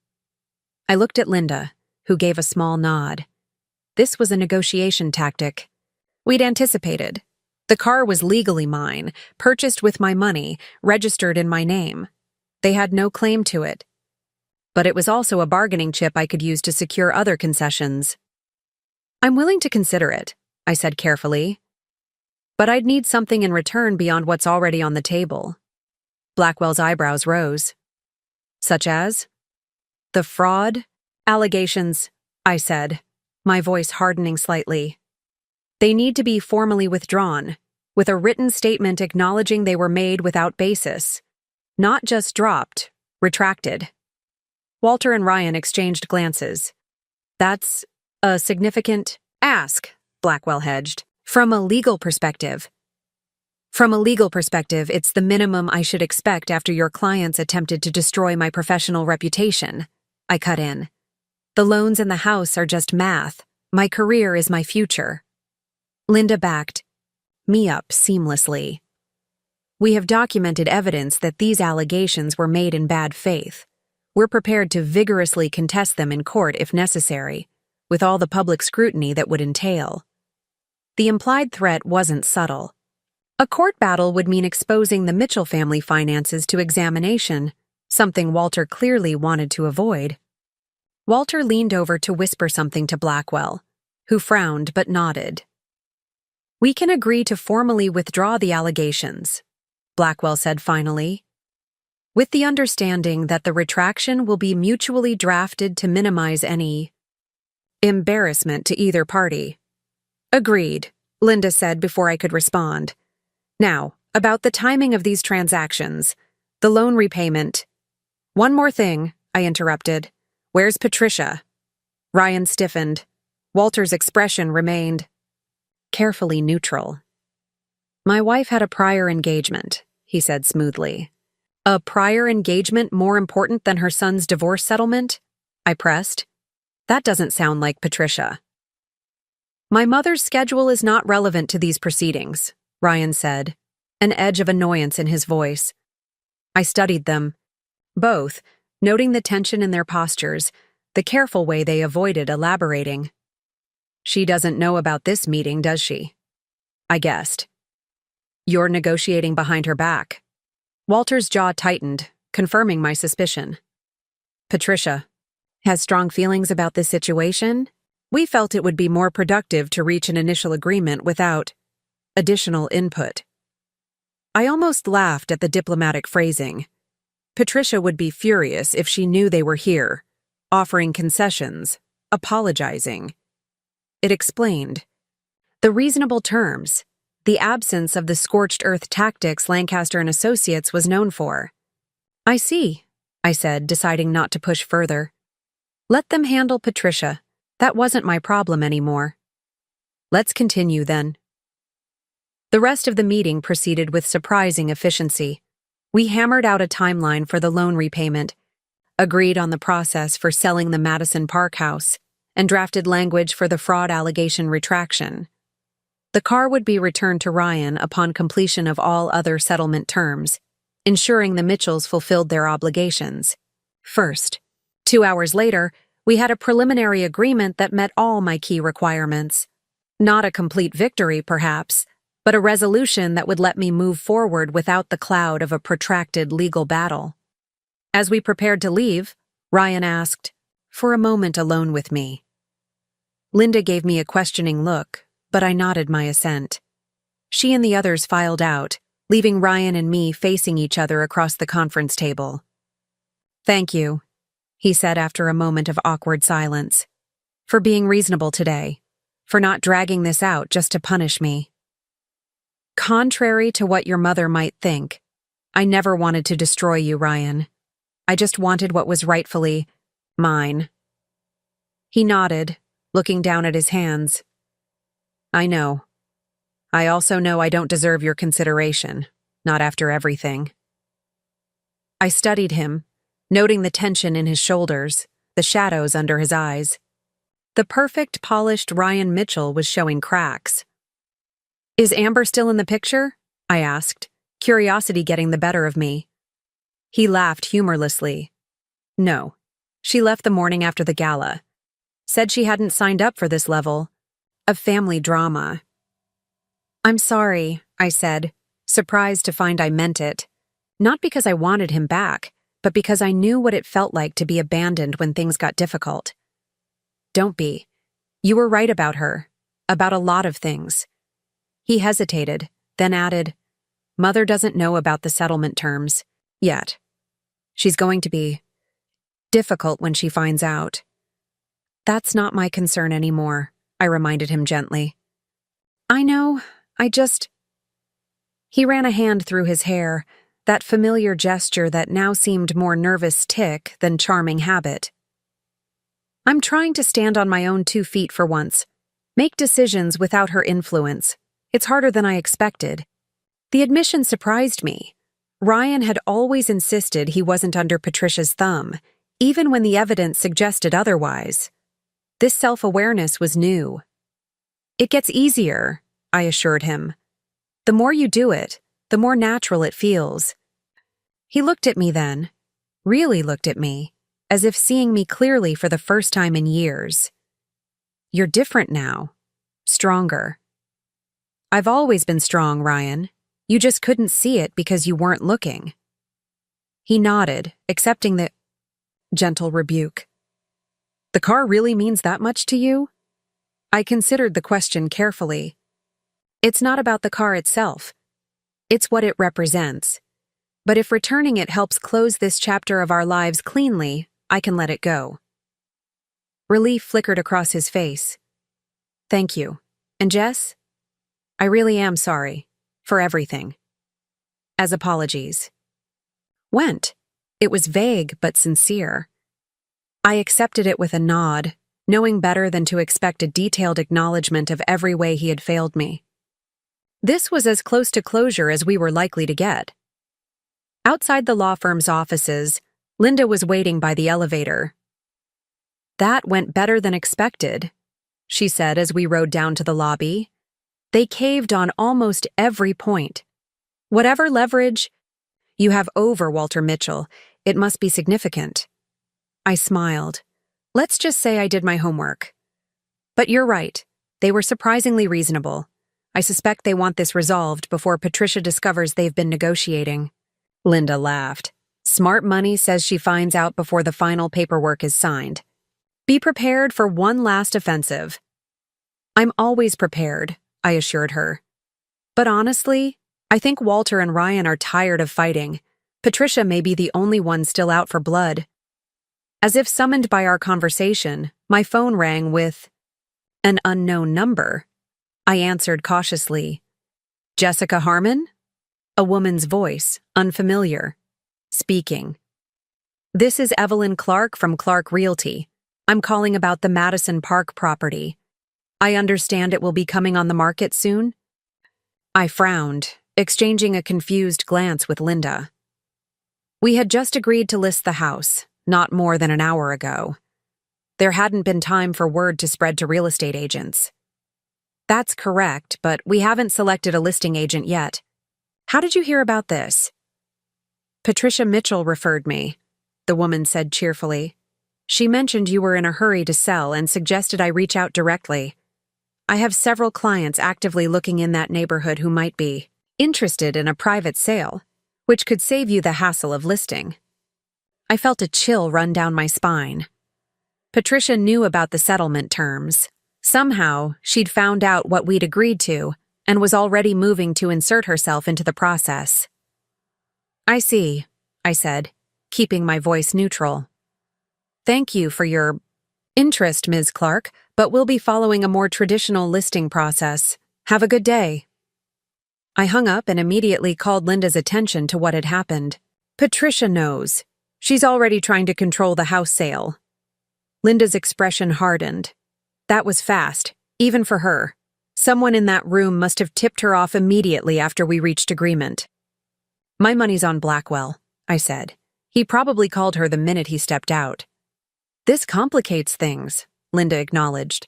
Speaker 1: I looked at Linda, who gave a small nod. This was a negotiation tactic. We'd anticipated. The car was legally mine, purchased with my money, registered in my name. They had no claim to it. But it was also a bargaining chip I could use to secure other concessions. I'm willing to consider it, I said carefully. But I'd need something in return beyond what's already on the table. Blackwell's eyebrows rose. Such as? The fraud allegations, I said, my voice hardening slightly. They need to be formally withdrawn, with a written statement acknowledging they were made without basis. Not just dropped, retracted. Walter and Ryan exchanged glances. That's a significant ask, Blackwell hedged. From a legal perspective. It's the minimum I should expect after your clients attempted to destroy my professional reputation. I cut in. The loans in the house are just math. My career is my future. Linda backed me up seamlessly. We have documented evidence that these allegations were made in bad faith. We're prepared to vigorously contest them in court if necessary, with all the public scrutiny that would entail. The implied threat wasn't subtle. A court battle would mean exposing the Mitchell family finances to examination, something Walter clearly wanted to avoid. Walter leaned over to whisper something to Blackwell, who frowned but nodded. We can agree to formally withdraw the allegations, Blackwell said finally, with the understanding that the retraction will be mutually drafted to minimize any embarrassment to either party. Agreed, Linda said before I could respond. Now, about the timing of these transactions, the loan repayment. One more thing, I interrupted. Where's Patricia? Ryan stiffened. Walter's expression remained carefully neutral. My wife had a prior engagement, he said smoothly. A prior engagement more important than her son's divorce settlement? I pressed. That doesn't sound like Patricia. My mother's schedule is not relevant to these proceedings, Ryan said, an edge of annoyance in his voice. I studied them, both, noting the tension in their postures, the careful way they avoided elaborating. She doesn't know about this meeting, does she? I guessed. You're negotiating behind her back. Walter's jaw tightened, confirming my suspicion. Patricia has strong feelings about this situation. We felt it would be more productive to reach an initial agreement without additional input. I almost laughed at the diplomatic phrasing. Patricia would be furious if she knew they were here, offering concessions, apologizing. It explained the reasonable terms, the absence of the scorched earth tactics Lancaster and Associates was known for. I see, I said, deciding not to push further. Let them handle Patricia. That wasn't my problem anymore. Let's continue then. The rest of the meeting proceeded with surprising efficiency. We hammered out a timeline for the loan repayment, agreed on the process for selling the Madison Park house, and drafted language for the fraud allegation retraction. The car would be returned to Ryan upon completion of all other settlement terms, ensuring the Mitchells fulfilled their obligations. First, 2 hours later, we had a preliminary agreement that met all my key requirements. Not a complete victory, perhaps, but a resolution that would let me move forward without the cloud of a protracted legal battle. As we prepared to leave, Ryan asked, "For a moment alone with me." Linda gave me a questioning look, but I nodded my assent. She and the others filed out, leaving Ryan and me facing each other across the conference table. "Thank you," he said after a moment of awkward silence, "for being reasonable today, for not dragging this out just to punish me. Contrary to what your mother might think, I never wanted to destroy you, Ryan. I just wanted what was rightfully mine." He nodded, looking down at his hands. "I know. I also know I don't deserve your consideration, not after everything." I studied him, noting the tension in his shoulders, the shadows under his eyes. The perfect, polished Ryan Mitchell was showing cracks. "Is Amber still in the picture?" I asked, curiosity getting the better of me. He laughed humorlessly. "No. She left the morning after the gala. Said she hadn't signed up for this level of family drama." "I'm sorry," I said, surprised to find I meant it. Not because I wanted him back, but because I knew what it felt like to be abandoned when things got difficult. "Don't be. You were right about her. About a lot of things." He hesitated, then added, "Mother doesn't know about the settlement terms. Yet. She's going to be difficult when she finds out." "That's not my concern anymore," I reminded him gently. "I know, He ran a hand through his hair, that familiar gesture that now seemed more nervous tic than charming habit. "I'm trying to stand on my own 2 feet for once. Make decisions without her influence. It's harder than I expected." The admission surprised me. Ryan had always insisted he wasn't under Patricia's thumb, even when the evidence suggested otherwise. This self-awareness was new. "It gets easier," I assured him. "The more you do it, the more natural it feels." He looked at me then, really looked at me, as if seeing me clearly for the first time in years. "You're different now. Stronger." "I've always been strong, Ryan. You just couldn't see it because you weren't looking." He nodded, accepting the gentle rebuke. "The car really means that much to you?" I considered the question carefully. "It's not about the car itself. It's what it represents. But if returning it helps close this chapter of our lives cleanly, I can let it go." Relief flickered across his face. "Thank you. And Jess? I really am sorry. For everything. As apologies." Went. It was vague but sincere. I accepted it with a nod, knowing better than to expect a detailed acknowledgement of every way he had failed me. This was as close to closure as we were likely to get. Outside the law firm's offices, Linda was waiting by the elevator. "That went better than expected," she said as we rode down to the lobby. "They caved on almost every point. Whatever leverage you have over Walter Mitchell, it must be significant." I smiled. "Let's just say I did my homework. But you're right. They were surprisingly reasonable. I suspect they want this resolved before Patricia discovers they've been negotiating." Linda laughed. "Smart money says she finds out before the final paperwork is signed. Be prepared for one last offensive." "I'm always prepared," I assured her. "But honestly, I think Walter and Ryan are tired of fighting. Patricia may be the only one still out for blood." As if summoned by our conversation, my phone rang with an unknown number. I answered cautiously. "Jessica Harmon?" A woman's voice, unfamiliar. Speaking. "This is Evelyn Clark from Clark Realty. I'm calling about the Madison Park property. I understand it will be coming on the market soon? I frowned, exchanging a confused glance with Linda. We had just agreed to list the house, not more than an hour ago. There hadn't been time for word to spread to real estate agents. That's correct, but we haven't selected a listing agent yet. How did you hear about this? Patricia Mitchell referred me, the woman said cheerfully. She mentioned you were in a hurry to sell and suggested I reach out directly. I have several clients actively looking in that neighborhood who might be interested in a private sale, which could save you the hassle of listing. I felt a chill run down my spine. Patricia knew about the settlement terms. Somehow, she'd found out what we'd agreed to and was already moving to insert herself into the process. I see, I said, keeping my voice neutral. Thank you for your interest, Ms. Clark, but we'll be following a more traditional listing process. Have a good day. I hung up and immediately called Linda's attention to what had happened. Patricia knows. She's already trying to control the house sale. Linda's expression hardened. That was fast, even for her. Someone in that room must have tipped her off immediately after we reached agreement. My money's on Blackwell, I said. He probably called her the minute he stepped out. This complicates things, Linda acknowledged.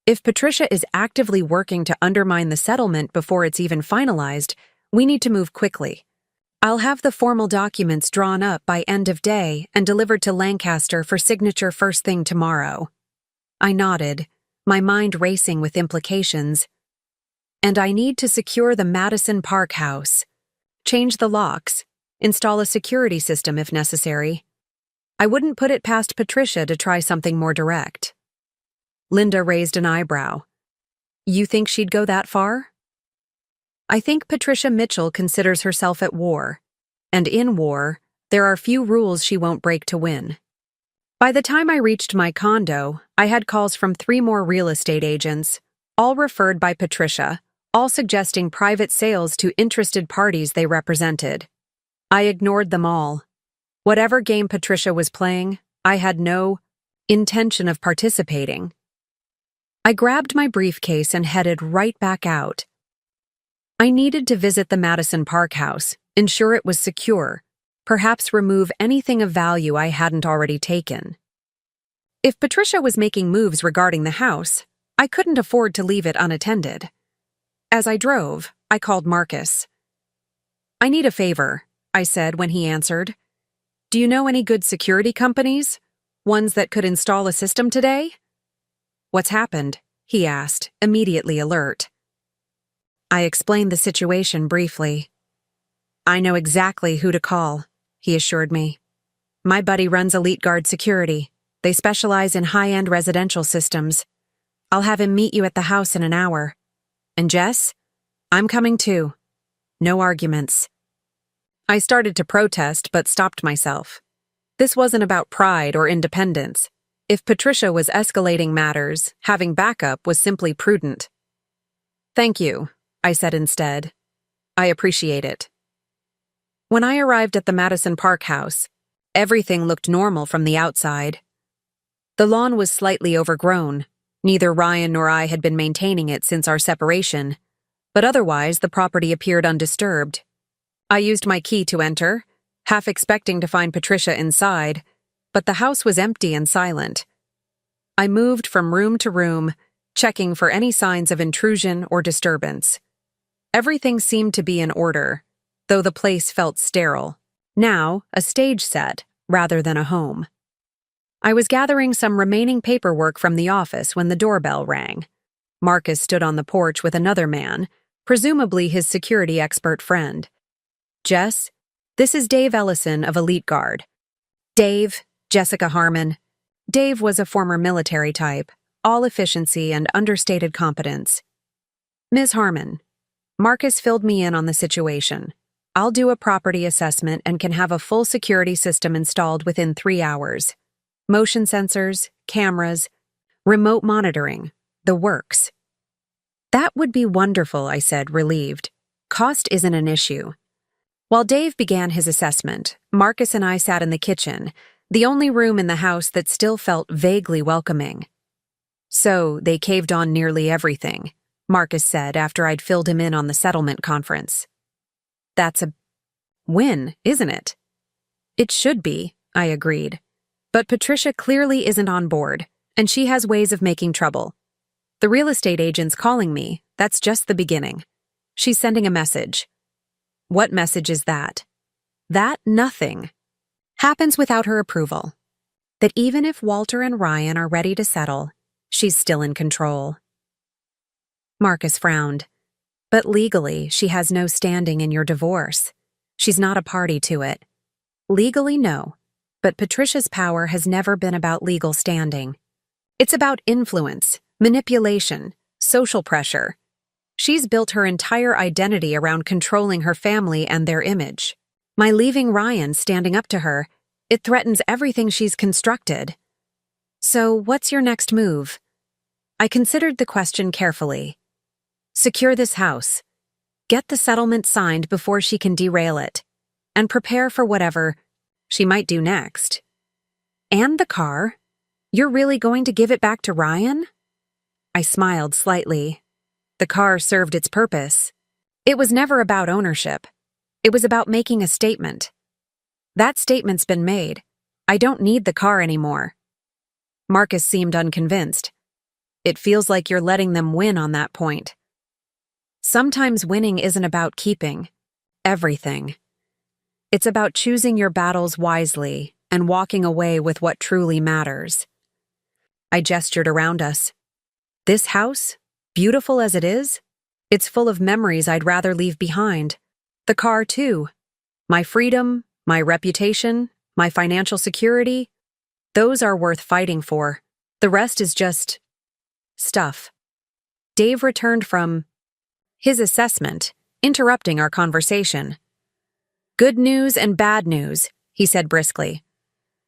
Speaker 1: If Patricia is actively working to undermine the settlement before it's even finalized, we need to move quickly. I'll have the formal documents drawn up by end of day and delivered to Lancaster for signature first thing tomorrow. I nodded, my mind racing with implications. And I need to secure the Madison Park house. Change the locks. Install a security system if necessary. I wouldn't put it past Patricia to try something more direct. Linda raised an eyebrow. You think she'd go that far? I think Patricia Mitchell considers herself at war. And in war, there are few rules she won't break to win. By the time I reached my condo, I had calls from 3 more real estate agents, all referred by Patricia, all suggesting private sales to interested parties they represented. I ignored them all. Whatever game Patricia was playing, I had no intention of participating. I grabbed my briefcase and headed right back out. I needed to visit the Madison Park house, ensure it was secure, perhaps remove anything of value I hadn't already taken. If Patricia was making moves regarding the house, I couldn't afford to leave it unattended. As I drove, I called Marcus. I need a favor, I said when he answered. Do you know any good security companies? Ones that could install a system today? What's happened? He asked, immediately alert. I explained the situation briefly. I know exactly who to call, he assured me. My buddy runs Elite Guard Security. They specialize in high-end residential systems. I'll have him meet you at the house in an hour. And Jess? I'm coming too. No arguments. I started to protest but stopped myself. This wasn't about pride or independence. If Patricia was escalating matters, having backup was simply prudent. Thank you, I said instead. I appreciate it. When I arrived at the Madison Park house, everything looked normal from the outside. The lawn was slightly overgrown. Neither Ryan nor I had been maintaining it since our separation, but otherwise the property appeared undisturbed. I used my key to enter, half expecting to find Patricia inside, but the house was empty and silent. I moved from room to room, checking for any signs of intrusion or disturbance. Everything seemed to be in order, though the place felt sterile. Now, a stage set, rather than a home. I was gathering some remaining paperwork from the office when the doorbell rang. Marcus stood on the porch with another man, presumably his security expert friend. Jess, this is Dave Ellison of Elite Guard. Dave, Jessica Harmon. Dave was a former military type, all efficiency and understated competence. Ms. Harmon, Marcus filled me in on the situation. I'll do a property assessment and can have a full security system installed within 3 hours. Motion sensors, cameras, remote monitoring, the works. That would be wonderful, I said, relieved. Cost isn't an issue. While Dave began his assessment, Marcus and I sat in the kitchen, the only room in the house that still felt vaguely welcoming. So they caved on nearly everything, Marcus said after I'd filled him in on the settlement conference. That's a win, isn't it? It should be, I agreed. But Patricia clearly isn't on board, and she has ways of making trouble. The real estate agent's calling me. That's just the beginning. She's sending a message. What message is that? That nothing happens without her approval. That even if Walter and Ryan are ready to settle, she's still in control. Marcus frowned. But legally, she has no standing in your divorce. She's not a party to it. Legally, no. But Patricia's power has never been about legal standing. It's about influence, manipulation, social pressure. She's built her entire identity around controlling her family and their image. My leaving Ryan standing up to her, it threatens everything she's constructed. So, what's your next move? I considered the question carefully. Secure this house. Get the settlement signed before she can derail it. And prepare for whatever she might do next. And the car? You're really going to give it back to Ryan? I smiled slightly. The car served its purpose. It was never about ownership. It was about making a statement. That statement's been made. I don't need the car anymore. Marcus seemed unconvinced. It feels like you're letting them win on that point. Sometimes winning isn't about keeping everything. It's about choosing your battles wisely and walking away with what truly matters. I gestured around us. This house, beautiful as it is, it's full of memories I'd rather leave behind. The car, too. My freedom, my reputation, my financial security, those are worth fighting for. The rest is just stuff. Dave returned from his assessment, interrupting our conversation. Good news and bad news, he said briskly.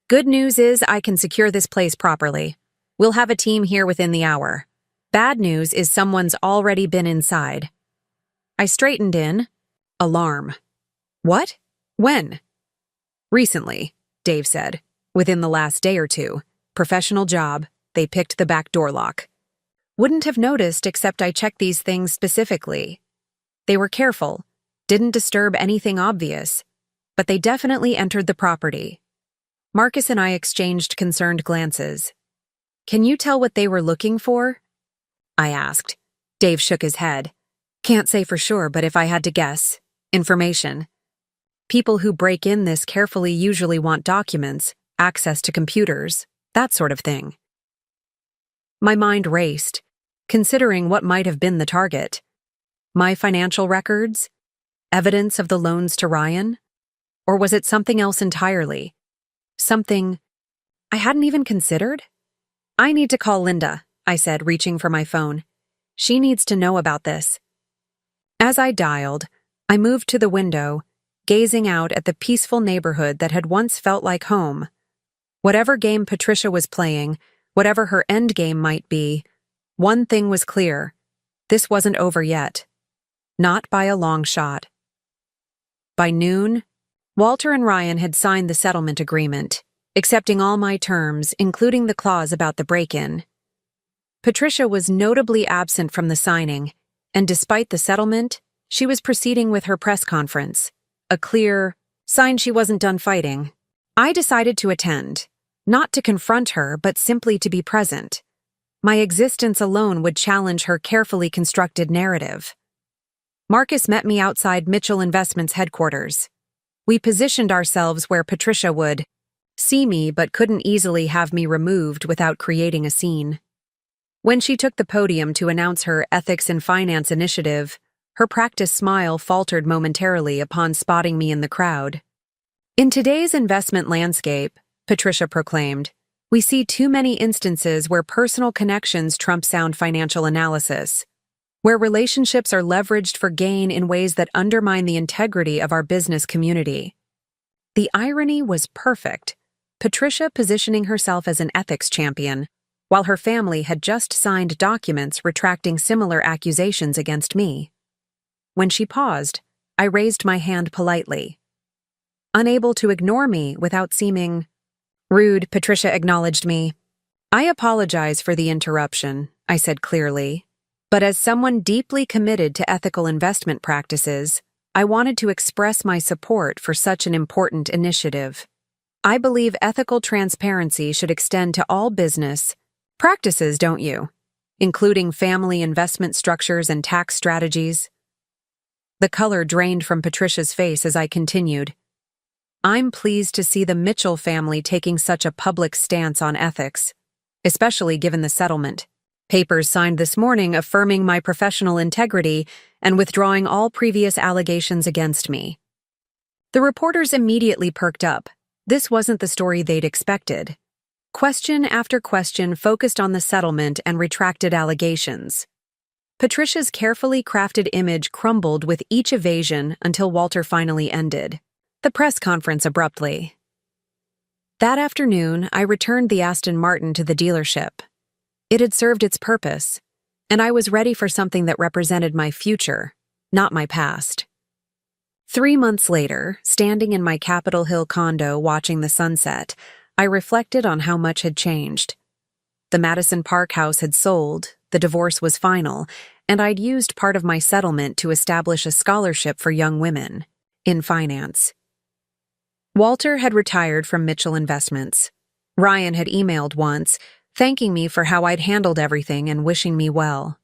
Speaker 1: Good news is I can secure this place properly. We'll have a team here within the hour. Bad news is someone's already been inside. I straightened in. Alarm. What? When? Recently, Dave said. Within the last day or two. Professional job. They picked the back door lock. Wouldn't have noticed except I checked these things specifically. They were careful. Didn't disturb anything obvious. But they definitely entered the property. Marcus and I exchanged concerned glances. Can you tell what they were looking for? I asked. Dave shook his head. Can't say for sure, but if I had to guess, information. People who break in this carefully usually want documents, access to computers, that sort of thing. My mind raced, considering what might have been the target. My financial records? Evidence of the loans to Ryan? Or was it something else entirely? Something I hadn't even considered? I need to call Linda, I said, reaching for my phone. She needs to know about this. As I dialed, I moved to the window, gazing out at the peaceful neighborhood that had once felt like home. Whatever game Patricia was playing, whatever her end game might be, one thing was clear. This wasn't over yet. Not by a long shot. By noon, Walter and Ryan had signed the settlement agreement, accepting all my terms, including the clause about the break-in. Patricia was notably absent from the signing, and despite the settlement, she was proceeding with her press conference, a clear sign she wasn't done fighting. I decided to attend, not to confront her, but simply to be present. My existence alone would challenge her carefully constructed narrative. Marcus met me outside Mitchell Investments headquarters. We positioned ourselves where Patricia would see me but couldn't easily have me removed without creating a scene. When she took the podium to announce her ethics and finance initiative, her practiced smile faltered momentarily upon spotting me in the crowd. In today's investment landscape, Patricia proclaimed, we see too many instances where personal connections trump sound financial analysis, where relationships are leveraged for gain in ways that undermine the integrity of our business community. The irony was perfect. Patricia positioning herself as an ethics champion, while her family had just signed documents retracting similar accusations against me. When she paused, I raised my hand politely. Unable to ignore me without seeming rude, Patricia acknowledged me. I apologize for the interruption, I said clearly, but as someone deeply committed to ethical investment practices, I wanted to express my support for such an important initiative. I believe ethical transparency should extend to all business practices, don't you? Including family investment structures and tax strategies. The color drained from Patricia's face as I continued. I'm pleased to see the Mitchell family taking such a public stance on ethics, especially given the settlement. Papers signed this morning affirming my professional integrity and withdrawing all previous allegations against me. The reporters immediately perked up. This wasn't the story they'd expected. Question after question focused on the settlement and retracted allegations. Patricia's carefully crafted image crumbled with each evasion until Walter finally ended the press conference abruptly. That afternoon, I returned the Aston Martin to the dealership. It had served its purpose, and I was ready for something that represented my future, not my past. 3 months later, standing in my Capitol Hill condo watching the sunset, I reflected on how much had changed. The Madison Park house had sold, the divorce was final, and I'd used part of my settlement to establish a scholarship for young women in finance. Walter had retired from Mitchell Investments. Ryan had emailed once, thanking me for how I'd handled everything and wishing me well.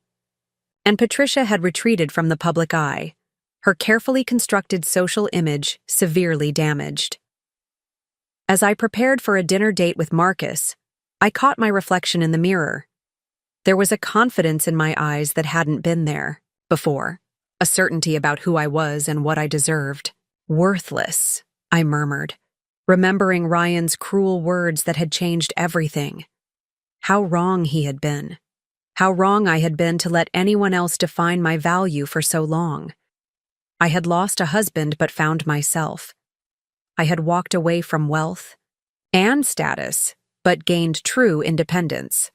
Speaker 1: And Patricia had retreated from the public eye, her carefully constructed social image severely damaged. As I prepared for a dinner date with Marcus, I caught my reflection in the mirror. There was a confidence in my eyes that hadn't been there before, a certainty about who I was and what I deserved. Worthless, I murmured, remembering Ryan's cruel words that had changed everything. How wrong he had been. How wrong I had been to let anyone else define my value for so long. I had lost a husband but found myself. I had walked away from wealth and status but gained true independence.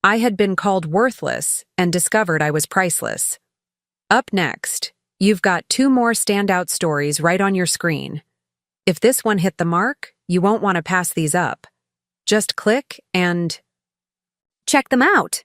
Speaker 1: I had been called worthless and discovered I was priceless. Up next, you've got 2 more standout stories right on your screen. If this one hit the mark, you won't want to pass these up. Just click and check them out.